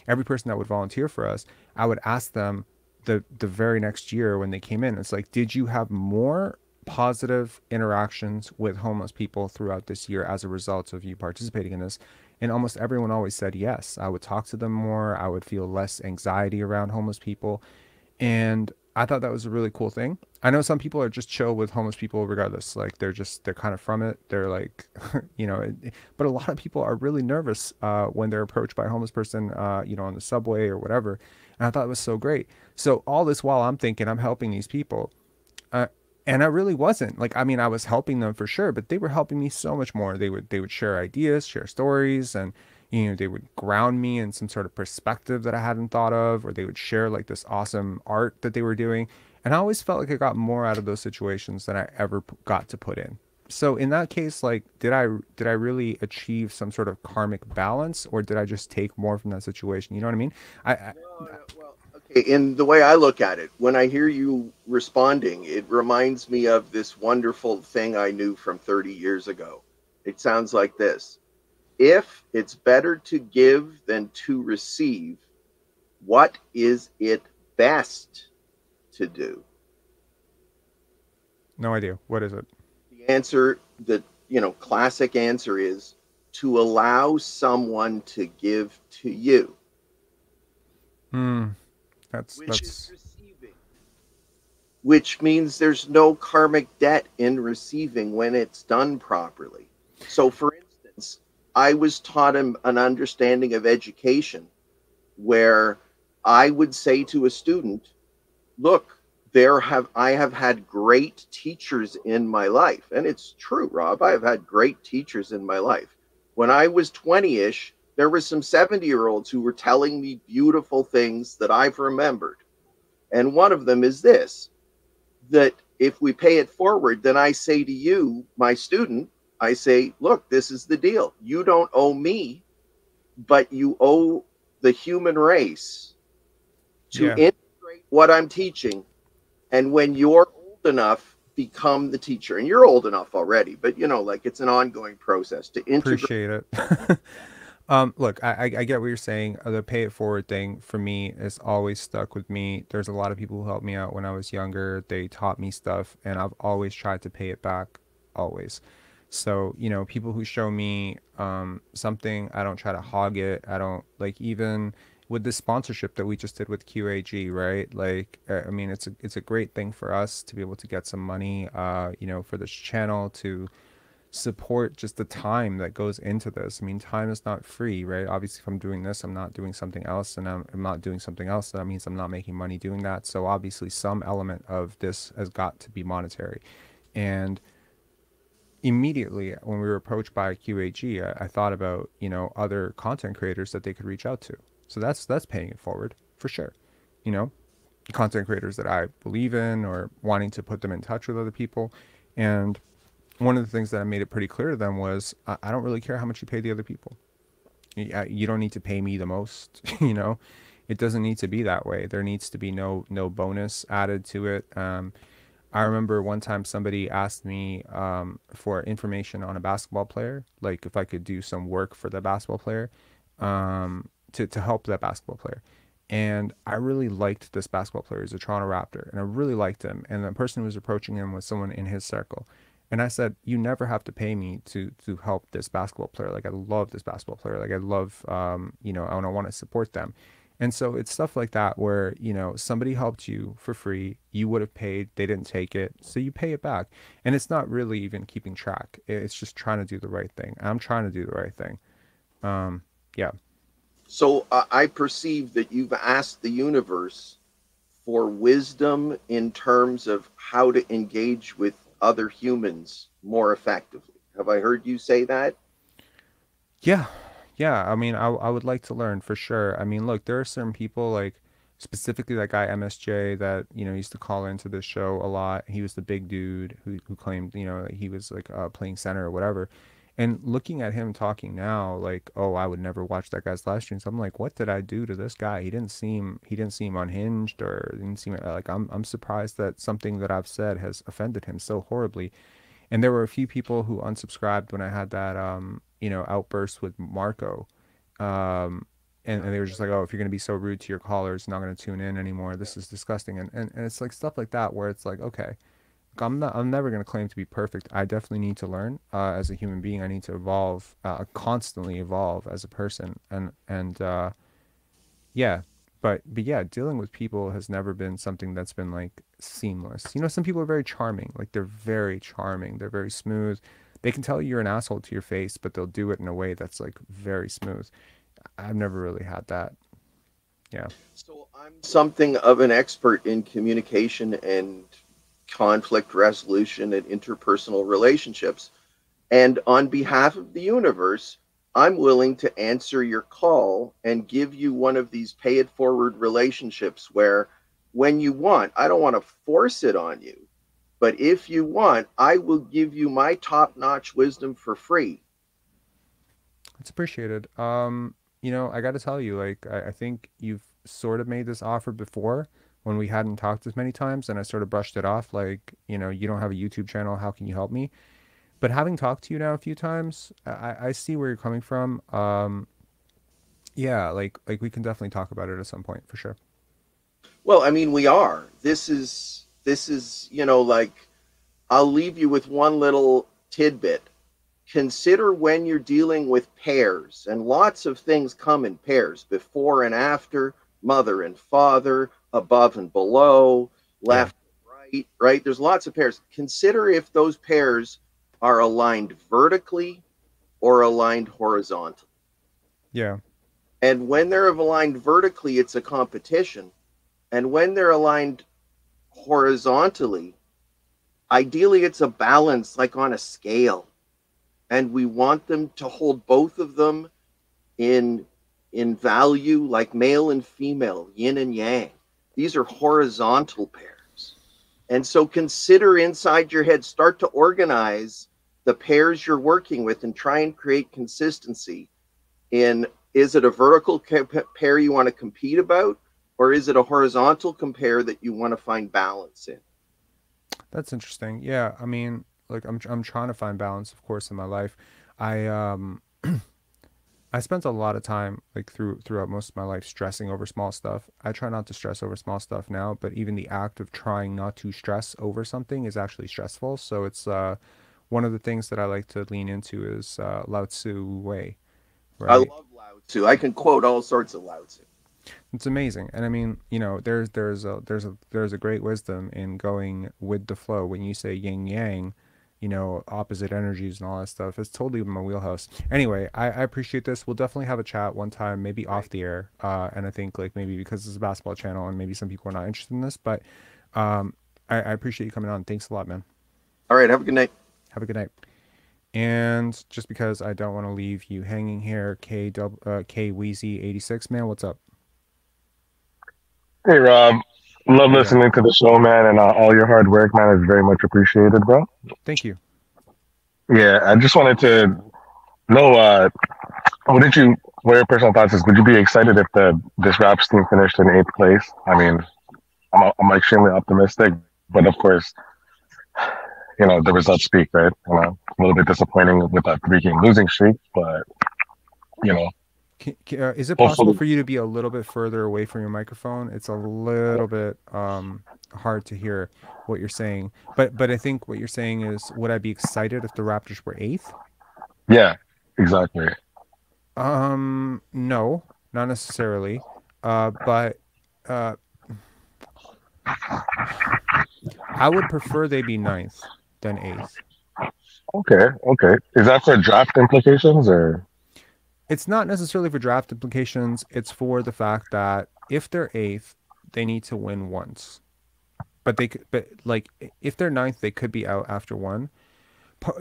Speaker 1: every person that would volunteer for us, I would ask them the very next year when they came in, it's like, did you have more positive interactions with homeless people throughout this year as a result of you participating in this? And almost everyone always said yes. I would talk to them more, I would feel less anxiety around homeless people. And I thought that was a really cool thing. I know some people are just chill with homeless people regardless. Like they're kind of from it. They're like, but a lot of people are really nervous when they're approached by a homeless person, on the subway or whatever. And I thought it was so great. So all this while I'm thinking I'm helping these people. Uh, and I really wasn't. Like, I mean, I was helping them for sure, but they were helping me so much more. They would share ideas, share stories, and they would ground me in some sort of perspective that I hadn't thought of, or they would share like this awesome art that they were doing. And I always felt like I got more out of those situations than I ever got to put in. So in that case, like, did I really achieve some sort of karmic balance, or did I just take more from that situation? You know what I mean? I
Speaker 4: No, no, well, okay. In the way I look at it, when I hear you responding, it reminds me of this wonderful thing I knew from 30 years ago. It sounds like this: if it's better to give than to receive, what is it best to do?
Speaker 1: no idea. What is it?
Speaker 4: The answer, the classic answer is to allow someone to give to you,
Speaker 1: Hmm. That's
Speaker 4: which is
Speaker 1: that's
Speaker 4: receiving, which means there's no karmic debt in receiving when it's done properly. So, for instance, I was taught an understanding of education where I would say to a student, look, I have had great teachers in my life. And it's true, Rob. I have had great teachers in my life. When I was 20-ish, there were some 70-year-olds who were telling me beautiful things that I've remembered. And one of them is this: that if we pay it forward, then I say to you, my student, I say, look, this is the deal. You don't owe me, but you owe the human race to
Speaker 1: yeah,
Speaker 4: integrate what I'm teaching. And when you're old enough, become the teacher. And you're old enough already, but like it's an ongoing process to integrate.
Speaker 1: appreciate it. Look, I get what you're saying. The pay it forward thing for me is always stuck with me. There's a lot of people who helped me out when I was younger. They taught me stuff, and I've always tried to pay it back, always. So, people who show me something, I don't try to hog it. I don't, like, even with this sponsorship that we just did with QAG, right? Like, I mean, it's a great thing for us to be able to get some money, for this channel to support just the time that goes into this. I mean, time is not free, right? Obviously, if I'm doing this, I'm not doing something else, and I'm not doing something else. That means I'm not making money doing that. So obviously, some element of this has got to be monetary. And immediately when we were approached by QAG, I thought about, other content creators that they could reach out to. So that's paying it forward for sure. You know, content creators that I believe in, or wanting to put them in touch with other people. And one of the things that I made it pretty clear to them was, I don't really care how much you pay the other people. You don't need to pay me the most. It doesn't need to be that way. There needs to be no bonus added to it. I remember one time somebody asked me for information on a basketball player, like if I could do some work for the basketball player, to help that basketball player. And I really liked this basketball player. He's a Toronto Raptor, and I really liked him. And the person who was approaching him was someone in his circle. And I said, you never have to pay me to help this basketball player. Like, I love this basketball player. Like, I love, I want to support them. And so it's stuff like that where, somebody helped you for free, you would have paid, they didn't take it, so you pay it back. And it's not really even keeping track. It's just trying to do the right thing. I'm trying to do the right thing. Yeah.
Speaker 4: So I perceive that you've asked the universe for wisdom in terms of how to engage with other humans more effectively. Have I heard you say that?
Speaker 1: Yeah. Yeah. I mean, I would like to learn for sure. I mean, look, there are certain people like specifically that guy MSJ that, used to call into this show a lot. He was the big dude who claimed, that he was like playing center or whatever. And looking at him talking now, like, oh, I would never watch that guy's live streams. I'm like, what did I do to this guy? He didn't seem unhinged or didn't seem like I'm surprised that something that I've said has offended him so horribly. And there were a few people who unsubscribed when I had that outburst with Marco. Um and they were just like, oh, if you're gonna be so rude to your callers, not gonna tune in anymore. This is disgusting. And it's like stuff like that where it's like, okay, I'm never gonna claim to be perfect. I definitely need to learn as a human being. I need to evolve, constantly evolve as a person. And yeah, but yeah, dealing with people has never been something that's been like seamless. Some people are very charming, like they're very charming, they're very smooth. They can tell you're an asshole to your face, but they'll do it in a way that's like very smooth. I've never really had that. Yeah.
Speaker 4: So I'm something of an expert in communication and conflict resolution and interpersonal relationships. And on behalf of the universe, I'm willing to answer your call and give you one of these pay it forward relationships where when you want, I don't want to force it on you, but if you want, I will give you my top notch wisdom for free.
Speaker 1: It's appreciated. I got to tell you, like, I think you've sort of made this offer before when we hadn't talked as many times, and I sort of brushed it off, like, you don't have a YouTube channel. How can you help me? But having talked to you now a few times, I see where you're coming from. Yeah, like we can definitely talk about it at some point for sure.
Speaker 4: Well, I mean, we are. This is, like I'll leave you with one little tidbit. Consider when you're dealing with pairs, and lots of things come in pairs, before and after, mother and father, above and below,
Speaker 1: Yeah,
Speaker 4: left and right, right? There's lots of pairs. Consider if those pairs are aligned vertically or aligned horizontally.
Speaker 1: yeah,
Speaker 4: And when they're aligned vertically, it's a competition. And when they're aligned horizontally, ideally it's a balance, like on a scale. And we want them to hold both of them in value, like male and female, yin and yang. These are horizontal pairs. And so consider inside your head, start to organize the pairs you're working with and try and create consistency in, is it a vertical pair you want to compete about, or is it a horizontal pair that you want to find balance in?
Speaker 1: that's interesting. Yeah, I mean, like I'm trying to find balance, of course, in my life. I I spent a lot of time like throughout most of my life stressing over small stuff. I try not to stress over small stuff now, but even the act of trying not to stress over something is actually stressful. So it's one of the things that I like to lean into is Lao Tzu way,
Speaker 4: I
Speaker 1: right?
Speaker 4: love Lao Tzu. I can quote all sorts of Lao Tzu.
Speaker 1: It's amazing. And I mean, there's a great wisdom in going with the flow. When you say yin yang, opposite energies and all that stuff. It's totally in my wheelhouse. Anyway, I appreciate this. We'll definitely have a chat one time, maybe off
Speaker 4: Right.
Speaker 1: the air. And I think like maybe because it's a basketball channel and maybe some people are not interested in this, but um I appreciate you coming on. Thanks a lot, man.
Speaker 4: All right. Have a good night.
Speaker 1: Have a good night. And just because I don't want to leave you hanging here, K Wheezy 86, man, what's up?
Speaker 5: Hey Rob, love
Speaker 1: Hey man.
Speaker 5: listening to the show, man, and all your hard work, man, is very much appreciated, bro.
Speaker 1: Thank you.
Speaker 5: Yeah, I just wanted to know, what did you, what your personal thoughts is? Would you be excited if the this Raps team finished in eighth place? I mean, I'm extremely optimistic, but of course, the results speak, right? A little bit disappointing with that three-game losing streak, but you know,
Speaker 1: Is it possible
Speaker 5: hopefully,
Speaker 1: for you to be a little bit further away from your microphone? It's a little bit hard to hear what you're saying. But I think what you're saying is, would I be excited if the Raptors were eighth?
Speaker 5: yeah, exactly.
Speaker 1: No, not necessarily. But I would prefer they be ninth than eighth.
Speaker 5: Okay. Is that for draft implications or?
Speaker 1: It's not necessarily for draft implications. It's for the fact that if they're eighth, they need to win once. But they could, but like if they're ninth, they could be out after one.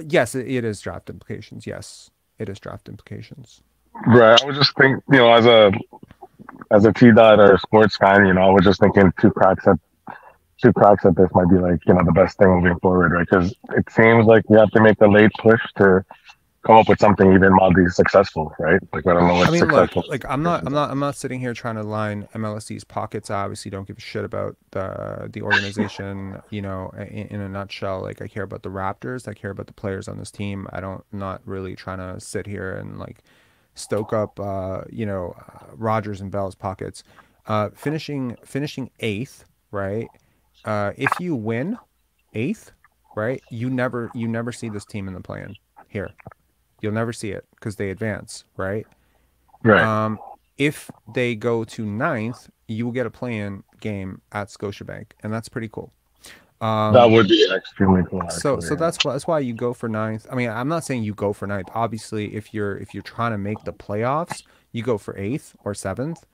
Speaker 1: Yes, it is draft implications. Yes, it is draft implications.
Speaker 5: Right. I was just thinking, as a T dot or a sports fan, I was just thinking two cracks at this might be like the best thing moving forward, right? Because it seems like we have to make a late push to come up with something even mildly successful, right? Like I don't know what
Speaker 1: I mean, look,
Speaker 5: successful.
Speaker 1: like I'm not sitting here trying to line MLSE's pockets. I obviously don't give a shit about the organization, in a nutshell. Like I care about the Raptors, I care about the players on this team. I'm not really trying to sit here and like stoke up, Rogers and Bell's pockets. Finishing eighth, right? If you win eighth, right, you never see this team in the play-in here. You'll never see it because they advance, right?
Speaker 5: Right.
Speaker 1: If they go to ninth, you will get a play-in game at Scotiabank, and that's pretty cool.
Speaker 5: That would be extremely cool.
Speaker 1: So
Speaker 5: Actually,
Speaker 1: that's why you go for ninth. I mean, I'm not saying you go for ninth. Obviously, if you're trying to make the playoffs, you go for eighth or seventh,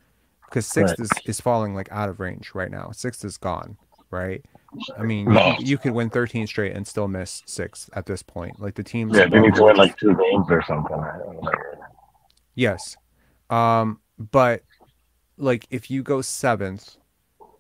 Speaker 1: because sixth is falling like out of range right now. Sixth is gone, right? I mean, you could win 13 straight and still miss sixth at this point. Like the teams,
Speaker 5: they need to win like 2 games or something.
Speaker 1: Yes, but like if you go seventh,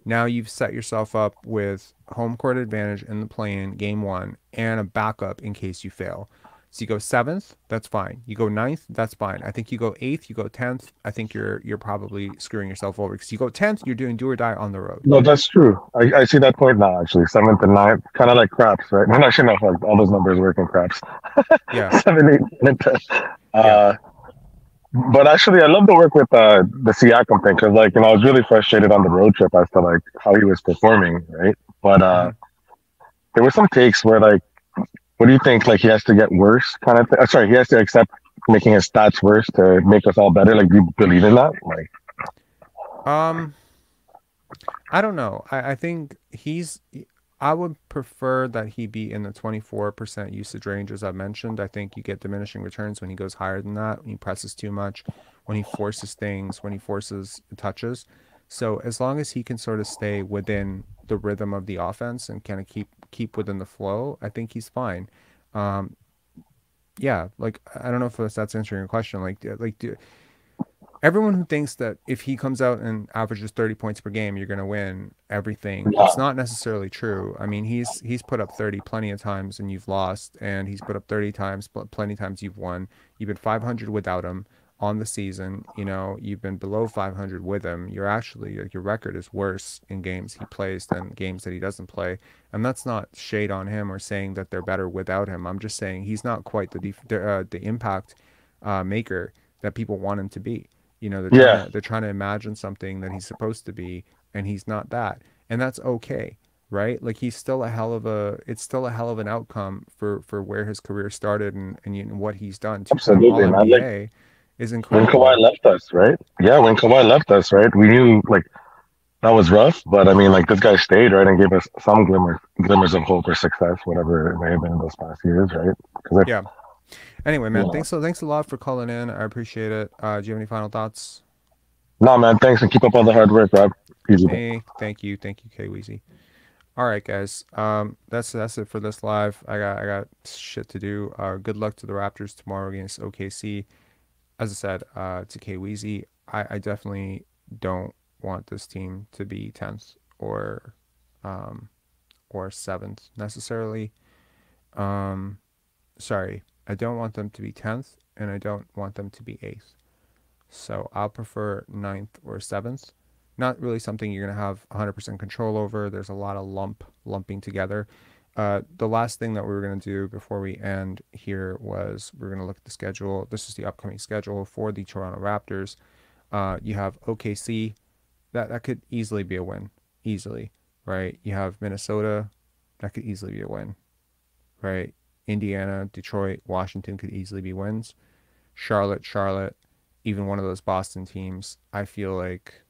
Speaker 1: now you've set yourself up with home court advantage in the play-in game one and a backup in case you fail. So you go seventh, that's fine. You go ninth, that's fine. I think you go eighth, you go 10th. I think you're probably screwing yourself over because you go 10th, you're doing do or die on the road.
Speaker 5: No, that's true. I see that point now. Actually, seventh and ninth, kind of like craps, right? No, actually, no, like all those numbers work in craps.
Speaker 1: Yeah.
Speaker 5: 7, 8, and 10.
Speaker 1: Yeah.
Speaker 5: But actually, I love to work with the Siakam thing because, like, I was really frustrated on the road trip as to like how he was performing, right? But there were some takes where, like, what do you think? Like, he has to get worse, kind of. Sorry, he has to accept making his stats worse to make us all better. Like, do you believe in that? Like,
Speaker 1: I don't know. I think I would prefer that he be in the 24% usage range, as I mentioned. I think you get diminishing returns when he goes higher than that, when he presses too much, when he forces things, when he forces touches. So as long as he can sort of stay within the rhythm of the offense and kind of keep within the flow, I think he's fine. Yeah, like I don't know if that's answering your question. Everyone who thinks that if he comes out and averages 30 points per game, you're going to win everything. It's not necessarily true. I mean, he's put up 30 plenty of times and you've lost, and he's put up 30 times, plenty of times you've won. You've been 500 without him on the season. You've been below 500 with him. You're actually, like, your record is worse in games he plays than games that he doesn't play. And that's not shade on him or saying that they're better without him. I'm just saying he's not quite the impact maker that people want him to be. They're trying to imagine something that he's supposed to be, and he's not that, and that's okay, right? Like it's still a hell of an outcome for where his career started and what he's done.
Speaker 5: Absolutely, man.
Speaker 1: All-NBA is incredible.
Speaker 5: When Kawhi left us, right? Yeah, when Kawhi left us, right? We knew like that was rough, but I mean, like this guy stayed, right, and gave us some glimmers of hope or success, whatever it may have been in those past years, right?
Speaker 1: Yeah. Anyway, man, thanks a lot for calling in. I appreciate it. Do you have any final thoughts?
Speaker 5: No, man, thanks, and keep up all the hard work, Rob. Easy.
Speaker 1: Hey, thank you, K Weezy. All right, guys. That's it for this live. I got shit to do. Good luck to the Raptors tomorrow against OKC. As I said, to K Weezy, I definitely don't want this team to be 10th or 7th necessarily. Sorry. I don't want them to be 10th, and I don't want them to be 8th. So I'll prefer 9th or 7th. Not really something you're going to have 100% control over. There's a lot of lumping together. The last thing that we were going to do before we end here was we're going to look at the schedule. This is the upcoming schedule for the Toronto Raptors. You have OKC. That could easily be a win. Easily, right? You have Minnesota. That could easily be a win, right? Indiana, Detroit, Washington could easily be wins. Charlotte, even one of those Boston teams, I feel like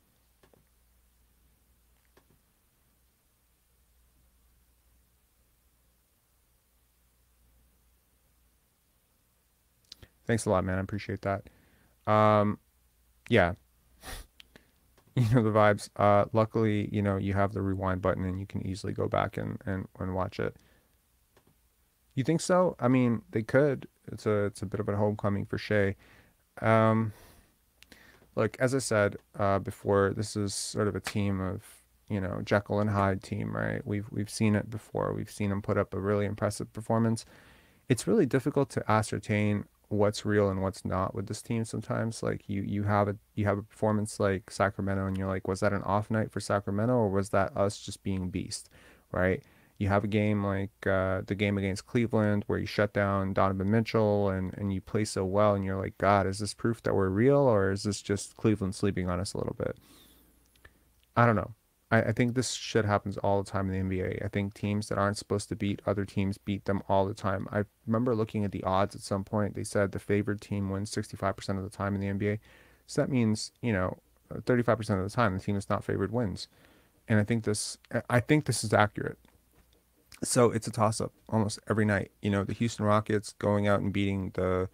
Speaker 1: Thanks a lot, man. I appreciate that. Yeah, you know the vibes. Luckily, you know, you have the rewind button and you can easily go back and watch it. You think so? I mean, they could. It's a bit of a homecoming for Shea. Um, Look, as I said before, this is sort of a team of, you know, Jekyll and Hyde team, right? We've seen it before. We've seen them put up a really impressive performance. It's really difficult to ascertain what's real and what's not with this team sometimes. Like you have a performance like Sacramento and you're like, was that an off night for Sacramento or was that us just being beast, right? You have a game like the game against Cleveland where you shut down Donovan Mitchell and you play so well and you're like, God, is this proof that we're real or is this just Cleveland sleeping on us a little bit? I don't know. I think this shit happens all the time in the NBA. I think teams that aren't supposed to beat other teams beat them all the time. I remember looking at the odds at some point. They said the favored team wins 65% of the time in the NBA. So that means, you know, 35% of the time the team that's not favored wins. And I think this is accurate. So it's a toss up almost every night. You know, the Houston Rockets going out and beating the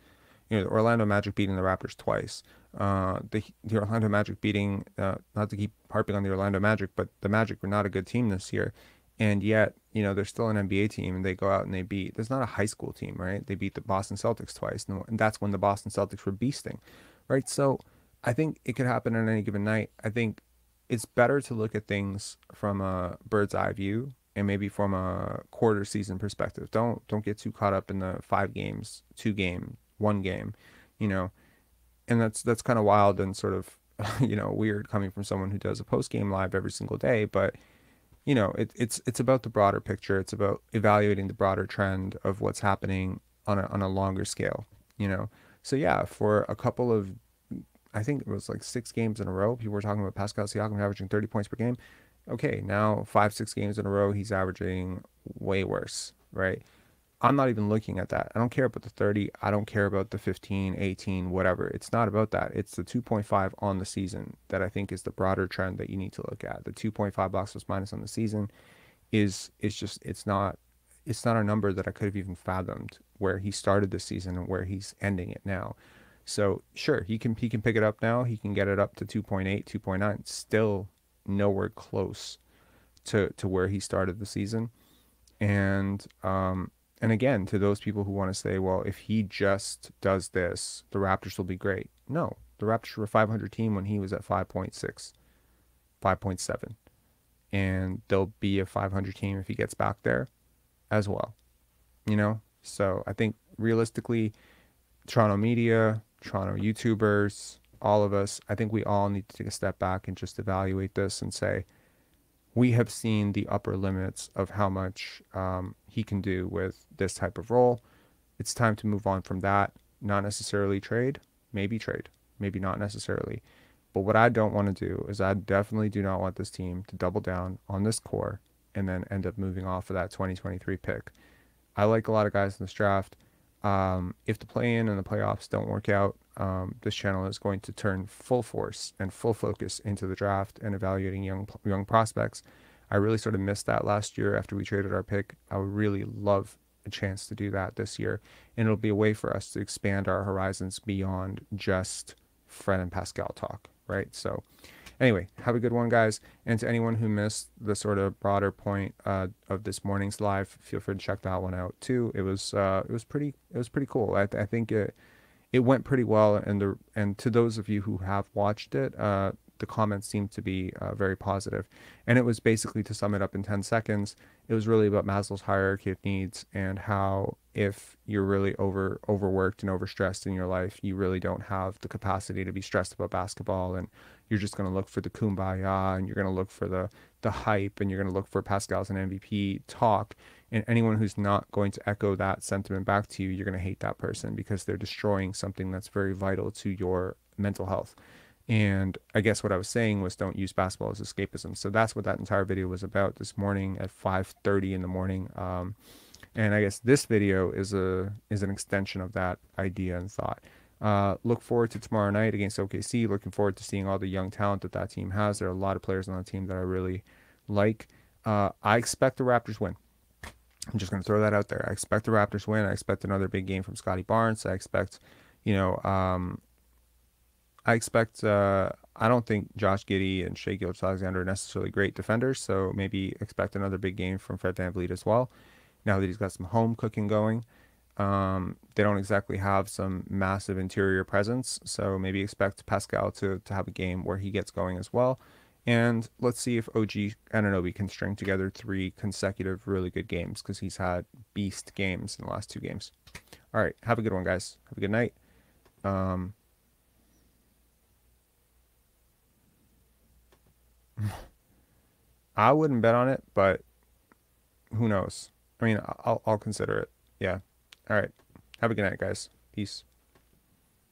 Speaker 1: Orlando Magic beating the Raptors twice. The Orlando Magic beating, not to keep harping on the Orlando Magic, but the Magic were not a good team this year. And yet, you know, they're still an NBA team and they go out and they beat, there's not a high school team, right? They beat the Boston Celtics twice. And that's when the Boston Celtics were beasting, right? So I think it could happen on any given night. I think it's better to look at things from a bird's eye view and maybe from a quarter season perspective. Don't get too caught up in the 5 games, 2 game, 1 game, you know. And that's kind of wild and sort of you know, weird coming from someone who does a post game live every single day. But you know, it's about the broader picture. It's about evaluating the broader trend of what's happening on a longer scale. You know, so yeah, for a couple of I think it was like 6 games in a row. People were talking about Pascal Siakam averaging 30 points per game. Okay, now 5, 6 games in a row, he's averaging way worse, right? I'm not even looking at that. I don't care about the 30. I don't care about the 15, 18, whatever. It's not about that. It's the 2.5 on the season that I think is the broader trend that you need to look at. The 2.5 box plus minus on the season is just it's not a number that I could have even fathomed where he started the season and where he's ending it now. So sure, he can pick it up now. He can get it up to 2.8, 2.9. Still nowhere close to where he started the season. And again, to those people who want to say, well, if he just does this, the Raptors will be great. No, the Raptors were a 500 team when he was at 5.6, 5.7. And they'll be a 500 team if he gets back there as well. You know? So I think realistically, Toronto media, Toronto YouTubers, all of us, I think we all need to take a step back and just evaluate this and say, we have seen the upper limits of how much he can do with this type of role. It's time to move on from that. Not necessarily trade, maybe not necessarily. But what I don't want to do is I definitely do not want this team to double down on this core and then end up moving off of that 2023 pick. I like a lot of guys in this draft. If the play-in and the playoffs don't work out, this channel is going to turn full force and full focus into the draft and evaluating young prospects. I really sort of missed that last year after we traded our pick. I would really love a chance to do that this year, and it'll be a way for us to expand our horizons beyond just Fred and Pascal talk, right? So anyway, have a good one, guys. And to anyone who missed the sort of broader point of this morning's live, feel free to check that one out too. It was pretty cool. I think it went pretty well, and to those of you who have watched it, the comments seemed to be very positive. And it was basically, to sum it up in 10 seconds, it was really about Maslow's hierarchy of needs and how if you're really overworked and overstressed in your life, you really don't have the capacity to be stressed about basketball, and you're just going to look for the kumbaya, and you're going to look for the hype, and you're going to look for Pascal's an MVP talk. And anyone who's not going to echo that sentiment back to you, you're going to hate that person because they're destroying something that's very vital to your mental health. And I guess what I was saying was don't use basketball as escapism. So that's what that entire video was about this morning at 5:30 in the morning. And I guess this video is an extension of that idea and thought. Look forward to tomorrow night against OKC. Looking forward to seeing all the young talent that team has. There are a lot of players on the team that I really like. I expect the Raptors win. I'm just going to throw that out there. I expect the Raptors win. I expect another big game from Scotty Barnes. I expect, I expect. I don't think Josh Giddey and Shai Gilgeous-Alexander are necessarily great defenders, so maybe expect another big game from Fred VanVleet as well. Now that he's got some home cooking going, they don't exactly have some massive interior presence, so maybe expect Pascal to have a game where he gets going as well. And let's see if O.G Anunoby can string together 3 consecutive really good games, because he's had beast games in the last 2 games. All right, have a good one, guys. Have a good night. I wouldn't bet on it, but who knows? I mean, I'll consider it. Yeah. All right. Have a good night, guys. Peace.